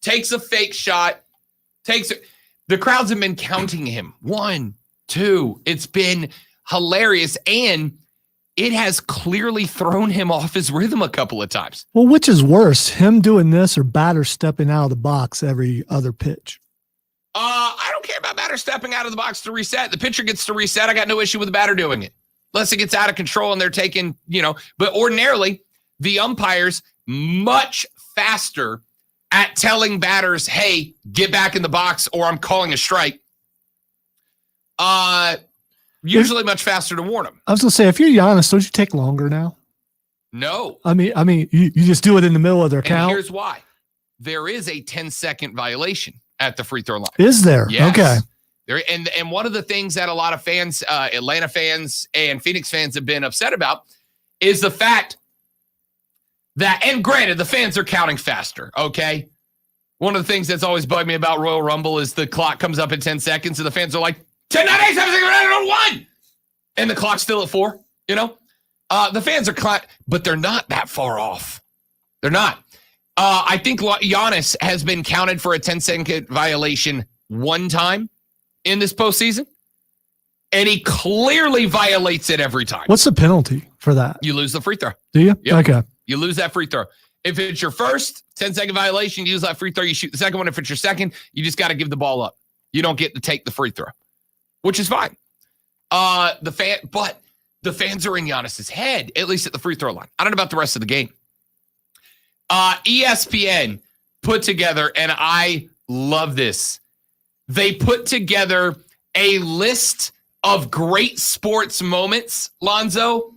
takes a fake shot, takes it. The crowds have been counting him. 1, 2. It's been hilarious, and it has clearly thrown him off his rhythm a couple of times. Well, which is worse, him doing this or batter stepping out of the box every other pitch? I don't care about batter stepping out of the box to reset. The pitcher gets to reset. I got no issue with the batter doing it. Unless it gets out of control and they're taking, but ordinarily the umpire's much faster at telling batters, hey, get back in the box or I'm calling a strike. Usually much faster to warn them. I was going to say, if you're Giannis, don't you take longer now? No. I mean, you just do it in the middle of their And count. here's why. There is a 10-second violation at the free throw line. Is there? Yes. Okay. There, and one of the things that a lot of fans, Atlanta fans and Phoenix fans have been upset about is the fact that, and granted, the fans are counting faster, okay? One of the things that's always bugged me about Royal Rumble is the clock comes up in 10 seconds and the fans are like, 10, 9, 8, 7, 6, 5, 1. And the clock's still at 4, you know? The fans are, but they're not that far off. They're not. I think Giannis has been counted for a 10-second violation one time in this postseason, and he clearly violates it every time. What's the penalty for that? You lose the free throw. Do you? Yep. Okay. You lose that free throw. If it's your first 10-second violation, you use that free throw, you shoot the second one. If it's your second, you just got to give the ball up. You don't get to take the free throw, which is fine. But the fans are in Giannis's head, at least at the free throw line. I don't know about the rest of the game. ESPN put together, and I love this. They put together a list of great sports moments, Lonzo,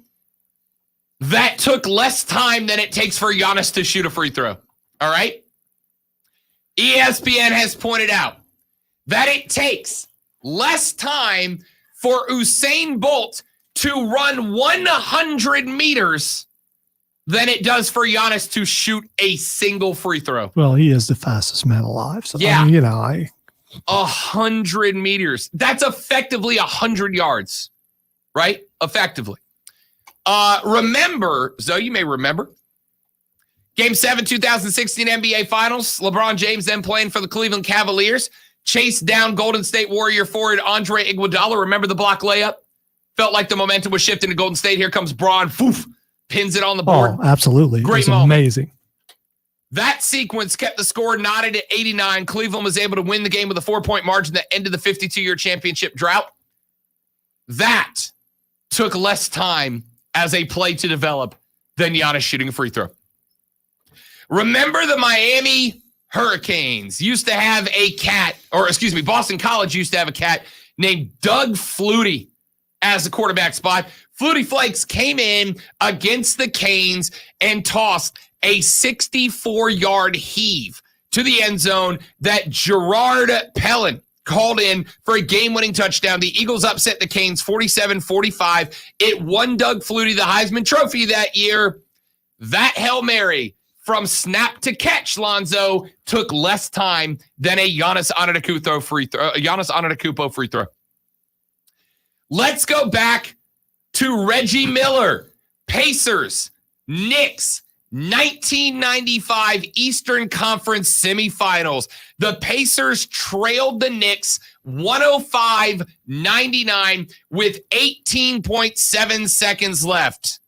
that took less time than it takes for Giannis to shoot a free throw. All right? ESPN has pointed out that it takes less time for Usain Bolt to run 100 meters than it does for Giannis to shoot a single free throw. Well, he is the fastest man alive. So, Yeah. I mean, 100 meters. That's effectively 100 yards, right? Effectively. Remember, Zoe, you may remember, Game 7, 2016 NBA Finals. LeBron James then playing for the Cleveland Cavaliers. Chased down Golden State Warrior forward Andre Iguodala. Remember the block layup? Felt like the momentum was shifting to Golden State. Here comes Bron. Poof. Pins it on the board. Oh, absolutely. Great It's moment. amazing. That sequence kept the score knotted at 89. Cleveland was able to win the game with a 4-point margin that ended the 52-year championship drought. That took less time as a play to develop than Giannis shooting a free throw. Remember the Miami Hurricanes used to have a cat, Boston College used to have a cat named Doug Flutie as the quarterback spot. Flutie Flakes came in against the Canes and tossed a 64-yard heave to the end zone that Gerard Pellin called in for a game-winning touchdown. The Eagles upset the Canes 47-45. It won Doug Flutie the Heisman Trophy that year. That Hail Mary from snap to catch, Lonzo, took less time than a Giannis Antetokounmpo free throw. Let's go back to Reggie Miller, Pacers, Knicks, 1995 Eastern Conference semifinals. The Pacers trailed the Knicks 105-99 with 18.7 seconds left.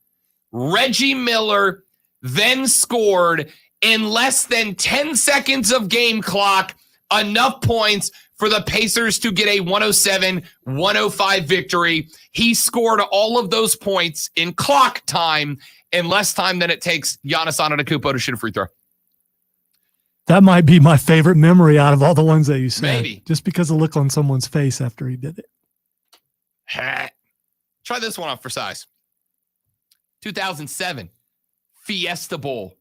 Reggie Miller then scored in less than 10 seconds of game clock enough points for the Pacers to get a 107-105 victory. He scored all of those points in clock time in less time than it takes Giannis Antetokounmpo to shoot a free throw. That might be my favorite memory out of all the ones that you said. Maybe. Just because of the look on someone's face after he did it. Try this one off for size. 2007 Fiesta Bowl.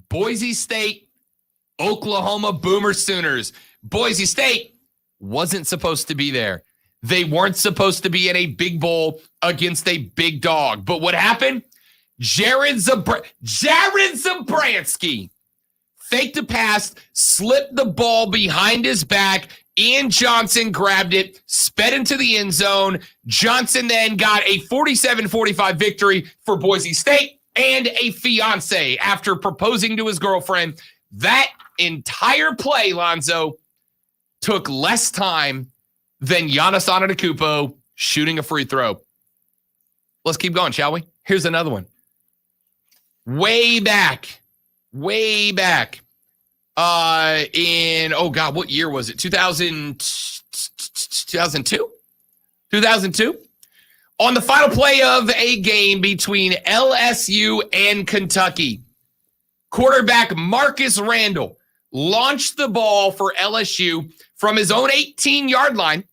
Boise State, Oklahoma Boomer Sooners. Boise State wasn't supposed to be there. They weren't supposed to be in a big bowl against a big dog. But what happened? Jared Zabransky faked a pass, slipped the ball behind his back. Ian Johnson grabbed it, sped into the end zone. Johnson then got a 47-45 victory for Boise State and a fiance after proposing to his girlfriend. That entire play, Lonzo, took less time than Giannis Antetokounmpo shooting a free throw. Let's keep going, shall we? Here's another one. Way back. What year was it? 2002? 2002? On the final play of a game between LSU and Kentucky, quarterback Marcus Randall launched the ball for LSU from his own 18-yard line.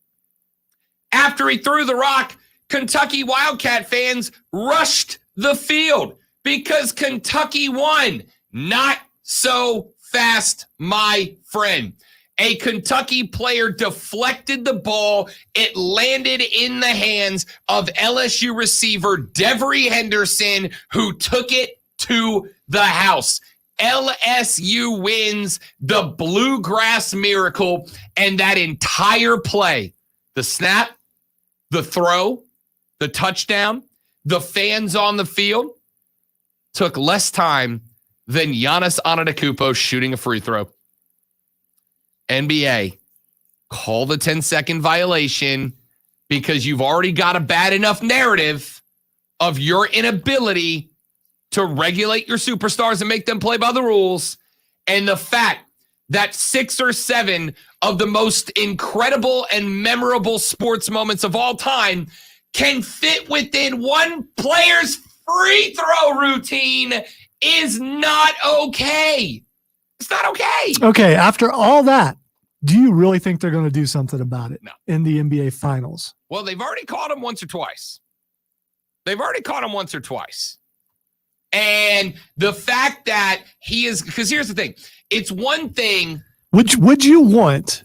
After he threw the rock, Kentucky Wildcat fans rushed the field because Kentucky won. Not so fast, my friend. A Kentucky player deflected the ball. It landed in the hands of LSU receiver Devery Henderson, who took it to the house. LSU wins the Bluegrass Miracle, and that entire play, the snap, the throw, the touchdown, the fans on the field, took less time than Giannis Antetokounmpo shooting a free throw. NBA, call the 10-second violation because you've already got a bad enough narrative of your inability to regulate your superstars and make them play by the rules. And the fact that 6 or 7 of the most incredible and memorable sports moments of all time can fit within one player's free throw routine is not okay. It's not okay. Okay, after all that, do you really think they're going to do something about it in the NBA Finals? Well, they've already caught him once or twice. And the fact that he is, because here's the thing. It's one thing. Would you want,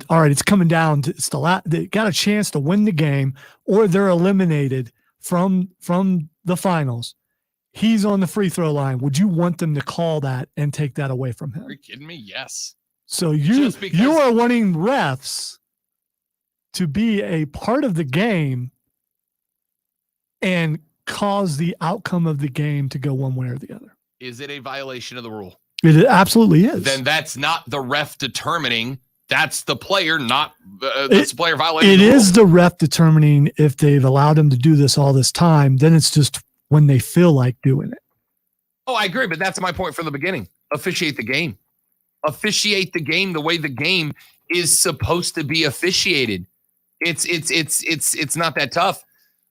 all right, it's coming down to, it's they got a chance to win the game, or they're eliminated from the finals. He's on the free throw line. Would you want them to call that and take that away from him? Are you kidding me? Yes. So you are wanting refs to be a part of the game and cause the outcome of the game to go one way or the other. Is it a violation of the rule? It absolutely is. Then that's not the ref determining. That's the player, not that's the player violating. It the rule. is the ref determining if they've allowed him to do this all this time. Then it's just when they feel like doing it. Oh, I agree, but that's my point from the beginning. Officiate the game. Officiate the game the way the game is supposed to be officiated. It's not that tough.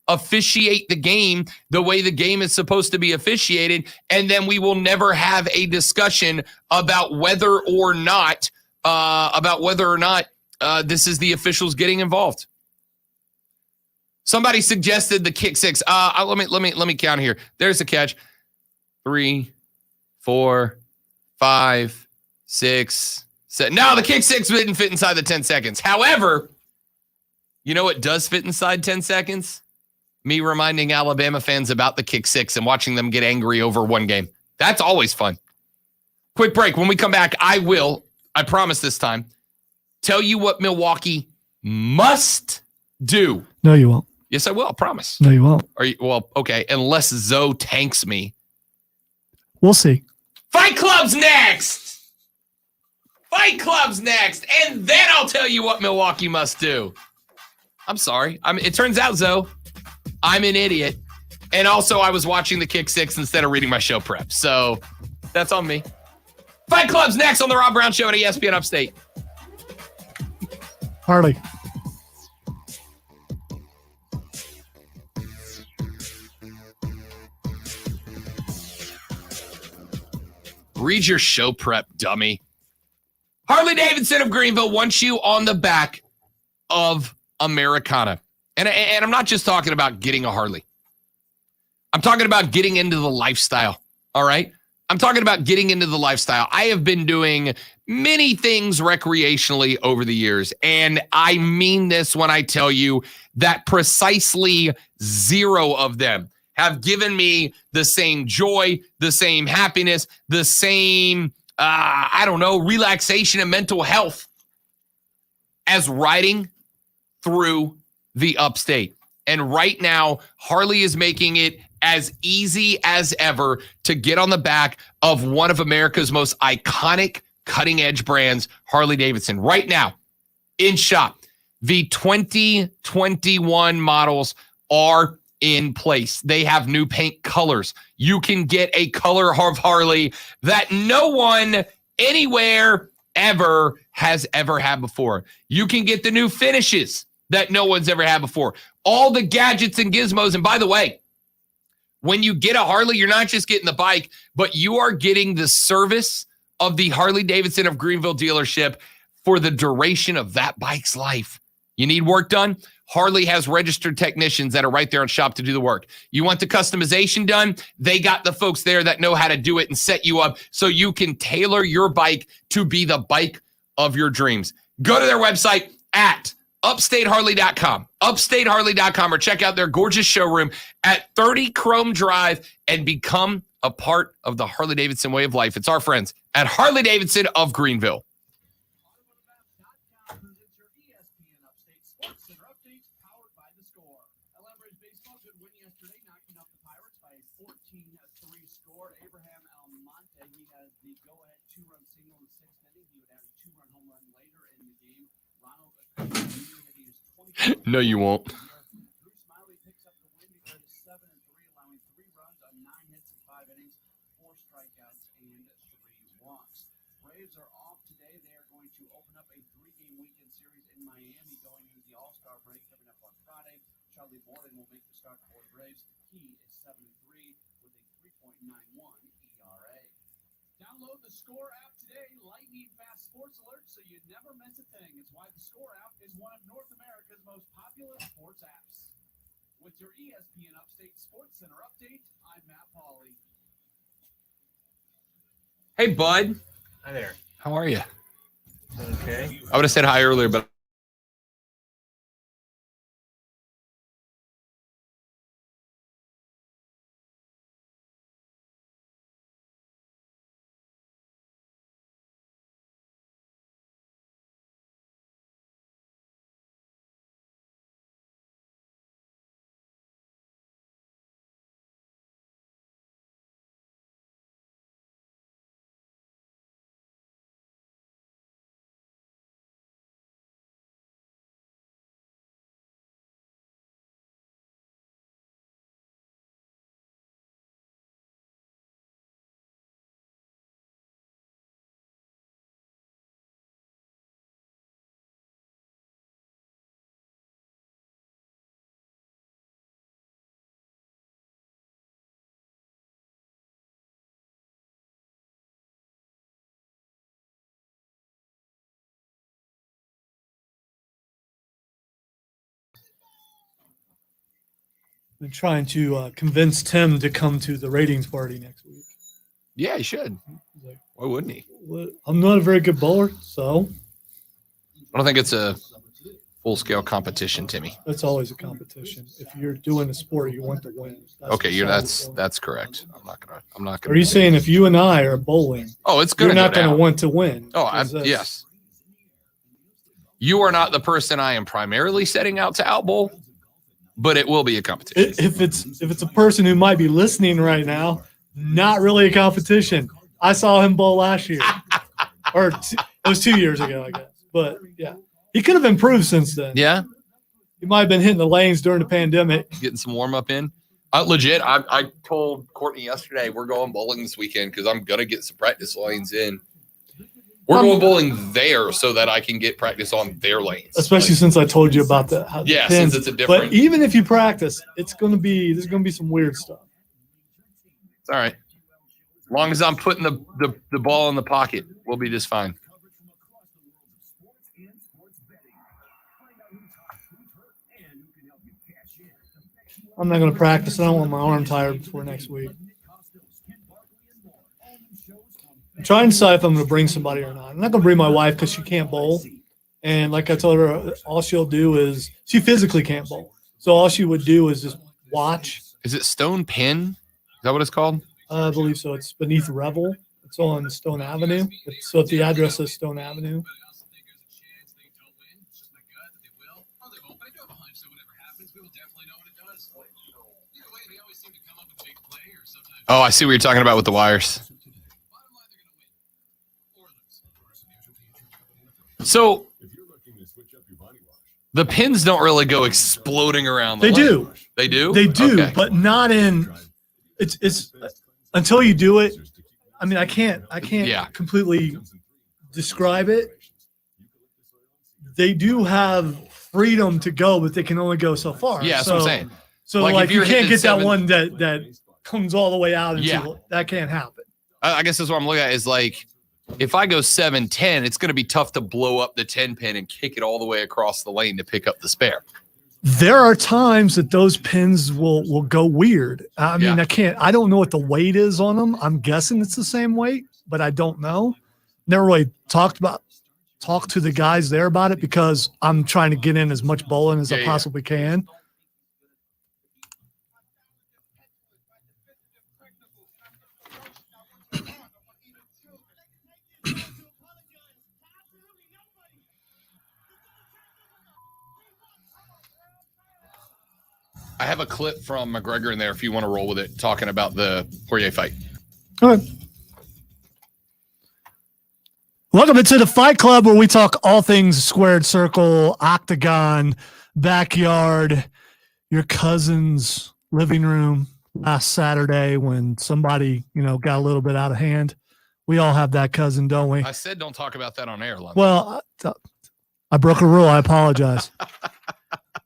Officiate the game the way the game is supposed to be officiated, and then we will never have a discussion about whether or not this is the officials getting involved. Somebody suggested the kick six. Let me count here. There's the catch. 3, 4, 5, 6, 7. No, the kick six didn't fit inside the 10 seconds. However, you know what does fit inside 10 seconds? Me reminding Alabama fans about the kick six and watching them get angry over one game. That's always fun. Quick break. When we come back, I promise this time, tell you what Milwaukee must do. No, you won't. Yes, I will. I promise. No, you won't. Well, okay. Unless Zoe tanks me. We'll see. Fight Club's next. And then I'll tell you what Milwaukee must do. I'm sorry. It turns out, Zoe, I'm an idiot. And also, I was watching the kick six instead of reading my show prep. So that's on me. Fight Club's next on the Rob Brown Show at ESPN Upstate. Harley. Read your show prep, dummy. Harley Davidson of Greenville wants you on the back of Americana. And I'm not just talking about getting a Harley. I'm talking about getting into the lifestyle, all right? I'm talking about getting into the lifestyle. I have been doing many things recreationally over the years, and I mean this when I tell you that precisely 0 of them have given me the same joy, the same happiness, the same, relaxation and mental health as riding through the upstate. And right now, Harley is making it as easy as ever to get on the back of one of America's most iconic cutting-edge brands, Harley Davidson. Right now, in shop, the 2021 models are in place. They have new paint colors. You can get a color of Harley that no one anywhere ever has ever had before. You can get the new finishes that no one's ever had before. All the gadgets and gizmos. And by the way, when you get a Harley, you're not just getting the bike, but you are getting the service of the Harley Davidson of Greenville dealership for the duration of that bike's life. You need work done? Harley has registered technicians that are right there on shop to do the work. You want the customization done? They got the folks there that know how to do it and set you up so you can tailor your bike to be the bike of your dreams. Go to their website at upstateharley.com, upstateharley.com, or check out their gorgeous showroom at 30 Chrome Drive and become a part of the Harley-Davidson way of life. It's our friends at Harley-Davidson of Greenville. No, you won't. Braves are off today. They are going to open up a 3-game weekend series in Miami going into the All-Star break coming up on Friday. Charlie Morton will make the start for the Braves. He is 7-3 with a 3.91 ERA. Download the Score app today. Lightning fast sports alerts so you never miss a thing. It's why the Score app is one of North America's most popular sports apps. With your ESPN Upstate Sports Center update, I'm Matt Pauley. Hey, bud. Hi there. How are you? Okay. I would have said hi earlier, but Been trying to convince Tim to come to the ratings party next week. yeah, he should. Why wouldn't he? Well, I'm not a very good bowler, so I don't think it's a full-scale competition, Timmy. that's always a competition. If you're doing a sport, you want to win. Okay, that's correct. I'm not gonna. Are you saying if you and I are bowling, Oh, it's you're gonna not go going to down. want to win? Oh, 'Cause that's- yes. You are not the person I am primarily setting out to outbowl, but it will be a competition. If it's a person who might be listening right now, not really a competition. I saw him bowl last year, it was 2 years ago, I guess. But yeah, he could have improved since then. Yeah, He might have been hitting the lanes during the pandemic. getting some warm up in. Legit, I told Courtney yesterday we're going bowling this weekend because I'm gonna get some practice lanes in. We're going bowling there so that I can get practice on their lanes. Especially since I told you about the how the Yeah, pins- since it's a different. But even if you practice, there's gonna be some weird stuff. It's all right. As long as I'm putting the ball in the pocket, we'll be just fine. I'm not gonna practice. I don't want my arm tired before next week. I'm trying to decide if I'm gonna bring somebody or not. I'm not gonna bring my wife because she can't bowl. And like I told her, all she'll do is she physically can't bowl. So all she would do is just watch. Is it Stone Pin? Is that what it's called? I believe so. It's beneath Revel. It's on Stone Avenue. So if the address is Stone Avenue. Oh, I see what you're talking about with the wires. So the pins don't really go exploding around. They do. They do. They do, Okay. but not in. It's until you do it. I mean, I can't completely describe it. They do have freedom to go, but they can only go so far. Yeah, that's what I'm saying. So Like, like, if you you're can't hitting get that 7 one that comes all the way out. Yeah. That can't happen. I guess that's what I'm looking at is like, if I go 7-10, it's going to be tough to blow up the 10 pin and kick it all the way across the lane to pick up the spare. there are times that those pins will go weird. I mean, I don't know what the weight is on them. I'm guessing it's the same weight, but I don't know. Never really talked to the guys there about it because I'm trying to get in as much bowling as I possibly can. I have a clip from McGregor in there if you want to roll with it, talking about the Poirier fight. All right. Welcome into the Fight Club, where we talk all things squared circle, octagon, backyard, your cousin's living room last Saturday when somebody, got a little bit out of hand. We all have that cousin, don't we? I said don't talk about that on air, London. Well, I broke a rule. I apologize.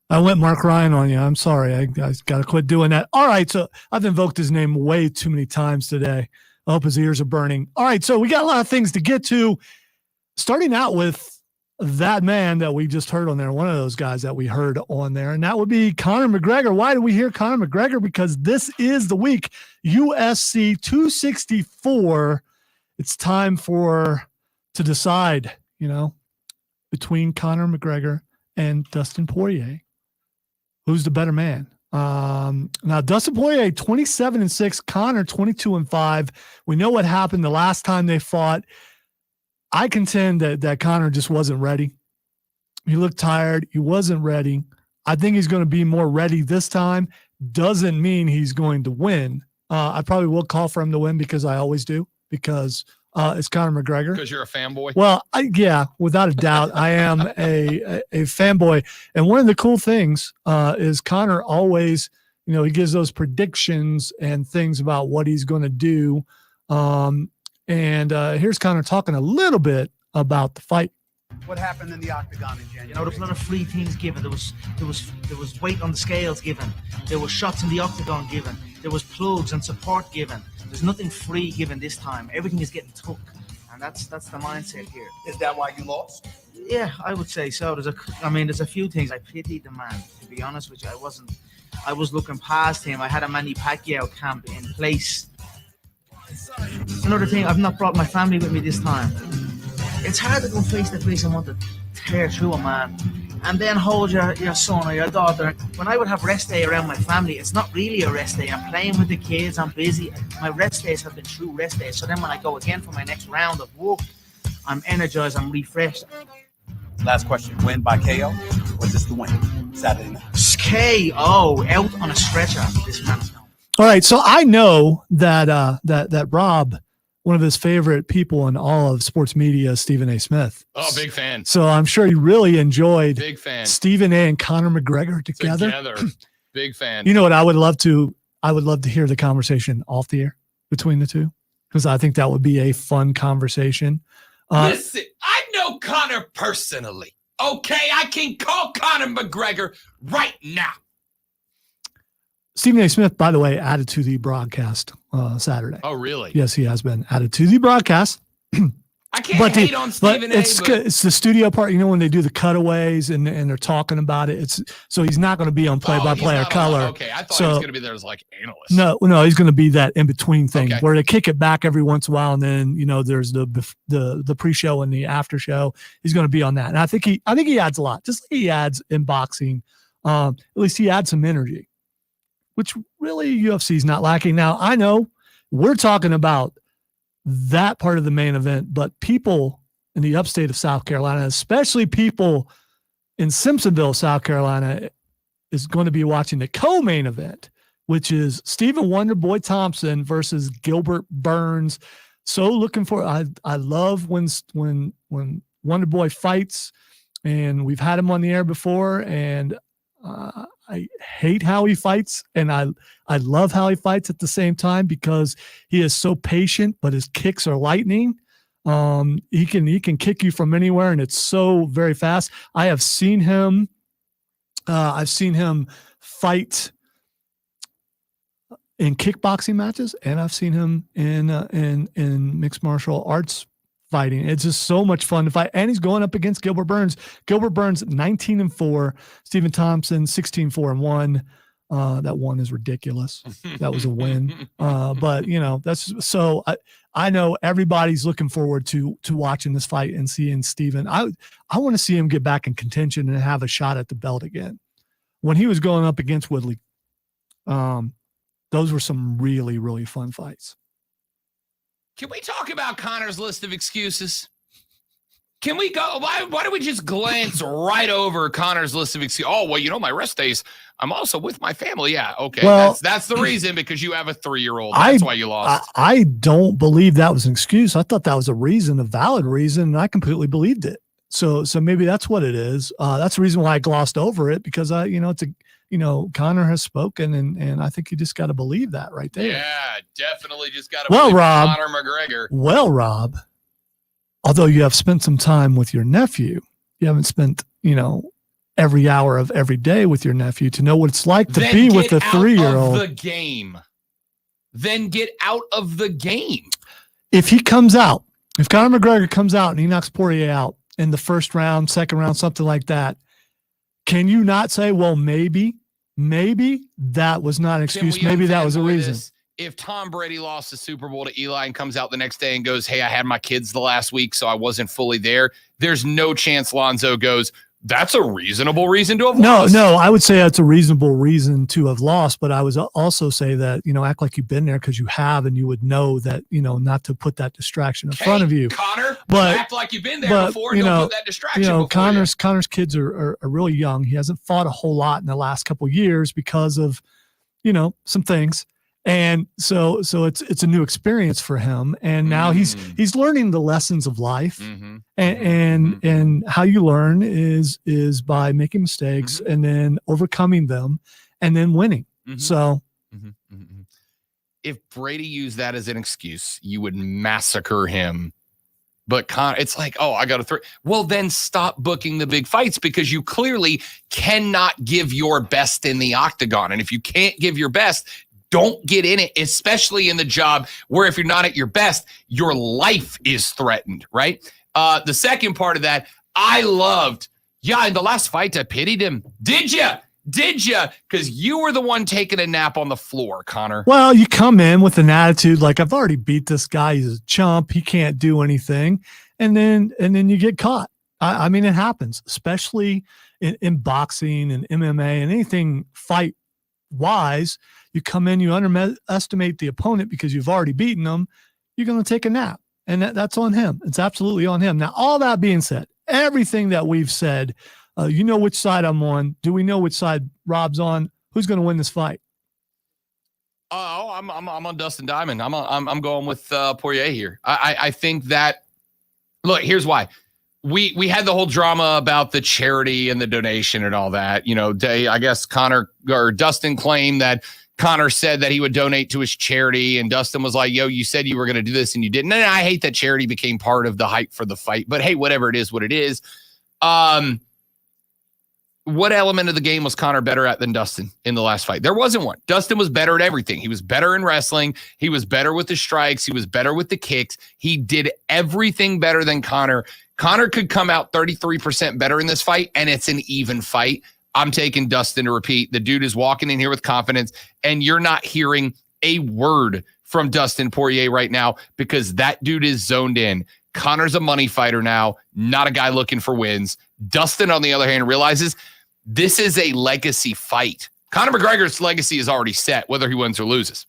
I went Mark Ryan on you. I'm sorry. I got to quit doing that. All right. So I've invoked his name way too many times today. I hope his ears are burning. All right. So we got a lot of things to get to, starting out with that man that we just heard on there, one of those guys that we heard on there, and that would be Conor McGregor. Why do we hear Conor McGregor? Because this is the week, UFC 264. It's time to decide, between Conor McGregor and Dustin Poirier. Who's the better man? Now, Dustin Poirier, 27-6, Conor 22-5. We know what happened the last time they fought. I contend that Conor just wasn't ready. He looked tired. He wasn't ready. I think he's going to be more ready this time. Doesn't mean he's going to win. I probably will call for him to win because I always do, because it's Conor McGregor. Because you're a fanboy? Well, yeah, without a doubt, I am a fanboy. And one of the cool things is Conor always, he gives those predictions and things about what he's going to do. And here's Conor talking a little bit about the fight. What happened in the octagon in January? There was a lot of free things given. There was weight on the scales given. There was shots in the octagon given. There was plugs and support given. There's nothing free given this time. Everything is getting took, and that's the mindset here. Is that why you lost? Yeah, I would say so. There's a few things. I pitied the man, to be honest with you. I was looking past him. I had a Manny Pacquiao camp in place. Another thing, I've not brought my family with me this time. It's hard to go face to face and want to tear through a man and then hold your son or your daughter. When I would have rest day around my family, it's not really a rest day. I'm playing with the kids, I'm busy. My rest days have been true rest days. So then when I go again for my next round of work, I'm energized, I'm refreshed. Last question, win by KO or just the win Saturday night? KO, out on a stretcher, this man. All right, so I know that Rob, one of his favorite people in all of sports media, Stephen A. Smith. Oh, big fan. So I'm sure he really enjoyed big fan. Stephen A. and Conor McGregor together. Big fan. You know what? I would love to hear the conversation off the air between the two, because I think that would be a fun conversation. Listen, I know Conor personally. Okay, I can call Conor McGregor right now. Stephen A. Smith, by the way, added to the broadcast Saturday. Oh, really? Yes, he has been added to the broadcast. I can't hate on Stephen A. It's the studio part, when they do the cutaways and they're talking about it. So he's not going to be on play-by-play or color. Okay, I thought he was going to be there as like analyst. No, he's going to be that in-between thing where they kick it back every once in a while, and then there's the pre-show and the after show. He's going to be on that, and I think he adds a lot. Just like he adds in boxing, at least he adds some energy, which really UFC is not lacking. Now, I know we're talking about that part of the main event, but people in the upstate of South Carolina, especially people in Simpsonville, South Carolina, is going to be watching the co-main event, which is Stephen Wonderboy Thompson versus Gilbert Burns. So looking for, I love when Wonderboy fights, and we've had him on the air before, and I hate how he fights, and I love how he fights at the same time, because he is so patient, but his kicks are lightning. He can kick you from anywhere, and it's so very fast. I've seen him fight in kickboxing matches, and I've seen him in mixed martial arts fighting. It's just so much fun to fight. And he's going up against Gilbert Burns. Gilbert Burns 19-4, Stephen Thompson 16-4-1. That one is ridiculous. That was a win. But that's so I know everybody's looking forward to watching this fight and seeing Stephen. I want to see him get back in contention and have a shot at the belt again. When he was going up against Woodley, those were some really, really fun fights. Can we talk about Conor's list of excuses? Can we go? Why don't we just glance right over Conor's list of excuses? Oh, well, my rest days, I'm also with my family. Yeah, okay. Well, that's the reason, because you have a 3-year-old. That's why you lost. I don't believe that was an excuse. I thought that was a valid reason, and I completely believed it. So maybe that's what it is. That's the reason why I glossed over it, because Conor has spoken, and I think you just got to believe that right there. Yeah, definitely just got to believe Rob, Conor McGregor. Well, Rob, although you have spent some time with your nephew, you haven't spent, every hour of every day with your nephew to know what it's like to be with a 3-year-old. Then get out of the game. If Conor McGregor comes out and he knocks Poirier out in the first round, second round, something like that, can you not say, well, maybe that was not an excuse. Maybe that was a reason. If Tom Brady lost the Super Bowl to Eli and comes out the next day and goes, hey, I had my kids the last week, so I wasn't fully there, there's no chance Lonzo goes, that's a reasonable reason to have lost. No, I would say that's a reasonable reason to have lost, but I would also say that, act like you've been there, because you have, and you would know that, not to put that distraction in front of you. Connor, but act like you've been there before, and don't put that distraction Connor's kids are really young. He hasn't fought a whole lot in the last couple of years because of, some things. And so it's a new experience for him. And now he's learning the lessons of life. And how you learn is by making mistakes and then overcoming them and then winning. So if Brady used that as an excuse, you would massacre him. But it's like, oh, I got to throw. Well, then stop booking the big fights, because you clearly cannot give your best in the octagon. And if you can't give your best, don't get in it, especially in the job where if you're not at your best, your life is threatened, right? The second part of that, I loved, in the last fight, I pitied him. Did you? Because you were the one taking a nap on the floor, Conor. Well, you come in with an attitude like, I've already beat this guy. He's a chump. He can't do anything. And then you get caught. I mean, it happens, especially in boxing and MMA and anything fight-wise. You come in, you underestimate the opponent because you've already beaten them. You're going to take a nap, and that's on him. It's absolutely on him. Now, all that being said, everything that we've said, you know which side I'm on. Do we know which side Rob's on? Who's going to win this fight? Oh, I'm on Dustin Diamond. I'm going with Poirier here. I think that. Look, here's why. We had the whole drama about the charity and the donation and all that. I guess Dustin claimed that Conor said that he would donate to his charity, and Dustin was like, yo, you said you were going to do this and you didn't. And I hate that charity became part of the hype for the fight, but hey, whatever it is, what it is. What element of the game was Conor better at than Dustin in the last fight? There wasn't one. Dustin was better at everything. He was better in wrestling. He was better with the strikes. He was better with the kicks. He did everything better than Conor. Conor could come out 33% better in this fight, and it's an even fight. I'm taking Dustin to repeat. The dude is walking in here with confidence, and you're not hearing a word from Dustin Poirier right now because that dude is zoned in. Conor's a money fighter now, not a guy looking for wins. Dustin, on the other hand, realizes this is a legacy fight. Conor McGregor's legacy is already set, whether he wins or loses.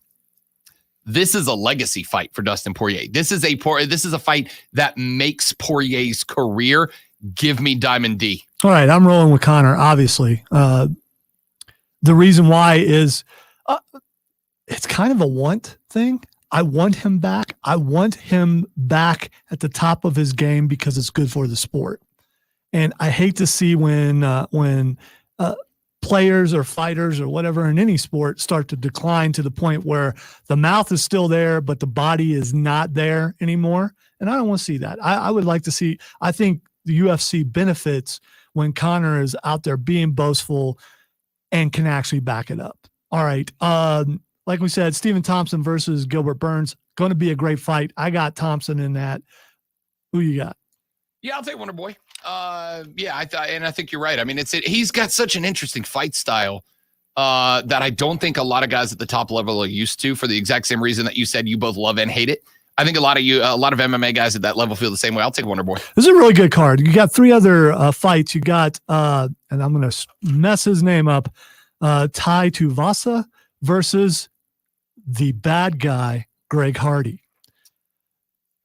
This is a legacy fight for Dustin Poirier. This is a fight that makes Poirier's career. Give me Diamond D. All right, I'm rolling with Conor, obviously. The reason why is it's kind of a want thing. I want him back. I want him back at the top of his game because it's good for the sport. And I hate to see when players or fighters or whatever in any sport start to decline to the point where the mouth is still there, but the body is not there anymore. And I don't want to see that. I would like to see, I think the UFC benefits when Conor is out there being boastful and can actually back it up. All right. Like we said, Stephen Thompson versus Gilbert Burns, going to be a great fight. I got Thompson in that. Who you got? Yeah, I'll take Wonder Boy. Yeah, I think you're right. I mean, he's got such an interesting fight style that I don't think a lot of guys at the top level are used to, for the exact same reason that you said you both love and hate it. I think a lot of MMA guys at that level feel the same way. I'll take Wonder Boy. This is a really good card. You got 3 other fights. You got, and I'm going to mess his name up, Tai Tuivasa versus the bad guy, Greg Hardy.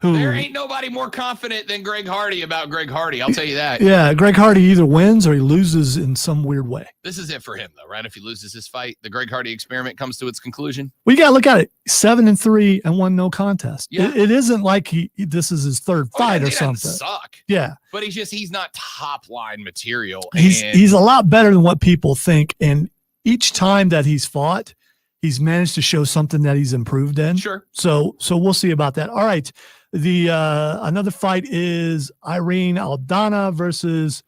There ain't nobody more confident than Greg Hardy about Greg Hardy. I'll tell you that. Yeah, Greg Hardy either wins or he loses in some weird way. This is it for him, though, right? If he loses this fight, the Greg Hardy experiment comes to its conclusion. We got to look at it. 7-3 and 1 no contest. Yeah. It isn't like this is his third fight or something. Suck. Yeah. But he's not top line material. He's a lot better than what people think. And each time that he's fought, he's managed to show something that he's improved in. Sure. So we'll see about that. All right. The another fight is Irene Aldana versus,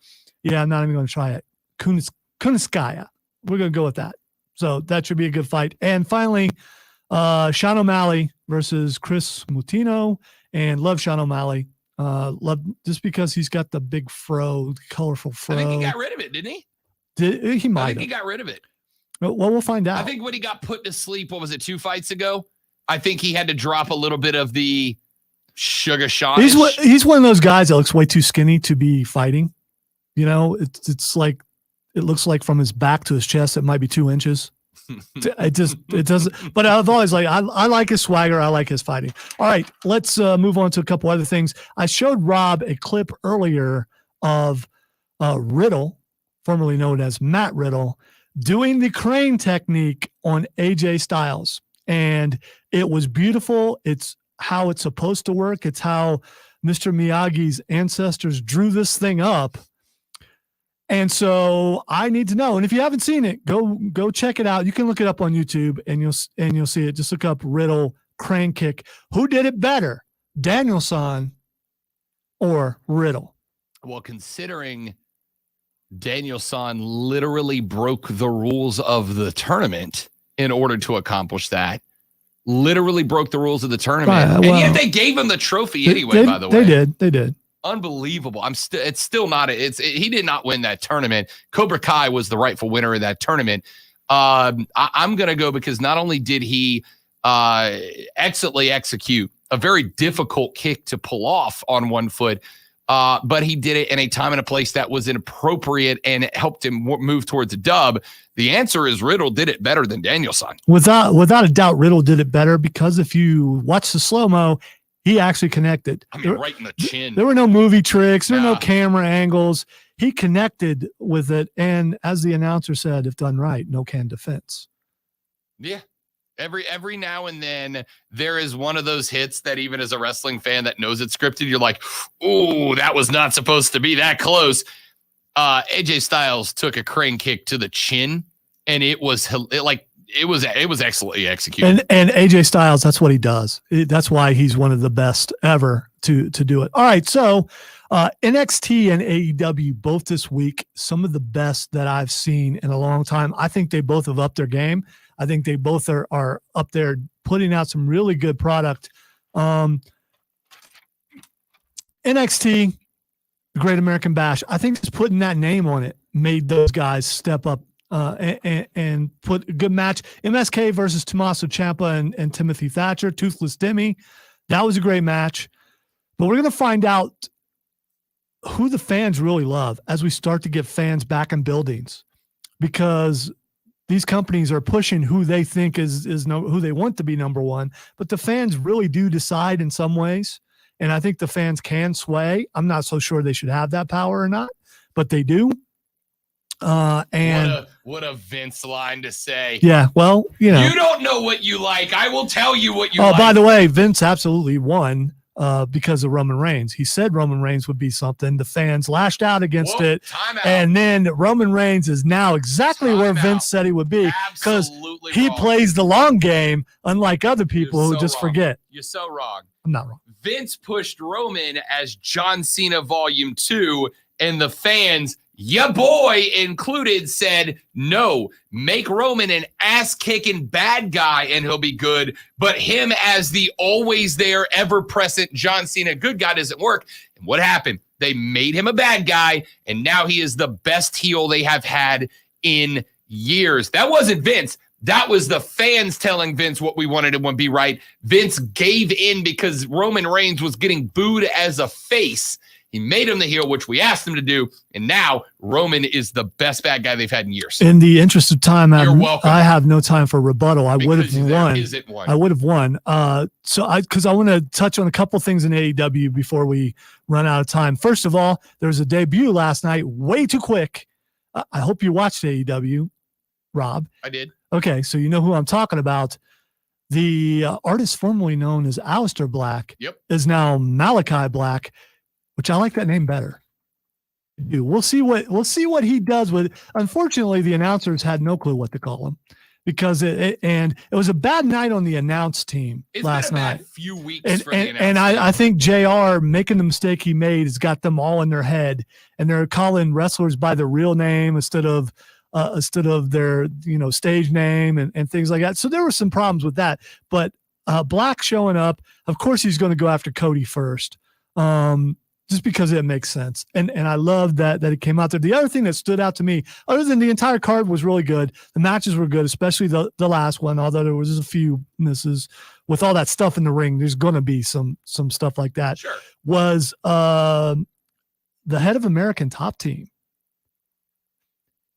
I'm not even going to try it, Kunitskaya. We're going to go with that. So that should be a good fight. And finally, Sean O'Malley versus Chris Mutino. And love Sean O'Malley. Love just because he's got the big fro, colorful fro. I think he got rid of it, didn't he? He might. I think he got rid of it. Well, we'll find out. I think when he got put to sleep, what was it, 2 fights ago? I think he had to drop a little bit of the Sugar Sean. He's one of those guys that looks way too skinny to be fighting. It's like, it looks like from his back to his chest, it might be 2 inches. It doesn't, but I've always I like his swagger. I like his fighting. All right, let's move on to a couple other things. I showed Rob a clip earlier of Riddle, formerly known as Matt Riddle, doing the crane technique on AJ Styles. And it was beautiful. It's how it's supposed to work. It's how Mr. Miyagi's ancestors drew this thing up. And so I need to know. And if you haven't seen it, go check it out. You can look it up on YouTube and you'll see it. Just look up Riddle crane kick. Who did it better, Danielson or Riddle? Well, considering Danielson literally broke the rules of the tournament in order to accomplish that. Literally broke the rules of the tournament. And yet they gave him the trophy anyway, by the way. They did. Unbelievable. It's still not he did not win that tournament. Cobra Kai was the rightful winner of that tournament. I'm going to go because not only did he excellently execute a very difficult kick to pull off on one foot, but he did it in a time and a place that was inappropriate and it helped him move towards a dub. The answer is Riddle did it better than Danielson. Without a doubt, Riddle did it better because if you watch the slow-mo, he actually connected. Right in the chin. There were no movie tricks. There were no camera angles. He connected with it. And as the announcer said, if done right, no can defense. Yeah. Every now and then there is one of those hits that even as a wrestling fan that knows it's scripted, you're like, "Ooh, that was not supposed to be that close." AJ Styles took a crane kick to the chin, and it was excellently executed. And AJ Styles, that's what he does. That's why he's one of the best ever to do it. All right, so NXT and AEW both this week, some of the best that I've seen in a long time. I think they both have upped their game. I think they both are up there putting out some really good product. NXT, the Great American Bash, I think just putting that name on it made those guys step up and put a good match. MSK versus Tommaso Ciampa and Timothy Thatcher, Toothless Timmy. That was a great match. But we're going to find out who the fans really love as we start to get fans back in buildings, because these companies are pushing who they think who they want to be number one, but the fans really do decide in some ways. And I think the fans can sway. I'm not so sure they should have that power or not, but they do. And what a Vince line to say. Yeah, well, you don't know what you like. I will tell you what you like. Oh, by the way, Vince absolutely won because of Roman Reigns. He said Roman Reigns would be something. The fans lashed out against it. And then Roman Reigns is now exactly where Vince said he would be, because he plays the long game, unlike other people who just forget. You're so wrong. I'm not wrong. Vince pushed Roman as John Cena Volume 2, and the fans Ya boy included said, no, make Roman an ass-kicking bad guy and he'll be good, but him as the always there, ever-present John Cena good guy doesn't work. And what happened? They made him a bad guy, and now he is the best heel they have had in years. That wasn't Vince. That was the fans telling Vince what we wanted him to be right. Vince gave in because Roman Reigns was getting booed as a face. He made him the heel, which we asked him to do, and now Roman is the best bad guy they've had in years. In the interest of time, You're welcome. I have no time for rebuttal. I would have won. Isn't one. I would have won. Because I want to touch on a couple things in AEW before we run out of time. First of all, there was a debut last night, way too quick. I hope you watched AEW, Rob. I did. Okay, so you know who I'm talking about. The artist formerly known as Aleister Black is now Malachi Black, which I like that name better. We'll see what he does with. Unfortunately, the announcers had no clue what to call him because it was a bad night on the announce team last night. Bad few weeks And, for the and, announce and team. I think JR making the mistake he made has got them all in their head, and they're calling wrestlers by their real name instead of their stage name and things like that. So there were some problems with that. But Black showing up, of course, he's going to go after Cody first. Just because it makes sense. And I love that it came out there. The other thing that stood out to me, other than the entire card was really good, the matches were good, especially the last one, although there was just a few misses. With all that stuff in the ring, there's going to be some stuff like that. Sure. Was the head of American Top Team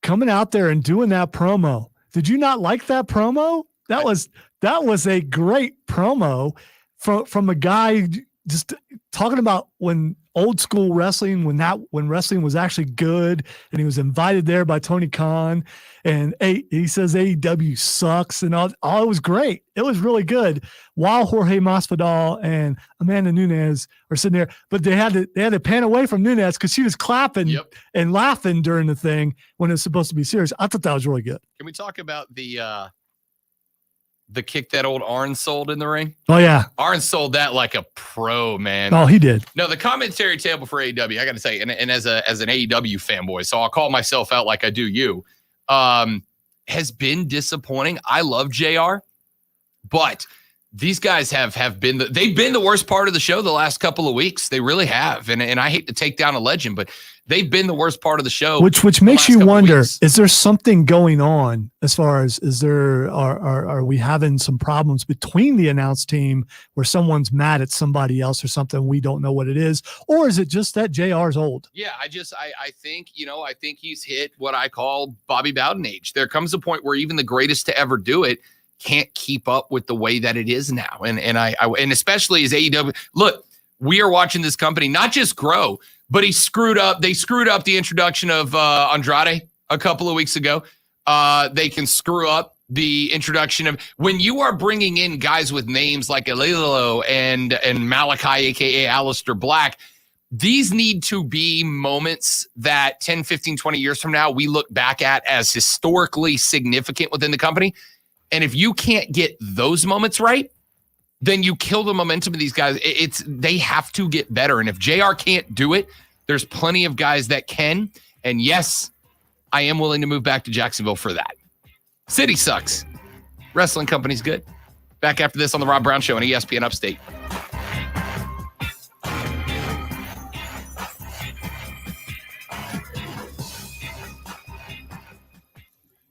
coming out there and doing that promo. Did you not like that promo? That was a great promo from a guy just talking about when old school wrestling, when wrestling was actually good, and he was invited there by Tony Khan, and he says AEW sucks and all. It was great. It was really good. While Jorge Masvidal and Amanda Nunes are sitting there, but they had to pan away from Nunes because she was clapping and laughing during the thing when it's supposed to be serious. I thought that was really good. Can we talk about the kick that old Arn sold in the ring? Oh yeah, Arn sold that like a pro, man. Oh, he did. No, the commentary table for AEW, I got to say, and as an AEW fanboy, so I'll call myself out like I do you, has been disappointing. I love JR, but these guys have been they've been the worst part of the show the last couple of weeks. They really have, and I hate to take down a legend, but they've been the worst part of the show. Which makes you wonder: is there something going on as far as are we having some problems between the announce team where someone's mad at somebody else or something we don't know what it is, or is it just that JR's old? Yeah, I think I think he's hit what I call Bobby Bowden age. There comes a point where even the greatest to ever do it can't keep up with the way that it is now, and especially as AEW. Look, we are watching this company not just grow, but they screwed up the introduction of Andrade a couple of weeks ago. They can screw up the introduction of when you are bringing in guys with names like Elilo and Malachi, aka Aleister Black. These need to be moments that 10, 15, 20 years from now, we look back at as historically significant within the company. And if you can't get those moments right, then you kill the momentum of these guys. They have to get better. And if JR can't do it, there's plenty of guys that can. And yes, I am willing to move back to Jacksonville for that. City sucks. Wrestling company's good. Back after this on the Rob Brown Show on ESPN Upstate.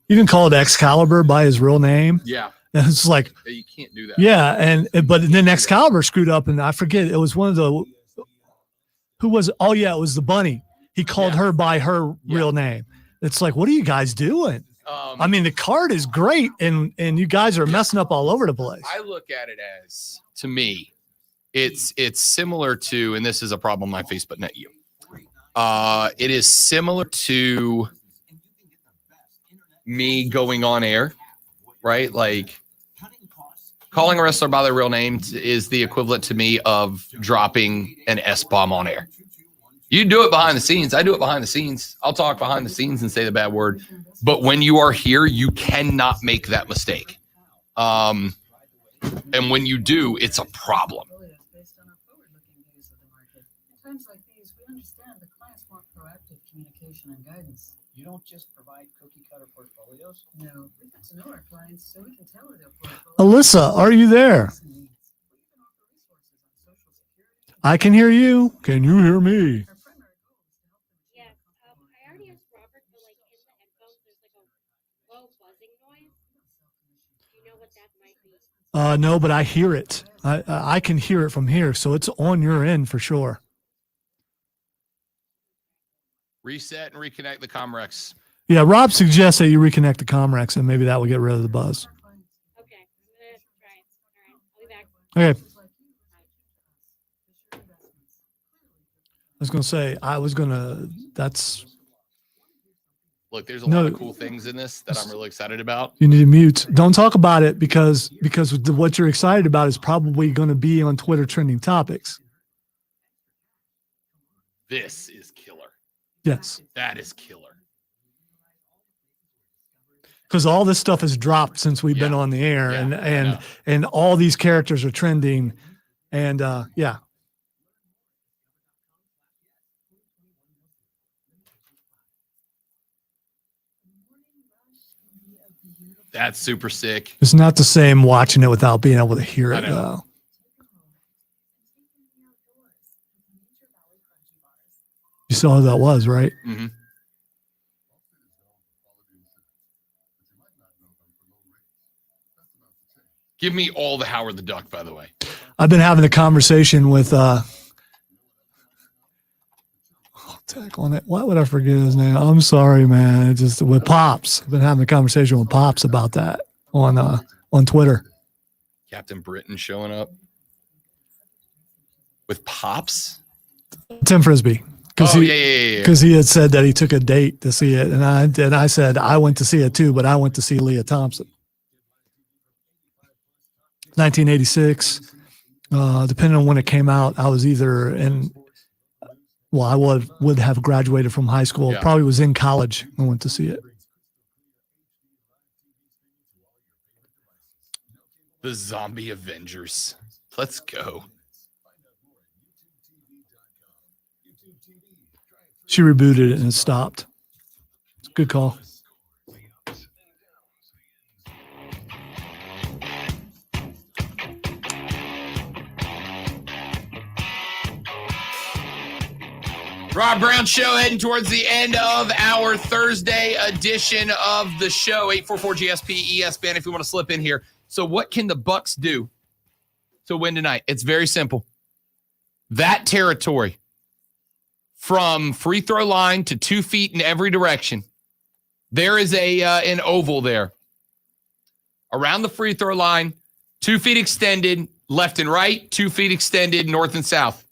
You can call it Excalibur by his real name. Yeah. And it's like, you can't do that. Yeah, but then Excalibur screwed up, and I forget, it was one of the who was it was the bunny. He called her by her real name. It's like, what are you guys doing? I mean, the card is great, and you guys are messing up all over the place. I look at it as, to me, it's similar to, and this is a problem I face, but not you. It is similar to me going on air, right? Like calling a wrestler by their real name is the equivalent to me of dropping an S-bomb on air. You do it behind the scenes. I do it behind the scenes. I'll talk behind the scenes and say the bad word. But when you are here, you cannot make that mistake. And when you do, it's a problem. forward-looking views of the market. In times like these, we understand the clients want proactive communication and guidance. You don't just provide cookie-cutter portfolios? No, we get to know our clients so we can tailor their portfolio. Alyssa, are you there? I can hear you. Can you hear me? Yes. I already asked Robert, but like in the headphones, there's like a low buzzing noise. Do you know what that might be? No, but I hear it. I can hear it from here, so it's on your end for sure. Reset and reconnect the Comrex. Yeah, Rob suggests that you reconnect the Comrex, and maybe that will get rid of the buzz. Okay. I'm going to try it. All right. I'll be back. Okay. I was going to say, that's... Look, there's a lot of cool things in this that I'm really excited about. You need to mute. Don't talk about it because what you're excited about is probably going to be on Twitter trending topics. This is killer. Yes. That is killer. Because all this stuff has dropped since we've been on the air, and all these characters are trending, and yeah. That's super sick. It's not the same watching it without being able to hear it, though. You saw who that was, right? Mm-hmm. Give me all the Howard the Duck, by the way. I've been having a conversation with tackling it. Why would I forget his name? I'm sorry, man. It's just with Pops. I've been having a conversation with Pops about that on Twitter. Captain Britain showing up with Pops. Tim Frisbee. Yeah. Because he had said that he took a date to see it, and I said I went to see it too, but I went to see Leah Thompson. 1986. Depending on when it came out, I was either in. Well, I would have graduated from high school. Yeah. Probably was in college. I went to see it. The Zombie Avengers. Let's go. She rebooted it and it stopped. It's a good call. Rob Brown Show heading towards the end of our Thursday edition of the show. 844-GSP ESPN if you want to slip in here. So what can the Bucks do to win tonight? It's very simple. That territory from free throw line to 2 feet in every direction. There is an oval there. Around the free throw line, 2 feet extended left and right, 2 feet extended north and south.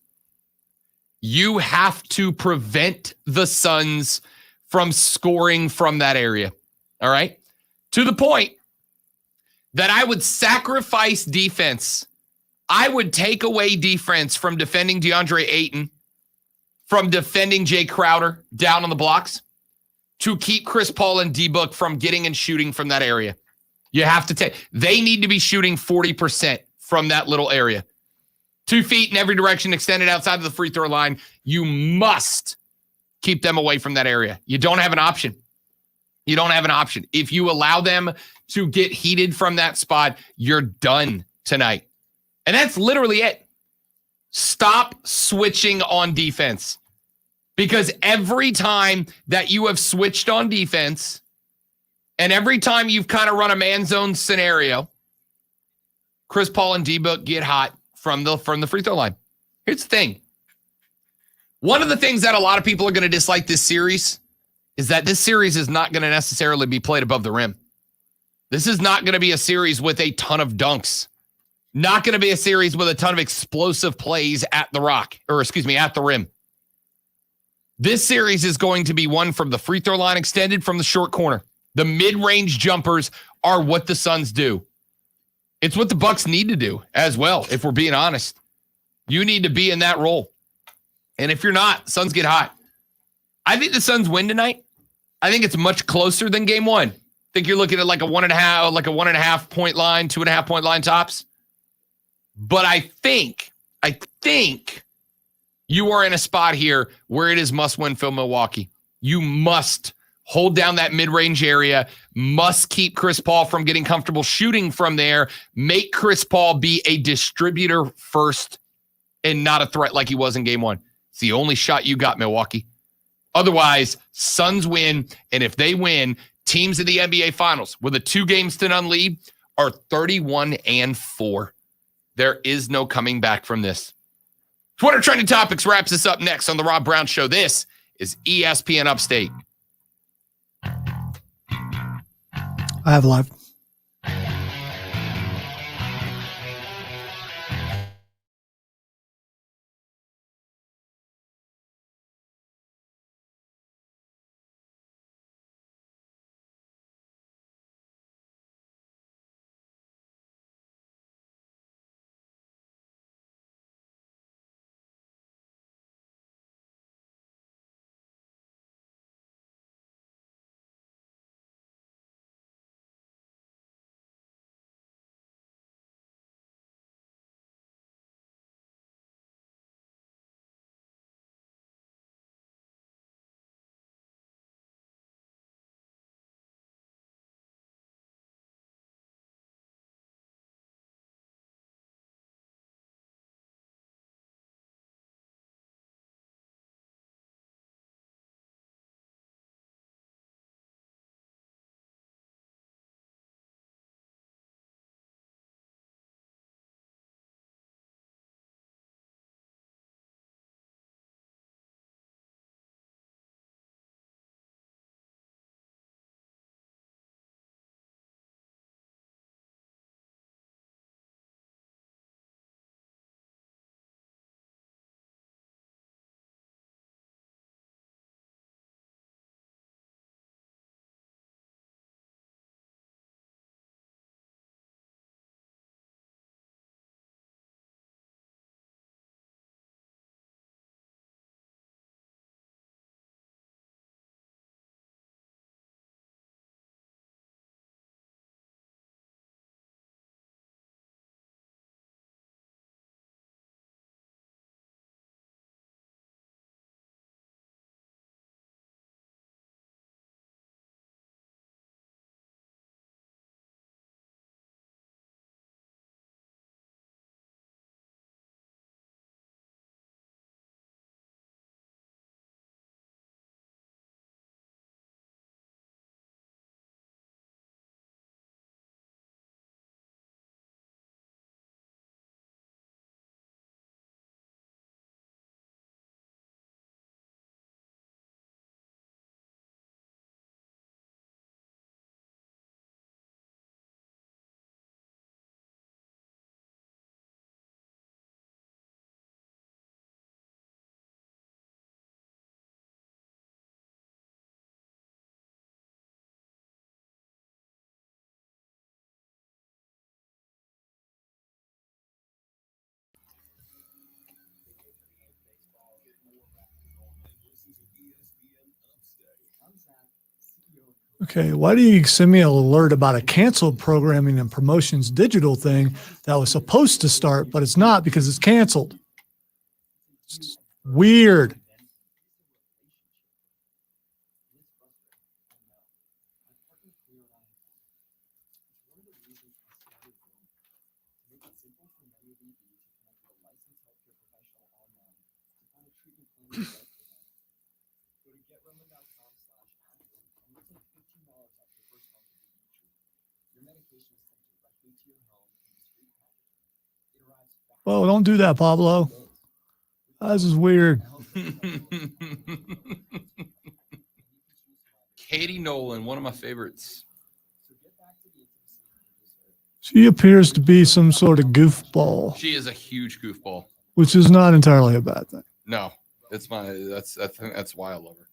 You have to prevent the Suns from scoring from that area. All right? To the point that I would sacrifice defense. I would take away defense from defending DeAndre Ayton, from defending Jay Crowder down on the blocks, to keep Chris Paul and D-Book from getting and shooting from that area. You have to take. They need to be shooting 40% from that little area. 2 feet in every direction, extended outside of the free throw line. You must keep them away from that area. You don't have an option. You don't have an option. If you allow them to get heated from that spot, you're done tonight. And that's literally it. Stop switching on defense. Because every time that you have switched on defense, and every time you've kind of run a man zone scenario, Chris Paul and D-Book get hot from the free throw line. Here's the thing. One of the things that a lot of people are going to dislike this series is that this series is not going to necessarily be played above the rim. This is not going to be a series with a ton of dunks. Not going to be a series with a ton of explosive plays at the at the rim. This series is going to be one from the free throw line extended from the short corner. The mid-range jumpers are what the Suns do. It's what the Bucks need to do as well, if we're being honest. You need to be in that role. And if you're not, Suns get hot. I think the Suns win tonight. I think it's much closer than game one. I think you're looking at like a 1.5 point line, 2.5 point line tops. But I think I think you are in a spot here where it is must-win for Milwaukee. You must hold down that mid-range area, must keep Chris Paul from getting comfortable shooting from there, make Chris Paul be a distributor first and not a threat like he was in game one. It's the only shot you got, Milwaukee. Otherwise, Suns win, and if they win, teams in the NBA Finals with a 2-0 lead are 31-4. There is no coming back from this. Twitter Trending Topics wraps us up next on The Rob Brown Show. This is ESPN Upstate. I have live. Okay, why do you send me an alert about a canceled programming and promotions digital thing that was supposed to start, but it's not because it's canceled? It's weird. Well, don't do that, Pablo. This is weird. Katie Nolan, one of my favorites. She appears to be some sort of goofball, She is a huge goofball. which is not entirely a bad thing. No, that's why I love her.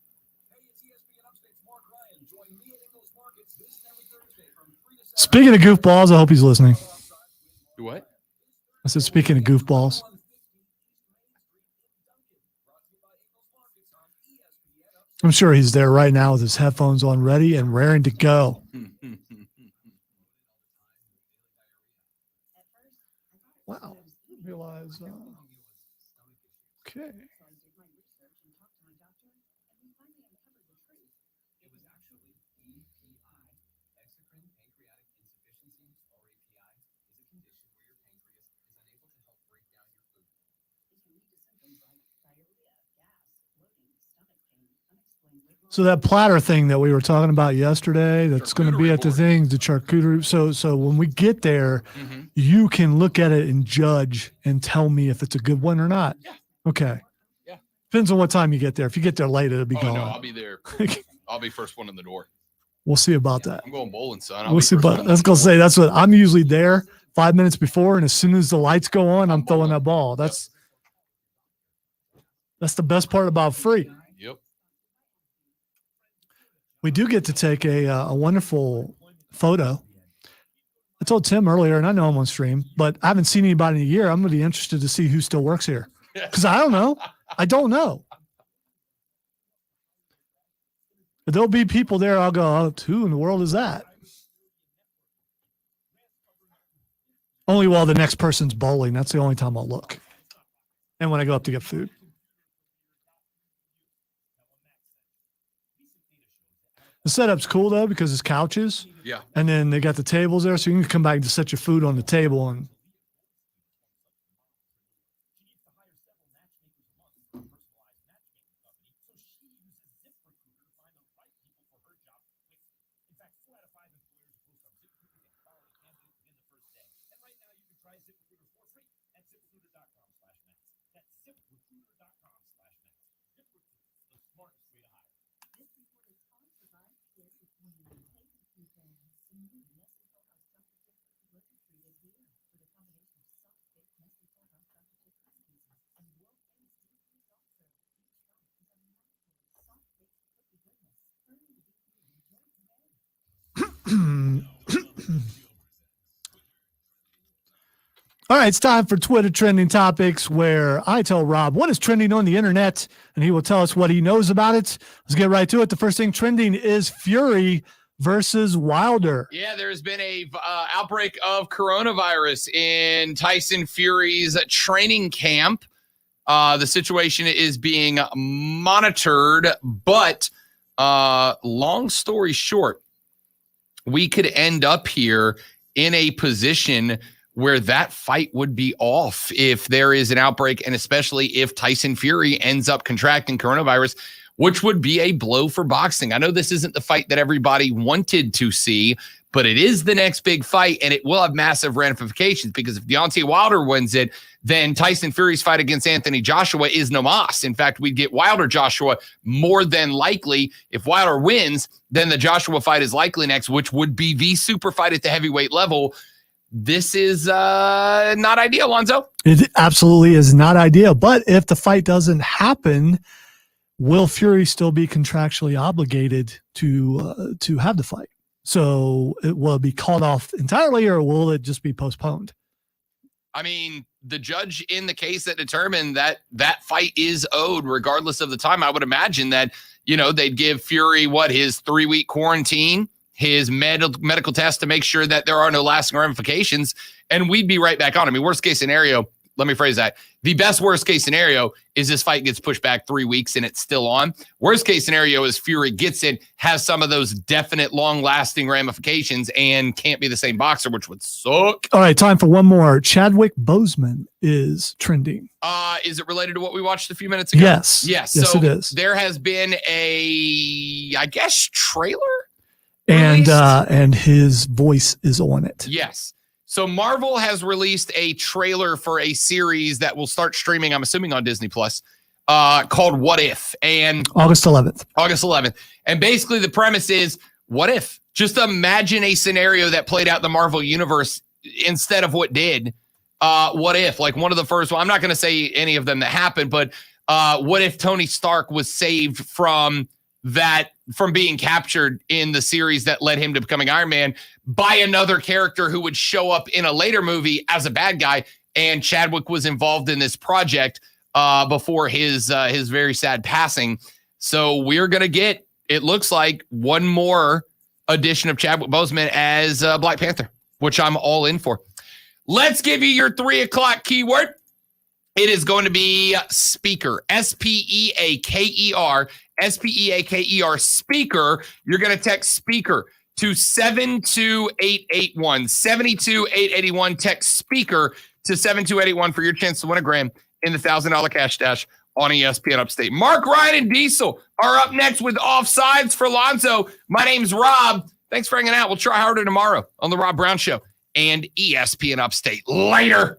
Speaking of goofballs, I hope he's listening. What? I said, speaking of goofballs. I'm sure he's there right now with his headphones on, ready and raring to go. Wow. I didn't realize Okay. So I did my research and talked to my doctor, and we finally uncovered the truth. It was actually EPI. Exocrine pancreatic insufficiency, or API, is a condition where your pancreas is unable to help break down your food. It can lead to symptoms like diarrhea, gas, bloating, stomach pain, unexplained weight loss. So that platter thing that we were talking about yesterday, that's going to be at the thing, the charcuterie. So when we get there, you can look at it and judge and tell me if it's a good one or not. Yeah. Okay. Yeah. Depends on what time you get there. If you get there late, it'll be Oh gone. no, I'll be there. I'll be first one in the door. We'll see about that. I'm going bowling, son. We'll see. But let's go say that's what I'm usually there 5 minutes before, and as soon as the lights go on, I'm throwing that ball. That's the best part about free. Yep. We do get to take a wonderful photo. I told Tim earlier, and I know I'm on stream, but I haven't seen anybody in a year. I'm going to be interested to see who still works here because I don't know. I don't know. But there'll be people there. I'll go, oh, who in the world is that? Only while the next person's bowling. That's the only time I'll look. And when I go up to get food. The setup's cool though because it's couches. Yeah. And then they got the tables there, so you can come back to set your food on the table. And all right, it's time for Twitter trending topics where I tell Rob what is trending on the internet and he will tell us what he knows about it. Let's get right to it. The first thing trending is Fury versus Wilder. Yeah, there's been a outbreak of coronavirus in Tyson Fury's training camp. The situation is being monitored, but long story short, we could end up here in a position where that fight would be off if there is an outbreak, and especially if Tyson Fury ends up contracting coronavirus, which would be a blow for boxing. I know this isn't the fight that everybody wanted to see, but it is the next big fight, and it will have massive ramifications because if Deontay Wilder wins it, then Tyson Fury's fight against Anthony Joshua is no mas. In fact, we'd get Wilder Joshua more than likely. If Wilder wins, then the Joshua fight is likely next, which would be the super fight at the heavyweight level. This is not ideal, Lonzo. It absolutely is not ideal. But if the fight doesn't happen, will Fury still be contractually obligated to have the fight? So will it be called off entirely, or will it just be postponed? I mean, the judge in the case that determined that that fight is owed regardless of the time, I would imagine that, you know, they'd give Fury his 3-week quarantine, his medical test to make sure that there are no lasting ramifications, and we'd be right back on. I mean, worst case scenario, let me phrase that. The best worst case scenario is this fight gets pushed back 3 weeks and it's still on. Worst case scenario is Fury gets it, has some of those definite long lasting ramifications, and can't be the same boxer, which would suck. All right, time for one more. Chadwick Boseman is trending. Is it related to what we watched a few minutes ago? Yes. Yes. Yes, So it is. there has been a, I guess, trailer? And his voice is on it. Yes. So Marvel has released a trailer for a series that will start streaming, I'm assuming on Disney Plus, called What If? And August 11th. And basically the premise is, what if? Just imagine a scenario that played out in the Marvel universe instead of what did. What if? Like one of the first, well, I'm not going to say any of them that happened, but what if Tony Stark was saved from being captured in the series that led him to becoming Iron Man by another character who would show up in a later movie as a bad guy. And Chadwick was involved in this project before his very sad passing. So we're going to get, it looks like, one more edition of Chadwick Boseman as Black Panther, which I'm all in for. Let's give you your 3 o'clock keyword. It is going to be Speaker, Speaker, Speaker, Speaker. You're going to text Speaker to 72881, 72881. Text Speaker to 72881 for your chance to win a grand in the $1,000 cash dash on ESPN Upstate. Mark, Ryan, and Diesel are up next with Offsides for Lonzo. My name's Rob. Thanks for hanging out. We'll try harder tomorrow on The Rob Brown Show and ESPN Upstate. Later.